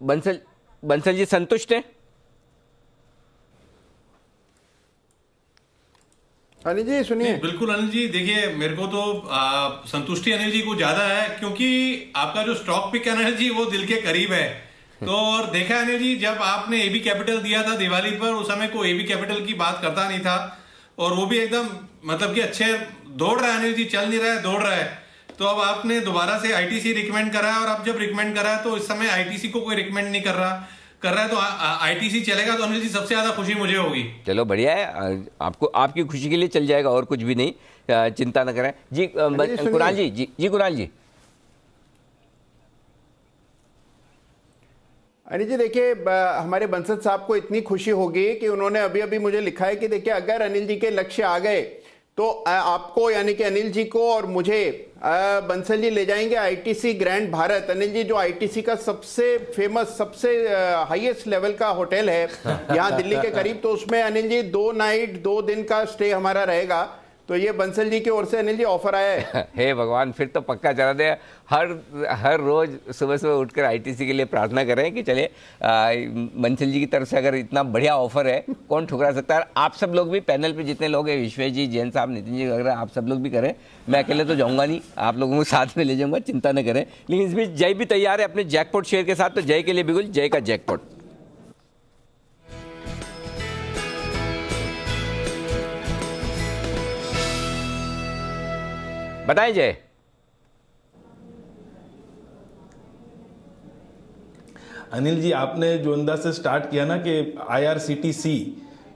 बंसल जी संतुष्ट हैं? अनिल जी सुनिए। बिल्कुल अनिल जी, देखिए मेरे को तो संतुष्टि अनिल जी को ज्यादा है, क्योंकि आपका जो स्टॉक पिक है अनिल जी वो दिल के करीब है। तो और देखा अनिल जी, जब आपने AB कैपिटल दिया था दिवाली पर, उस समय कोई AB कैपिटल की बात करता नहीं था, और वो भी एकदम मतलब कि अच्छे दौड़ रहा है अनिल जी, चल नहीं रहा है, दौड़ रहा है। तो अब आपने दोबारा से ITC रिकमेंड करा है, और अब जब रिकमेंड करा है तो इस समय ITC को कोई रिकमेंड नहीं कर रहा है, तो ITC चलेगा तो अनिल जी सबसे ज्यादा खुशी मुझे होगी। चलो बढ़िया है, आपको आपकी खुशी के लिए चल जाएगा, और कुछ भी नहीं, चिंता न करें जी। कुणाल जी कुणाल जी। अनिल जी देखिए, हमारे बंसल साहब को इतनी खुशी होगी कि उन्होंने अभी अभी मुझे लिखा है कि देखिए अगर अनिल जी के लक्ष्य आ गए तो आपको यानी कि अनिल जी को और मुझे बंसल जी ले जाएंगे ITC ग्रैंड भारत। अनिल जी जो ITC का सबसे फेमस, सबसे हाईएस्ट लेवल का होटल है यहाँ दिल्ली के करीब, तो उसमें अनिल जी 2 नाइट 2 दिन का स्टे हमारा रहेगा। तो ये बंसल जी की ओर से अनिल जी ऑफर आया है। हे भगवान, फिर तो पक्का चला दे। हर रोज सुबह सुबह उठकर ITC के लिए प्रार्थना करें कि चले। बंसल जी की तरफ से अगर इतना बढ़िया ऑफर है, कौन ठुकरा सकता है। आप सब लोग भी, पैनल पे जितने लोग हैं, विश्वेश जी, जैन साहब, नितिन जी वगैरह, आप सब लोग भी करें। मैं अकेले तो जाऊंगा नहीं, आप लोगों को साथ में ले जाऊंगा, चिंता न करें। लेकिन इस बीच जय भी तैयार है अपने जैकपॉट शेयर के साथ, तो जय के लिए बिल्कुल जय का जैकपॉट। बताएं जय। अनिल जी आपने जो अंदाज से स्टार्ट किया ना कि IRCTC,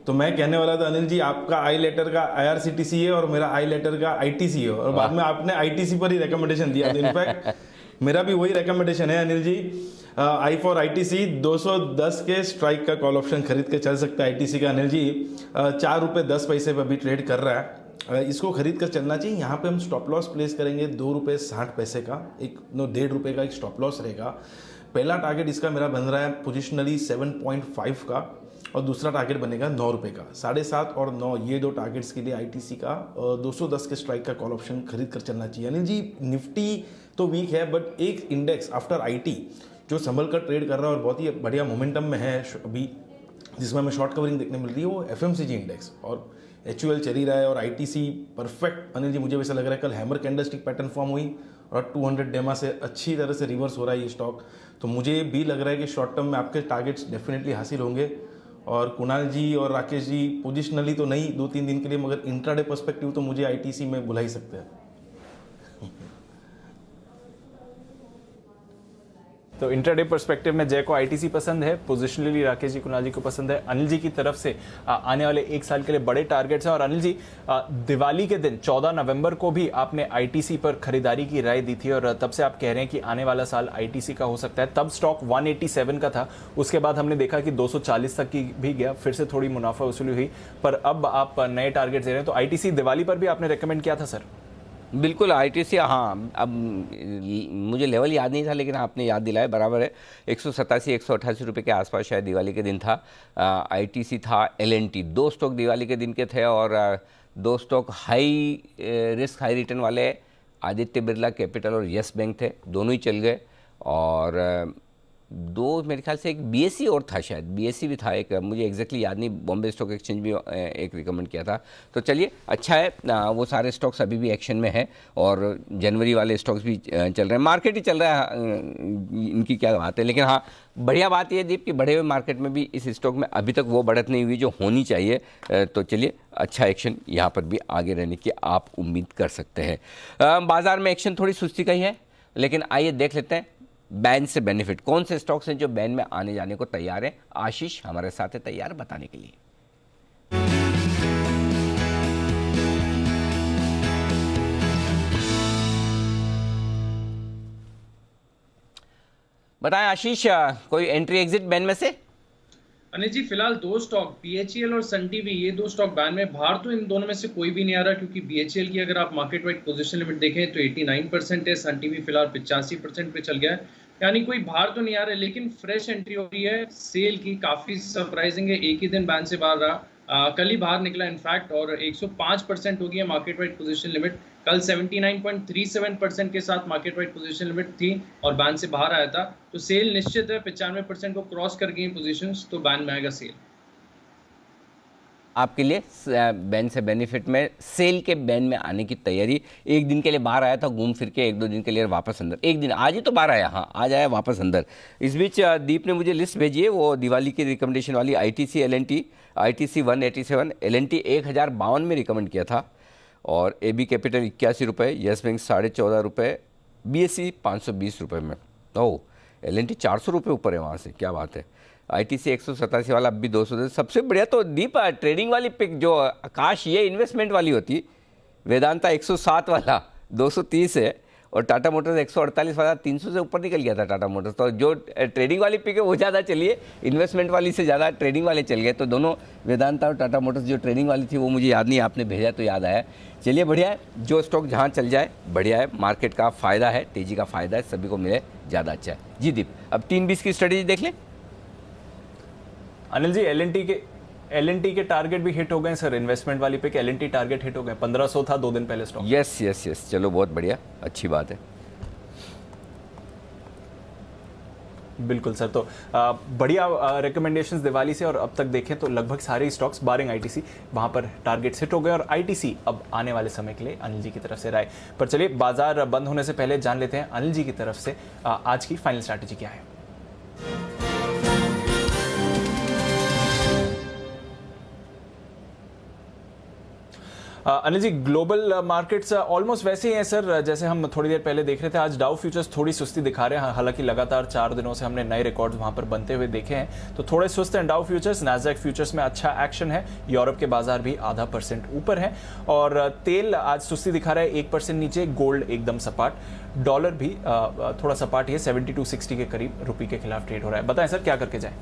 तो मैं कहने वाला था अनिल जी आपका आई लेटर का IRCTC है और मेरा आई लेटर का ITC है, और बाद में आपने ITC पर ही रिकमेंडेशन दिया। इनफैक्ट मेरा भी वही रिकमेंडेशन है Anil ji, I for ITC 210 के स्ट्राइक का कॉल ऑप्शन खरीद के चल सकता है ITC का। अनिल जी 4 रुपये 10 पैसे पर अभी ट्रेड कर रहा है, इसको खरीद कर चलना चाहिए। यहाँ पे हम स्टॉप लॉस प्लेस करेंगे 2 रुपये 60 पैसे का, 1.5 रुपये का एक स्टॉप लॉस रहेगा। पहला टारगेट इसका मेरा बन रहा है पोजिशनली 7.5 का, और दूसरा टारगेट बनेगा 9 रुपये का। 7.5 और 9 ये दो टारगेट्स के लिए आईटीसी का 210 के स्ट्राइक का कॉल ऑप्शन खरीद कर चलना चाहिए। अनिल जी, निफ्टी तो वीक है, बट एक इंडेक्स आफ्टर आईटी जो संभल कर ट्रेड कर रहा है और बहुत ही बढ़िया मोमेंटम में है अभी, जिसमें हमें शॉर्ट कवरिंग देखने मिल रही है, वो एफएमसीजी इंडेक्स, और एचयूएल चल ही रहा है और आईटीसी परफेक्ट। अनिल जी, मुझे वैसा लग रहा है कल हैमर कैंडलस्टिक पैटर्न फॉर्म हुई और 200 डेमा से अच्छी तरह से रिवर्स हो रहा है ये स्टॉक, तो मुझे भी लग रहा है कि शॉर्ट टर्म में आपके टारगेट्स डेफिनेटली हासिल होंगे। और कुणाल जी और राकेश जी, पोजिशनली तो नहीं 2-3 दिन के लिए, मगर इंट्राडे पर्सपेक्टिव तो मुझे आईटीसी में बुला ही सकते हैं। तो इंट्राडे पर्सपेक्टिव में जय को आईटीसी पसंद है, पोजिशनली राकेश जी कुणाल जी को पसंद है। अनिल जी की तरफ से आने वाले 1 साल के लिए बड़े टारगेट्स हैं। और अनिल जी, दिवाली के दिन 14 नवंबर को भी आपने आईटीसी पर खरीदारी की राय दी थी और तब से आप कह रहे हैं कि आने वाला साल आईटीसी का हो सकता है। तब स्टॉक 187 का था, उसके बाद हमने देखा कि 240 तक की भी गया, फिर से थोड़ी मुनाफा वसूली हुई, पर अब आप नए टारगेट दे रहे हैं। तो आईटीसी दिवाली पर भी आपने रेकमेंड किया था सर? बिल्कुल, आईटीसी, हाँ, अब मुझे लेवल याद नहीं था लेकिन आपने याद दिलाया, बराबर है। 187-188 रुपये के आसपास शायद दिवाली के दिन था। आईटीसी था, एलएनटी, 2 स्टॉक दिवाली के दिन के थे और 2 stock high risk high return वाले आदित्य बिरला कैपिटल और यस बैंक थे, दोनों ही चल गए। और 2 मेरे ख्याल से एक बीएससी और था, शायद बीएससी भी था एक, मुझे एग्जैक्टली याद नहीं, बॉम्बे स्टॉक एक्सचेंज भी एक रिकमेंड किया था। तो चलिए, अच्छा है, वो सारे स्टॉक्स अभी भी एक्शन में है और जनवरी वाले स्टॉक्स भी चल रहे हैं, मार्केट ही चल रहा है, इनकी क्या बात है। लेकिन हाँ, बढ़िया बात यह दीप कि बढ़े हुए मार्केट में भी इस स्टॉक में अभी तक वो बढ़त नहीं हुई जो होनी चाहिए। तो चलिए, अच्छा एक्शन यहाँ पर भी आगे रहने की आप उम्मीद कर सकते हैं। बाजार में एक्शन थोड़ी सुस्ती का ही है, लेकिन आइए देख लेते हैं बैन से बेनिफिट कौन से स्टॉक्स हैं जो बैन में आने जाने को तैयार हैं। आशीष हमारे साथ है तैयार बताने के लिए। बताएं आशीष, कोई एंट्री एग्जिट बैन में से? अनिल जी, फिलहाल 2 स्टॉक बीएचईएल और सन टीवी, ये 2 स्टॉक बैन में। बाहर तो इन दोनों में से कोई भी नहीं आ रहा, क्योंकि बीएचईएल की अगर आप मार्केट वाइड पोजीशन लिमिट देखें तो 89% है, सन टीवी फिलहाल 85% पे चल गया है, यानी कोई बाहर तो नहीं आ रहा है। लेकिन फ्रेश एंट्री हो रही है सेल की, काफी सरप्राइजिंग है, एक ही दिन बैन से बाहर रहा, कल ही बाहर निकला इनफैक्ट, और 105% हो गई है मार्केट वाइड पोजीशन लिमिट। कल 79.37% के साथ मार्केट वाइड पोजीशन लिमिट थी और बैन से बाहर आया था। तो सेल निश्चित है, 95% को क्रॉस कर गई पोजीशंस, तो बैन में आएगा सेल। आपके लिए बैन से बेनिफिट में सेल के बैन में आने की तैयारी। एक दिन के लिए बाहर आया था, घूम फिर के 1-2 दिन के लिए वापस अंदर, एक दिन आज ही तो बाहर आया, हाँ आज आया वापस अंदर। इस बीच दीप ने मुझे लिस्ट भेजी है, वो दिवाली की रिकमेंडेशन वाली। आईटीसी एलएनटी, आईटीसी 187, एलएनटी 1052 में रिकमेंड किया था, और एबी कैपिटल 81 रुपये, येस बैंक 14.5 रुपये, बीएससी 520 रुपये में। ओह, एलएनटी 400 रुपये ऊपर है वहाँ से, क्या बात है। आईटीसी 187 वाला अब भी 200। सबसे बढ़िया तो दीप ट्रेडिंग वाली पिक जो आकाश ये इन्वेस्टमेंट वाली होती, वेदांता 107 वाला 230 है, और टाटा मोटर्स 148 वाला 300 से ऊपर निकल गया था टाटा मोटर्स। तो जो ट्रेडिंग वाली पिक है वो ज़्यादा चलिए, इन्वेस्टमेंट वाली से ज़्यादा ट्रेडिंग वाले चल गए। तो दोनों वेदांता और टाटा मोटर्स, जो ट्रेडिंग वाली थी वो मुझे याद नहीं, आपने भेजा तो याद आया। चलिए बढ़िया है, जो स्टॉक जहाँ चल जाए बढ़िया है, मार्केट का फ़ायदा है, तेज़ी का फ़ायदा है, सभी को मिले ज़्यादा अच्छा है। जी दीप, अब 3-20 की स्ट्रेटेजी देख लें। अनिल जी, एलएनटी के टारगेट भी हिट हो गए सर, इन्वेस्टमेंट वाली पे के एलएनटी टारगेट हिट हो गए, 1500 था 2 दिन पहले स्टॉक। यस, चलो बहुत बढ़िया, अच्छी बात है। बिल्कुल सर, तो बढ़िया रिकमेंडेशंस दिवाली से, और अब तक देखें तो लगभग सारे स्टॉक्स बारिंग आईटीसी वहां पर टारगेट्स हिट हो गए, और आईटीसी अब आने वाले समय के लिए अनिल जी की तरफ से राय। पर चलिए, बाजार बंद होने से पहले जान लेते हैं अनिल जी की तरफ से आज की फाइनल स्ट्रैटेजी क्या है। Anil ji, global markets almost वैसे ही हैं सर जैसे हम थोड़ी देर पहले देख रहे थे। आज डाउ फ्यूचर्स थोड़ी सुस्ती दिखा रहे हैं, हालांकि लगातार 4 दिनों से हमने नए रिकॉर्ड्स वहां पर बनते हुए देखे हैं, तो थोड़े सुस्त हैं डाउ फ्यूचर्स। नैस्डैक फ्यूचर्स में अच्छा एक्शन है, यूरोप के बाजार भी 0.5% ऊपर है, और तेल आज सुस्ती दिखा रहा है 1% नीचे, गोल्ड एकदम सपाट, डॉलर भी थोड़ा सपाट ही है, 72.60 के करीब रुपये के खिलाफ ट्रेड हो रहा है। बताएं सर क्या करके जाए।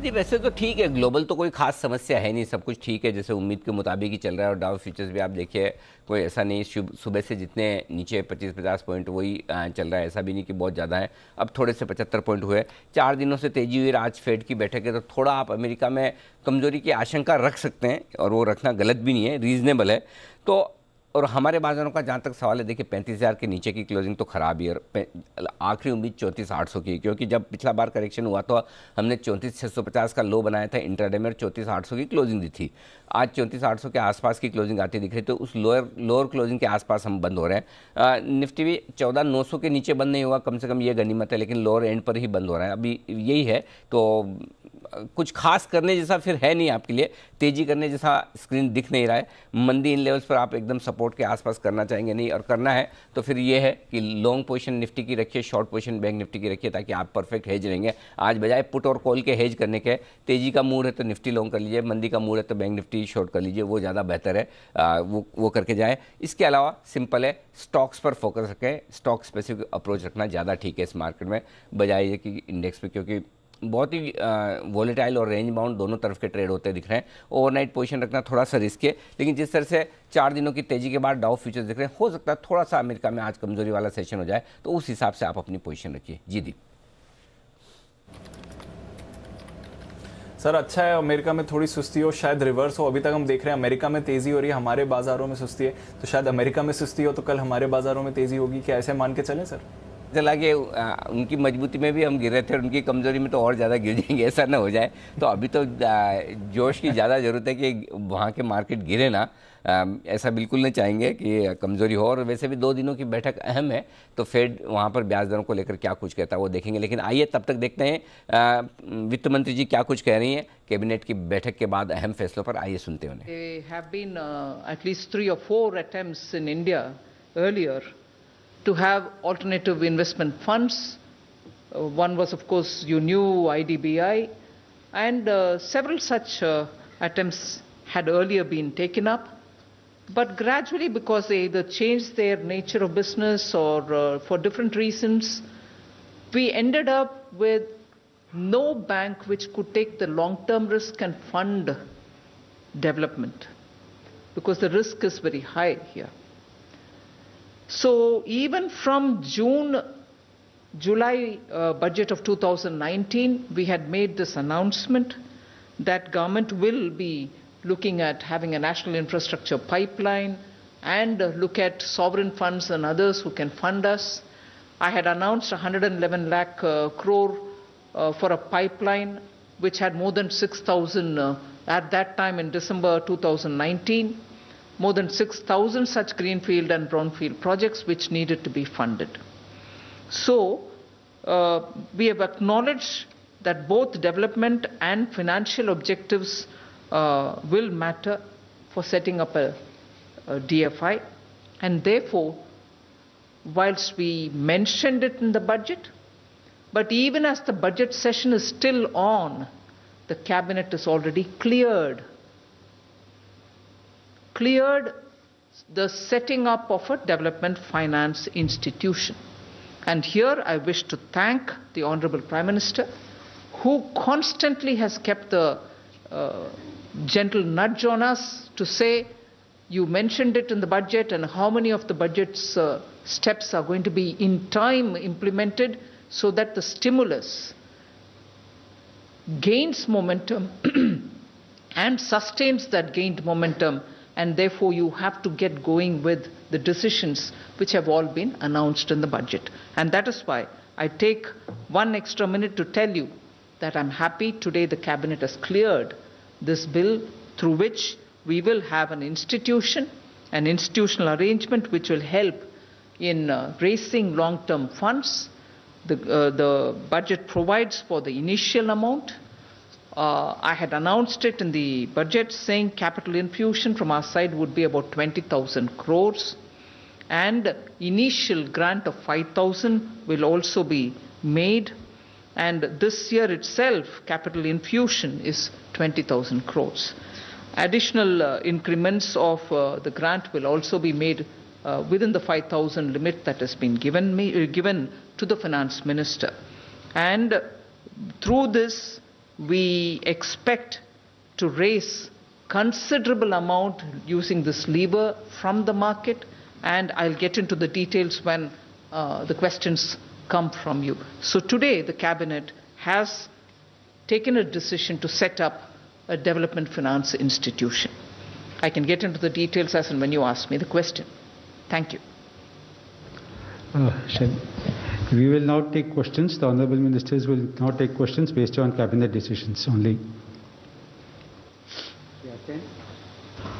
जी वैसे तो ठीक है, ग्लोबल तो कोई खास समस्या है नहीं, सब कुछ ठीक है, जैसे उम्मीद के मुताबिक ही चल रहा है। और डाउ फ्यूचर्स भी आप देखिए कोई ऐसा नहीं, सुबह से जितने नीचे 25-50 पॉइंट वही चल रहा है, ऐसा भी नहीं कि बहुत ज़्यादा है। अब थोड़े से 75 पॉइंट हुए, 4 दिनों से तेजी हुई। आज फेड की बैठक है तो थोड़ा आप अमेरिका में कमजोरी की आशंका रख सकते हैं, और वो रखना गलत भी नहीं है, रीजनेबल है। तो और हमारे बाजारों का जहाँ तक सवाल है, देखिए 35,000 के नीचे की क्लोजिंग तो खराब ही है, और आखिरी उम्मीद 34,800 की है, क्योंकि जब पिछला बार करेक्शन हुआ तो हमने 34,650 का लो बनाया था इंट्राडे में, और 34,800 की क्लोजिंग दी थी। आज 34,800 के आसपास की क्लोजिंग आती दिख रही, तो उस लोअर क्लोजिंग के आसपास हम बंद हो रहे हैं। निफ्टी भी 14,900 के नीचे बंद नहीं हुआ, कम से कम ये गनीमत है, लेकिन लोअर एंड पर ही बंद हो रहा है अभी, यही है। तो कुछ खास करने जैसा फिर है नहीं आपके लिए, तेजी करने जैसा स्क्रीन दिख नहीं रहा है। मंदी इन लेवल्स पर आप एकदम सपोर्ट के आसपास करना चाहेंगे नहीं, और करना है तो फिर ये है कि लॉन्ग पोजीशन निफ्टी की रखिए, शॉर्ट पोजीशन बैंक निफ्टी की रखिए, ताकि आप परफेक्ट हेज रहेंगे। आज बजाय पुट और कॉल के हेज करने के, तेजी का मूड है तो निफ्टी लॉन्ग कर लीजिए, मंदी का मूड है तो बैंक निफ्टी शॉर्ट कर लीजिए, वो ज़्यादा बेहतर है, वो करके जाए। इसके अलावा सिंपल है, स्टॉक्स पर फोकस रखें, स्टॉक स्पेसिफिक अप्रोच रखना ज़्यादा ठीक है इस मार्केट में, बजाय ये कि इंडेक्स पे, क्योंकि बहुत ही वॉलेटाइल और रेंज बाउंड दोनों तरफ के ट्रेड होते दिख रहे हैं। ओवरनाइट पोजीशन रखना थोड़ा सा रिस्क है, लेकिन जिस तरह से 4 दिनों की तेजी के बाद डाउ फ्यूचर्स दिख रहे हैं, हो सकता है थोड़ा सा अमेरिका में आज कमजोरी वाला सेशन हो जाए, तो उस हिसाब से आप अपनी पोजीशन रखिए। जी दीप सर, अच्छा है अमेरिका में थोड़ी सुस्ती हो, शायद रिवर्स हो। अभी तक हम देख रहे हैं अमेरिका में तेजी हो रही है, हमारे बाजारों में सुस्ती है, तो शायद अमेरिका में सुस्ती हो तो कल हमारे बाजारों में तेजी होगी, क्या ऐसे मान के चलें सर? चला कि उनकी मजबूती में भी हम गिर रहे थे और उनकी कमजोरी में तो और ज़्यादा गिर जाएंगे, ऐसा ना हो जाए। तो अभी तो जोश की ज़्यादा ज़रूरत है कि वहाँ के मार्केट गिरे ना, ऐसा बिल्कुल नहीं चाहेंगे कि कमजोरी हो। और वैसे भी 2 दिनों की बैठक अहम है, तो फेड वहाँ पर ब्याज दरों को लेकर क्या कुछ कहता है वो देखेंगे। लेकिन आइए तब तक देखते हैं वित्त मंत्री जी क्या कुछ कह रही हैं कैबिनेट की बैठक के बाद अहम फैसलों पर, आइए सुनते हैं उन्हें। There have been at least 3 or 4 attempts in India earlier to have alternative investment funds. One was, of course, you knew IDBI, and several such attempts had earlier been taken up. But gradually, because they either changed their nature of business or for different reasons, we ended up with no bank which could take the long-term risk and fund development, because the risk is very high here. So even from July budget of 2019, we had made this announcement that government will be looking at having a national infrastructure pipeline and look at sovereign funds and others who can fund us. I had announced 111 lakh crore for a pipeline which had more than 6,000 at that time in December 2019. More than 6,000 such greenfield and brownfield projects which needed to be funded. So we have acknowledged that both development and financial objectives will matter for setting up a DFI, and therefore, whilst we mentioned it in the budget, but even as the budget session is still on, the cabinet is already cleared the setting up of a development finance institution. And here I wish to thank the Honorable Prime Minister, who constantly has kept the gentle nudge on us to say, you mentioned it in the budget, and how many of the budget's steps are going to be in time implemented so that the stimulus gains momentum and sustains that gained momentum. And therefore, you have to get going with the decisions which have all been announced in the budget. And that is why I take 1 extra minute to tell you that I'm happy today the cabinet has cleared this bill, through which we will have an institutional arrangement which will help in raising long-term funds. The budget provides for the initial amount. I had announced it in the budget, saying capital infusion from our side would be about 20,000 crores, and initial grant of 5,000 will also be made. And this year itself, capital infusion is 20,000 crores. Additional increments of the grant will also be made within the 5,000 limit that has been given to the finance minister. And through this, we expect to raise considerable amount using this lever from the market, and I'll get into the details when the questions come from you. So today the cabinet has taken a decision to set up a development finance institution. I can get into the details as and when you ask me the question. Thank you. We will now take questions. The Honourable Ministers will now take questions based on cabinet decisions only.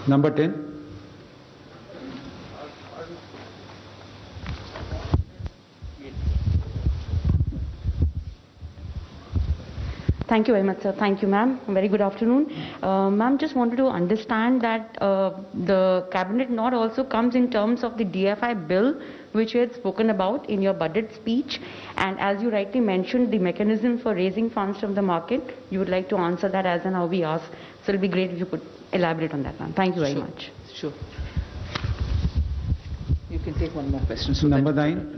Number 10. Thank you very much, sir. Thank you, ma'am. Very good afternoon. Ma'am, just wanted to understand that the cabinet note also comes in terms of the DFI bill, which you had spoken about in your budget speech. And as you rightly mentioned, the mechanism for raising funds from the market, you would like to answer that as and how we ask. So it'll be great if you could elaborate on that, ma'am. Thank you very much. Sure. You can take one more question. So Number 9.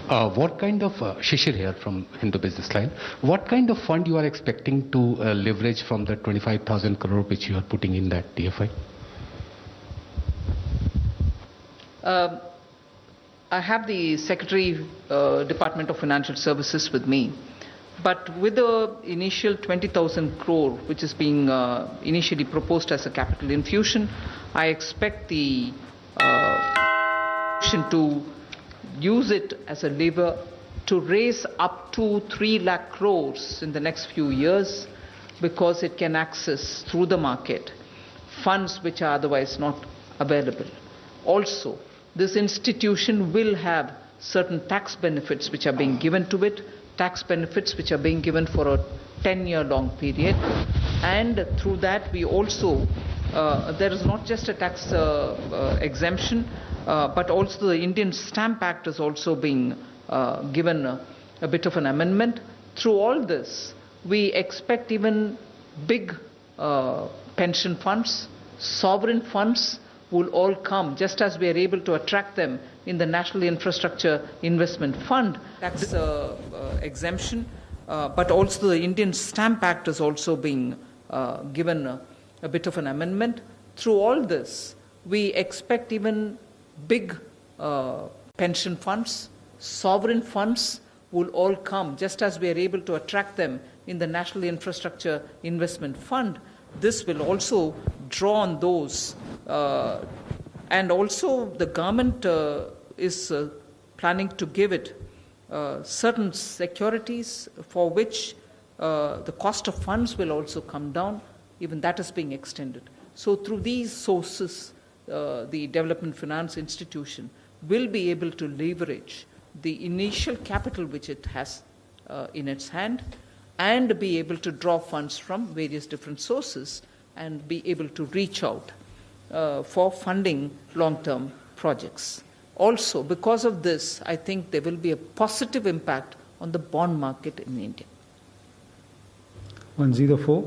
What kind of, Shishir here from Hindu Business Line, what kind of fund you are expecting to leverage from the 25,000 crore which you are putting in that DFI? I have the Secretary, Department of Financial Services with me. But with the initial 20,000 crore, which is being initially proposed as a capital infusion, I expect the to use it as a lever to raise up to 3 lakh crores in the next few years, because it can access through the market funds which are otherwise not available. Also, this institution will have certain tax benefits which are being given to it, tax benefits which are being given for a 10-year long period, and through that we also there is not just a tax exemption, but also the Indian Stamp Act is also being given a bit of an amendment. Through all this, we expect even big pension funds, sovereign funds will all come, just as we are able to attract them in the National Infrastructure Investment Fund. Tax exemption, but also the Indian Stamp Act is also being given a bit of an amendment. Through all this, we expect even big pension funds, sovereign funds will all come, just as we are able to attract them in the National Infrastructure Investment Fund. This will also draw on those, and also the government is planning to give it certain securities for which the cost of funds will also come down. Even that is being extended. So through these sources, the Development Finance Institution will be able to leverage the initial capital which it has in its hand, and be able to draw funds from various different sources and be able to reach out for funding long-term projects. Also, because of this, I think there will be a positive impact on the bond market in India. 104.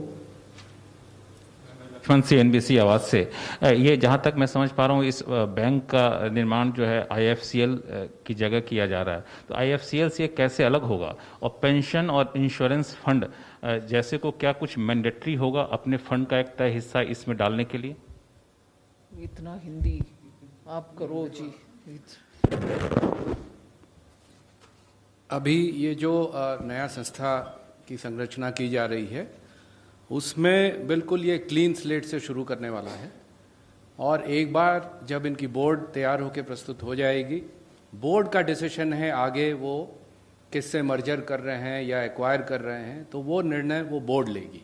C NBC Awaaz से ये जहाँ तक मैं समझ पा रहा हूँ, इस बैंक का निर्माण जो है आईएफसीएल की जगह किया जा रहा है, तो आईएफसीएल से कैसे अलग होगा? और पेंशन और इंश्योरेंस फंड जैसे को क्या कुछ मैंडेटरी होगा अपने फंड का एक तय हिस्सा इसमें डालने के लिए? इतना हिंदी आप करो जी। अभी ये जो नया संस्था की संरचना की जा रही है, उसमें बिल्कुल ये क्लीन स्लेट से शुरू करने वाला है, और एक बार जब इनकी बोर्ड तैयार होकर प्रस्तुत हो जाएगी, बोर्ड का डिसीजन है आगे वो किससे मर्जर कर रहे हैं या एक्वायर कर रहे हैं, तो वो निर्णय वो बोर्ड लेगी।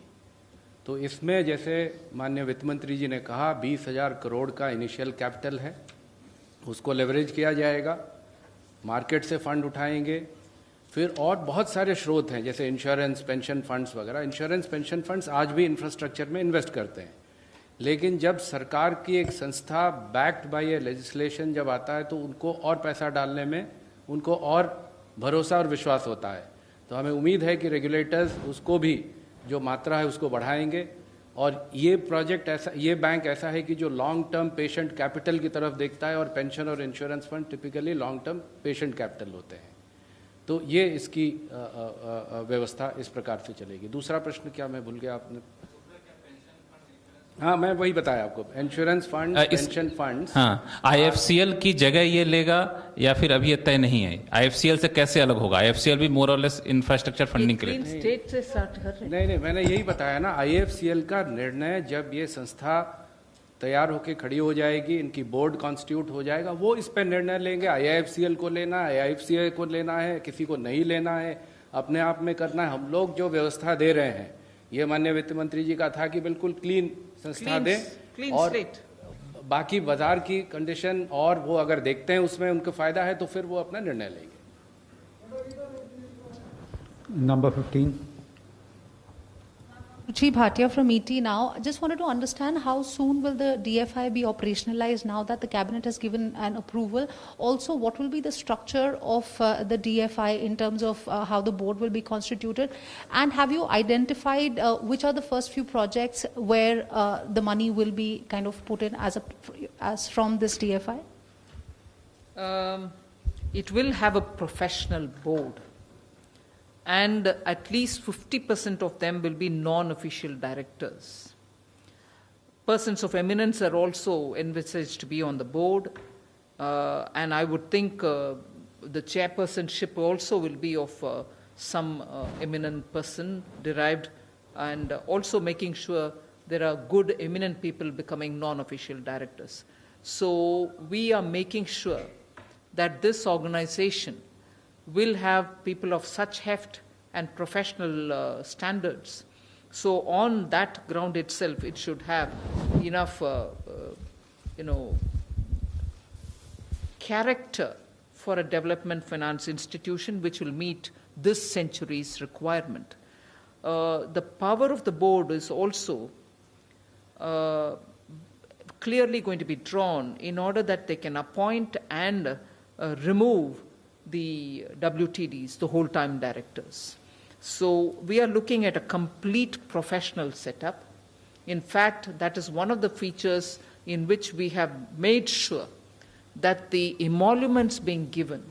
तो इसमें जैसे माननीय वित्त मंत्री जी ने कहा 20,000 करोड़ का इनिशियल कैपिटल है, उसको लेवरेज किया जाएगा, मार्केट से फंड उठाएंगे, फिर और बहुत सारे स्रोत हैं जैसे इंश्योरेंस, पेंशन फंड्स वगैरह। इंश्योरेंस, पेंशन फंड्स आज भी इंफ्रास्ट्रक्चर में इन्वेस्ट करते हैं, लेकिन जब सरकार की एक संस्था बैक्ड बाय ए लेजिस्लेशन जब आता है तो उनको और पैसा डालने में उनको और भरोसा और विश्वास होता है। तो हमें उम्मीद है कि रेगुलेटर्स उसको भी जो मात्रा है उसको बढ़ाएंगे, और ये प्रोजेक्ट ऐसा, ये बैंक ऐसा है कि जो लॉन्ग टर्म पेशेंट कैपिटल की तरफ देखता है, और पेंशन और insurance fund typically long term patient capital होते हैं। तो ये इसकी व्यवस्था इस प्रकार से चलेगी। दूसरा प्रश्न क्या मैं भूल गया आपने? हाँ, मैं वही बताया आपको, इंश्योरेंस फंड, पेंशन फंड। हाँ, IFCL की जगह ये लेगा या फिर अभी ये तय नहीं है? IFCL से कैसे अलग होगा? IFCL भी मोर और लेस इंफ्रास्ट्रक्चर फंडिंग के लिए। स्टेट से स्टार्ट कर रहे नहीं, मैंने यही बताया ना, IFCL का निर्णय जब ये संस्था तैयार होके खड़ी हो जाएगी, इनकी बोर्ड कॉन्स्टिट्यूट हो जाएगा, वो इस पर निर्णय लेंगे। IFCL को लेना है, IFCI को लेना है, किसी को नहीं लेना है, अपने आप में करना है। हम लोग जो व्यवस्था दे रहे हैं, ये माननीय वित्त मंत्री जी का था कि बिल्कुल क्लीन संस्था दें, और बाकी बाजार की कंडीशन और वो अगर देखते हैं उसमें उनको फायदा है तो फिर वो अपना निर्णय लेंगे। Number 15. Ruchi Bhatia from ET now. I just wanted to understand how soon will the DFI be operationalized now that the cabinet has given an approval? Also, what will be the structure of the DFI in terms of how the board will be constituted? And have you identified which are the first few projects where the money will be kind of put in as from this DFI? It will have a professional board, and at least 50% of them will be non-official directors. Persons of eminence are also envisaged to be on the board, and I would think the chairpersonship also will be of some eminent person derived, and also making sure there are good eminent people becoming non-official directors. So we are making sure that this organization will have people of such heft and professional standards. So on that ground itself, it should have enough, character for a development finance institution which will meet this century's requirement. The power of the board is also clearly going to be drawn in order that they can appoint and remove the WTDs, the whole-time directors. So we are looking at a complete professional setup. In fact, that is one of the features in which we have made sure that the emoluments being given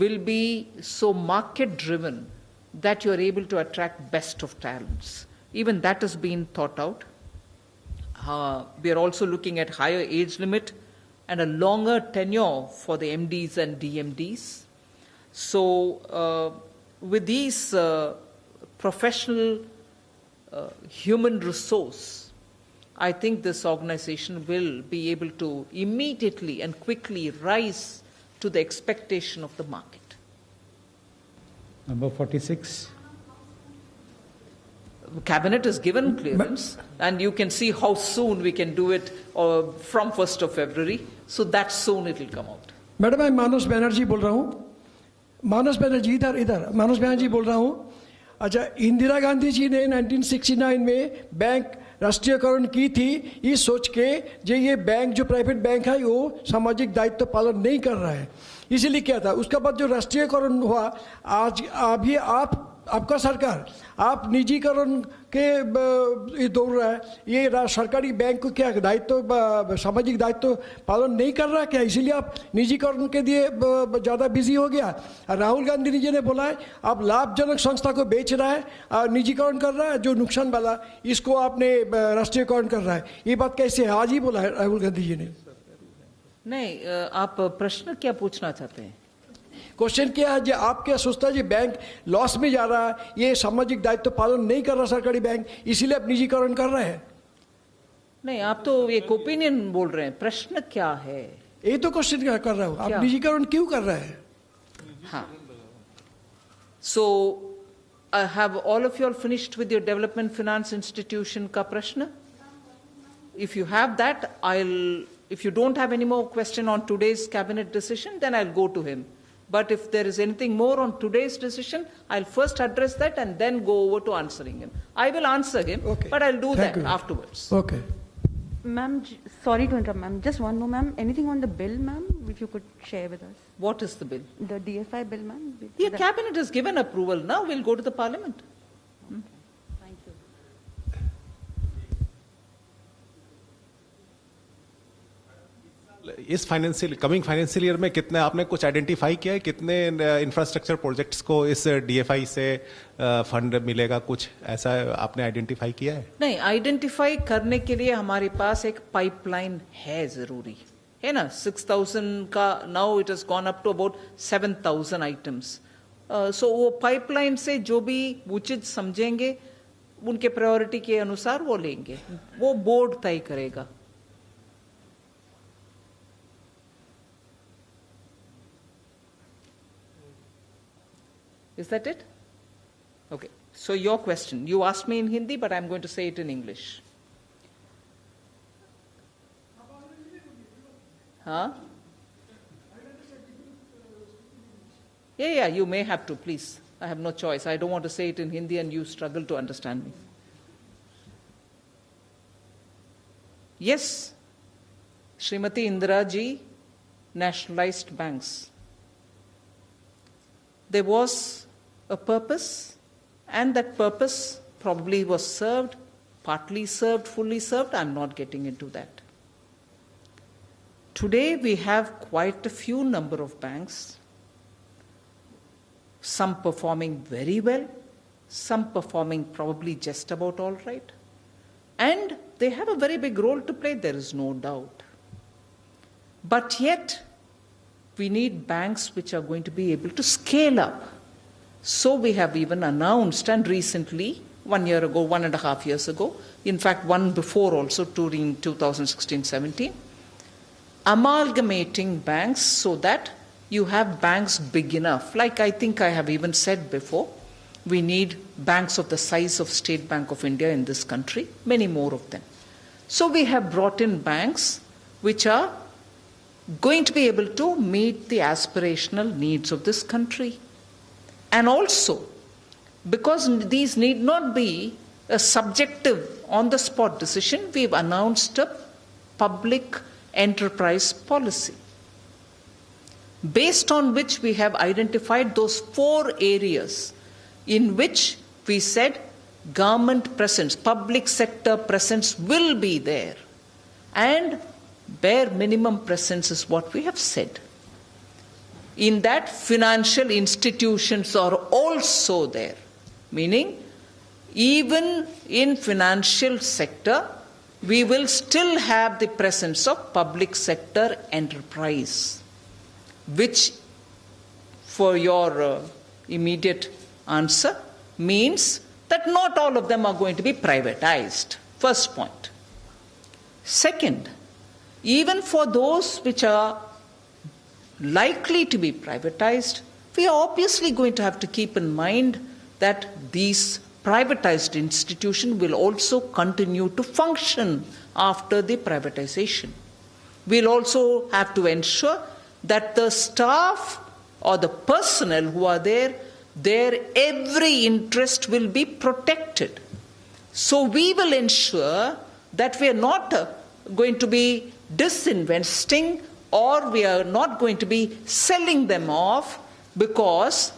will be so market-driven that you are able to attract best of talents. Even that has been thought out. We are also looking at higher age limit and a longer tenure for the MDs and DMDs. So with these professional human resource, I think this organization will be able to immediately and quickly rise to the expectation of the market. Number 46. The cabinet has given clearance, and you can see how soon we can do it from 1st of February. So that soon it will come out. Madam, मैं मानस बनर्जी बोल रहा हूँ। मानस बनर्जी इधर मानस बनर्जी बोल रहा हूँ। अच्छा, इंदिरा गांधी जी ने 1969 में बैंक राष्ट्रीयकरण की थी, ये सोच के जो ये बैंक जो प्राइवेट बैंक है वो सामाजिक दायित्व पालन नहीं कर रहा है, इसीलिए क्या था। उसके बाद जो राष्ट्रीयकरण हुआ, आज अभी आपका सरकार आप निजीकरण के दौड़ रहा है, ये सरकारी बैंक को क्या दायित्व सामाजिक दायित्व पालन नहीं कर रहा क्या, इसीलिए आप निजीकरण के लिए ज़्यादा बिजी हो गया। राहुल गांधी जी ने बोला है आप लाभजनक संस्था को बेच रहा है, निजीकरण कर रहा है, जो नुकसान वाला इसको आपने राष्ट्रीयकरण कर रहा है। ये बात कैसे है? आज ही बोला है राहुल गांधी जी ने। नहीं, आप प्रश्न क्या पूछना चाहते हैं? क्वेश्चन क्या है, जो आप क्या सोचता है, बैंक लॉस में जा रहा है, ये सामाजिक दायित्व पालन नहीं कर रहा सरकारी बैंक, इसीलिए आप निजीकरण कर रहे हैं? नहीं, आप तो एक ओपिनियन बोल रहे हैं, प्रश्न क्या है? ये तो क्वेश्चन कर रहा हूँ, आप निजीकरण क्यों कर रहे हैं? हाँ, सो have all of you all finished with your development finance institution का प्रश्न? If you have that, if you don't have any more question on today's cabinet decision, then I'll go to him. But if there is anything more on today's decision, I'll first address that and then go over to answering him. I will answer him, but I'll do that afterwards. Okay. Ma'am, sorry to interrupt, ma'am. Just one more, ma'am. Anything on the bill, ma'am, if you could share with us? What is the bill? The DFI bill, ma'am. The cabinet has given approval. Now we'll go to the parliament. Thank you. इस कमिंग फाइनेंशियल ईयर में कितने आपने कुछ आइडेंटिफाई किया है, कितने इंफ्रास्ट्रक्चर प्रोजेक्ट्स को इस डीएफआई से फंड मिलेगा, कुछ ऐसा आपने आइडेंटिफाई किया है? नहीं, आइडेंटिफाई करने के लिए हमारे पास एक पाइपलाइन है, जरूरी है ना। 6,000 का now it has gone up to about 7,000 items. So वो पाइपलाइन से जो भी उचित समझेंगे उनके प्रायोरिटी के अनुसार वो लेंगे, वो बोर्ड तय करेगा। Is that it? Okay. So your question, you asked me in Hindi, but I'm going to say it in English. Huh? Yeah, you may have to, please. I have no choice. I don't want to say it in Hindi and you struggle to understand me. Yes, Srimati Indira ji nationalized banks. There was a purpose, and that purpose probably was served, partly served, fully served. I'm not getting into that. Today we have quite a few number of banks, some performing very well, some performing probably just about all right, and they have a very big role to play, there is no doubt. But yet, we need banks which are going to be able to scale up. So we have even announced, and recently, 1 year ago, 1.5 years ago, in fact one before also, during 2016-17, amalgamating banks so that you have banks big enough. Like I think I have even said before, we need banks of the size of State Bank of India in this country, many more of them. So we have brought in banks which are going to be able to meet the aspirational needs of this country. And also, because these need not be a subjective, on-the-spot decision, we've announced a public enterprise policy, based on which we have identified those 4 areas in which we said government presence, public sector presence will be there, and bare minimum presence is what we have said. In that, financial institutions are also there, meaning even in financial sector, we will still have the presence of public sector enterprise, which, for your immediate answer, means that not all of them are going to be privatized. First point. Second, even for those which are likely to be privatized, we are obviously going to have to keep in mind that these privatized institutions will also continue to function after the privatization. We'll also have to ensure that the staff or the personnel who are there, their every interest will be protected. So we will ensure that we are not going to be disinvesting, or we are not going to be selling them off because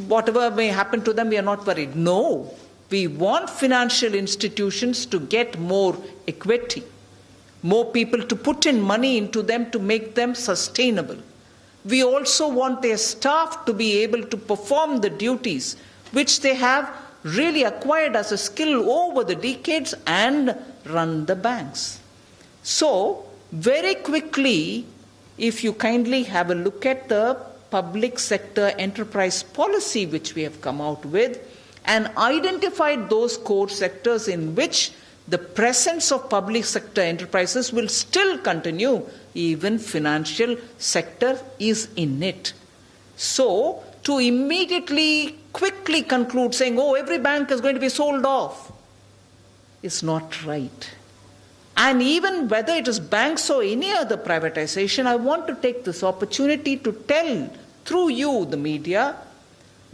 whatever may happen to them, we are not worried. No, we want financial institutions to get more equity, more people to put in money into them to make them sustainable. We also want their staff to be able to perform the duties which they have really acquired as a skill over the decades and run the banks. So, very quickly, if you kindly have a look at the public sector enterprise policy which we have come out with and identified those core sectors in which the presence of public sector enterprises will still continue, even financial sector is in it. So, to immediately, quickly conclude saying, oh, every bank is going to be sold off, is not right. And even whether it is banks or any other privatization, I want to take this opportunity to tell, through you, the media,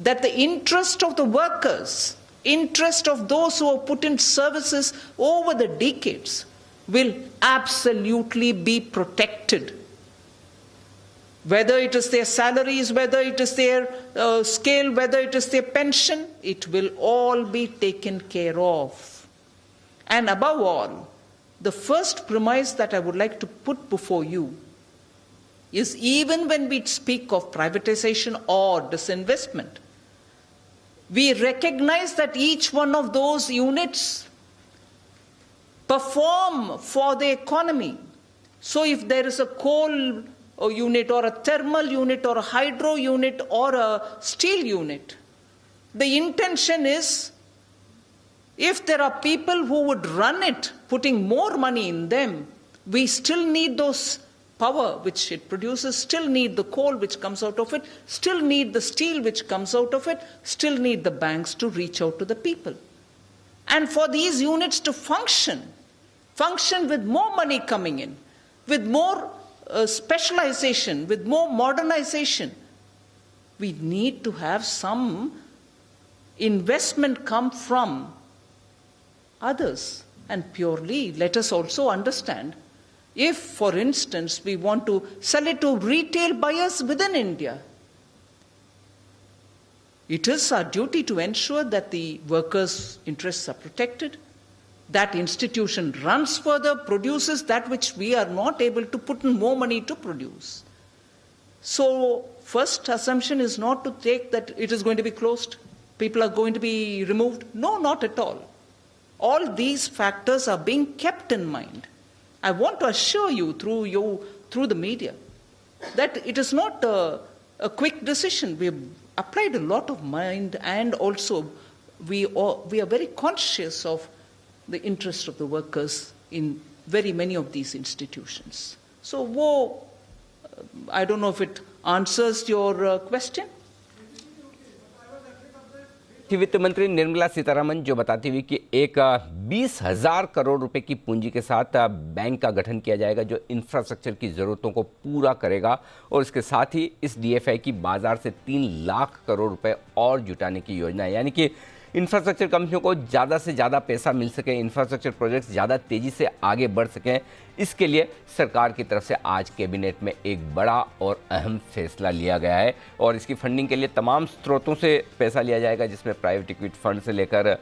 that the interest of the workers, interest of those who have put in services over the decades will absolutely be protected. Whether it is their salaries, whether it is their scale, whether it is their pension, it will all be taken care of. And above all, the first premise that I would like to put before you is even when we speak of privatization or disinvestment, we recognize that each one of those units perform for the economy. So if there is a coal unit or a thermal unit or a hydro unit or a steel unit, the intention is, if there are people who would run it, putting more money in them, we still need those power which it produces, still need the coal which comes out of it, still need the steel which comes out of it, still need the banks to reach out to the people. And for these units to function with more money coming in, with more specialization, with more modernization, we need to have some investment come from others. And purely, let us also understand, if, for instance, we want to sell it to retail buyers within India, it is our duty to ensure that the workers' interests are protected, that institution runs further, produces that which we are not able to put in more money to produce. So, first assumption is not to take that it is going to be closed, people are going to be removed. No, not at all. All these factors are being kept in mind. I want to assure you through the media that it is not a quick decision. We have applied a lot of mind, and also we are very conscious of the interest of the workers in very many of these institutions. So, I don't know if it answers your question. वित्त मंत्री निर्मला सीतारमण जो बताती हुई कि एक 20,000 करोड़ रुपए की पूंजी के साथ बैंक का गठन किया जाएगा जो इंफ्रास्ट्रक्चर की ज़रूरतों को पूरा करेगा, और इसके साथ ही इस डीएफआई की बाजार से 3 लाख करोड़ रुपए और जुटाने की योजना है। यानी कि इंफ्रास्ट्रक्चर कंपनियों को ज़्यादा से ज़्यादा पैसा मिल सके, इंफ्रास्ट्रक्चर प्रोजेक्ट्स ज़्यादा तेज़ी से आगे बढ़ सकें, इसके लिए सरकार की तरफ से आज कैबिनेट में एक बड़ा और अहम फैसला लिया गया है। और इसकी फंडिंग के लिए तमाम स्रोतों से पैसा लिया जाएगा, जिसमें प्राइवेट इक्विटी फंड से लेकर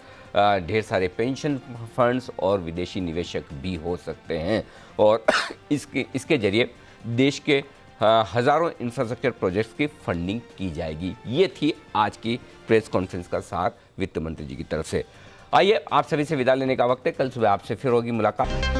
ढेर सारे पेंशन फंड्स और विदेशी निवेशक भी हो सकते हैं। और इसके जरिए देश के हज़ारों इंफ्रास्ट्रक्चर प्रोजेक्ट्स की फंडिंग की जाएगी। ये थी आज की प्रेस कॉन्फ्रेंस का सार वित्त मंत्री जी की तरफ से। आइए, आप सभी से विदा लेने का वक्त है। कल सुबह आपसे फिर होगी मुलाकात।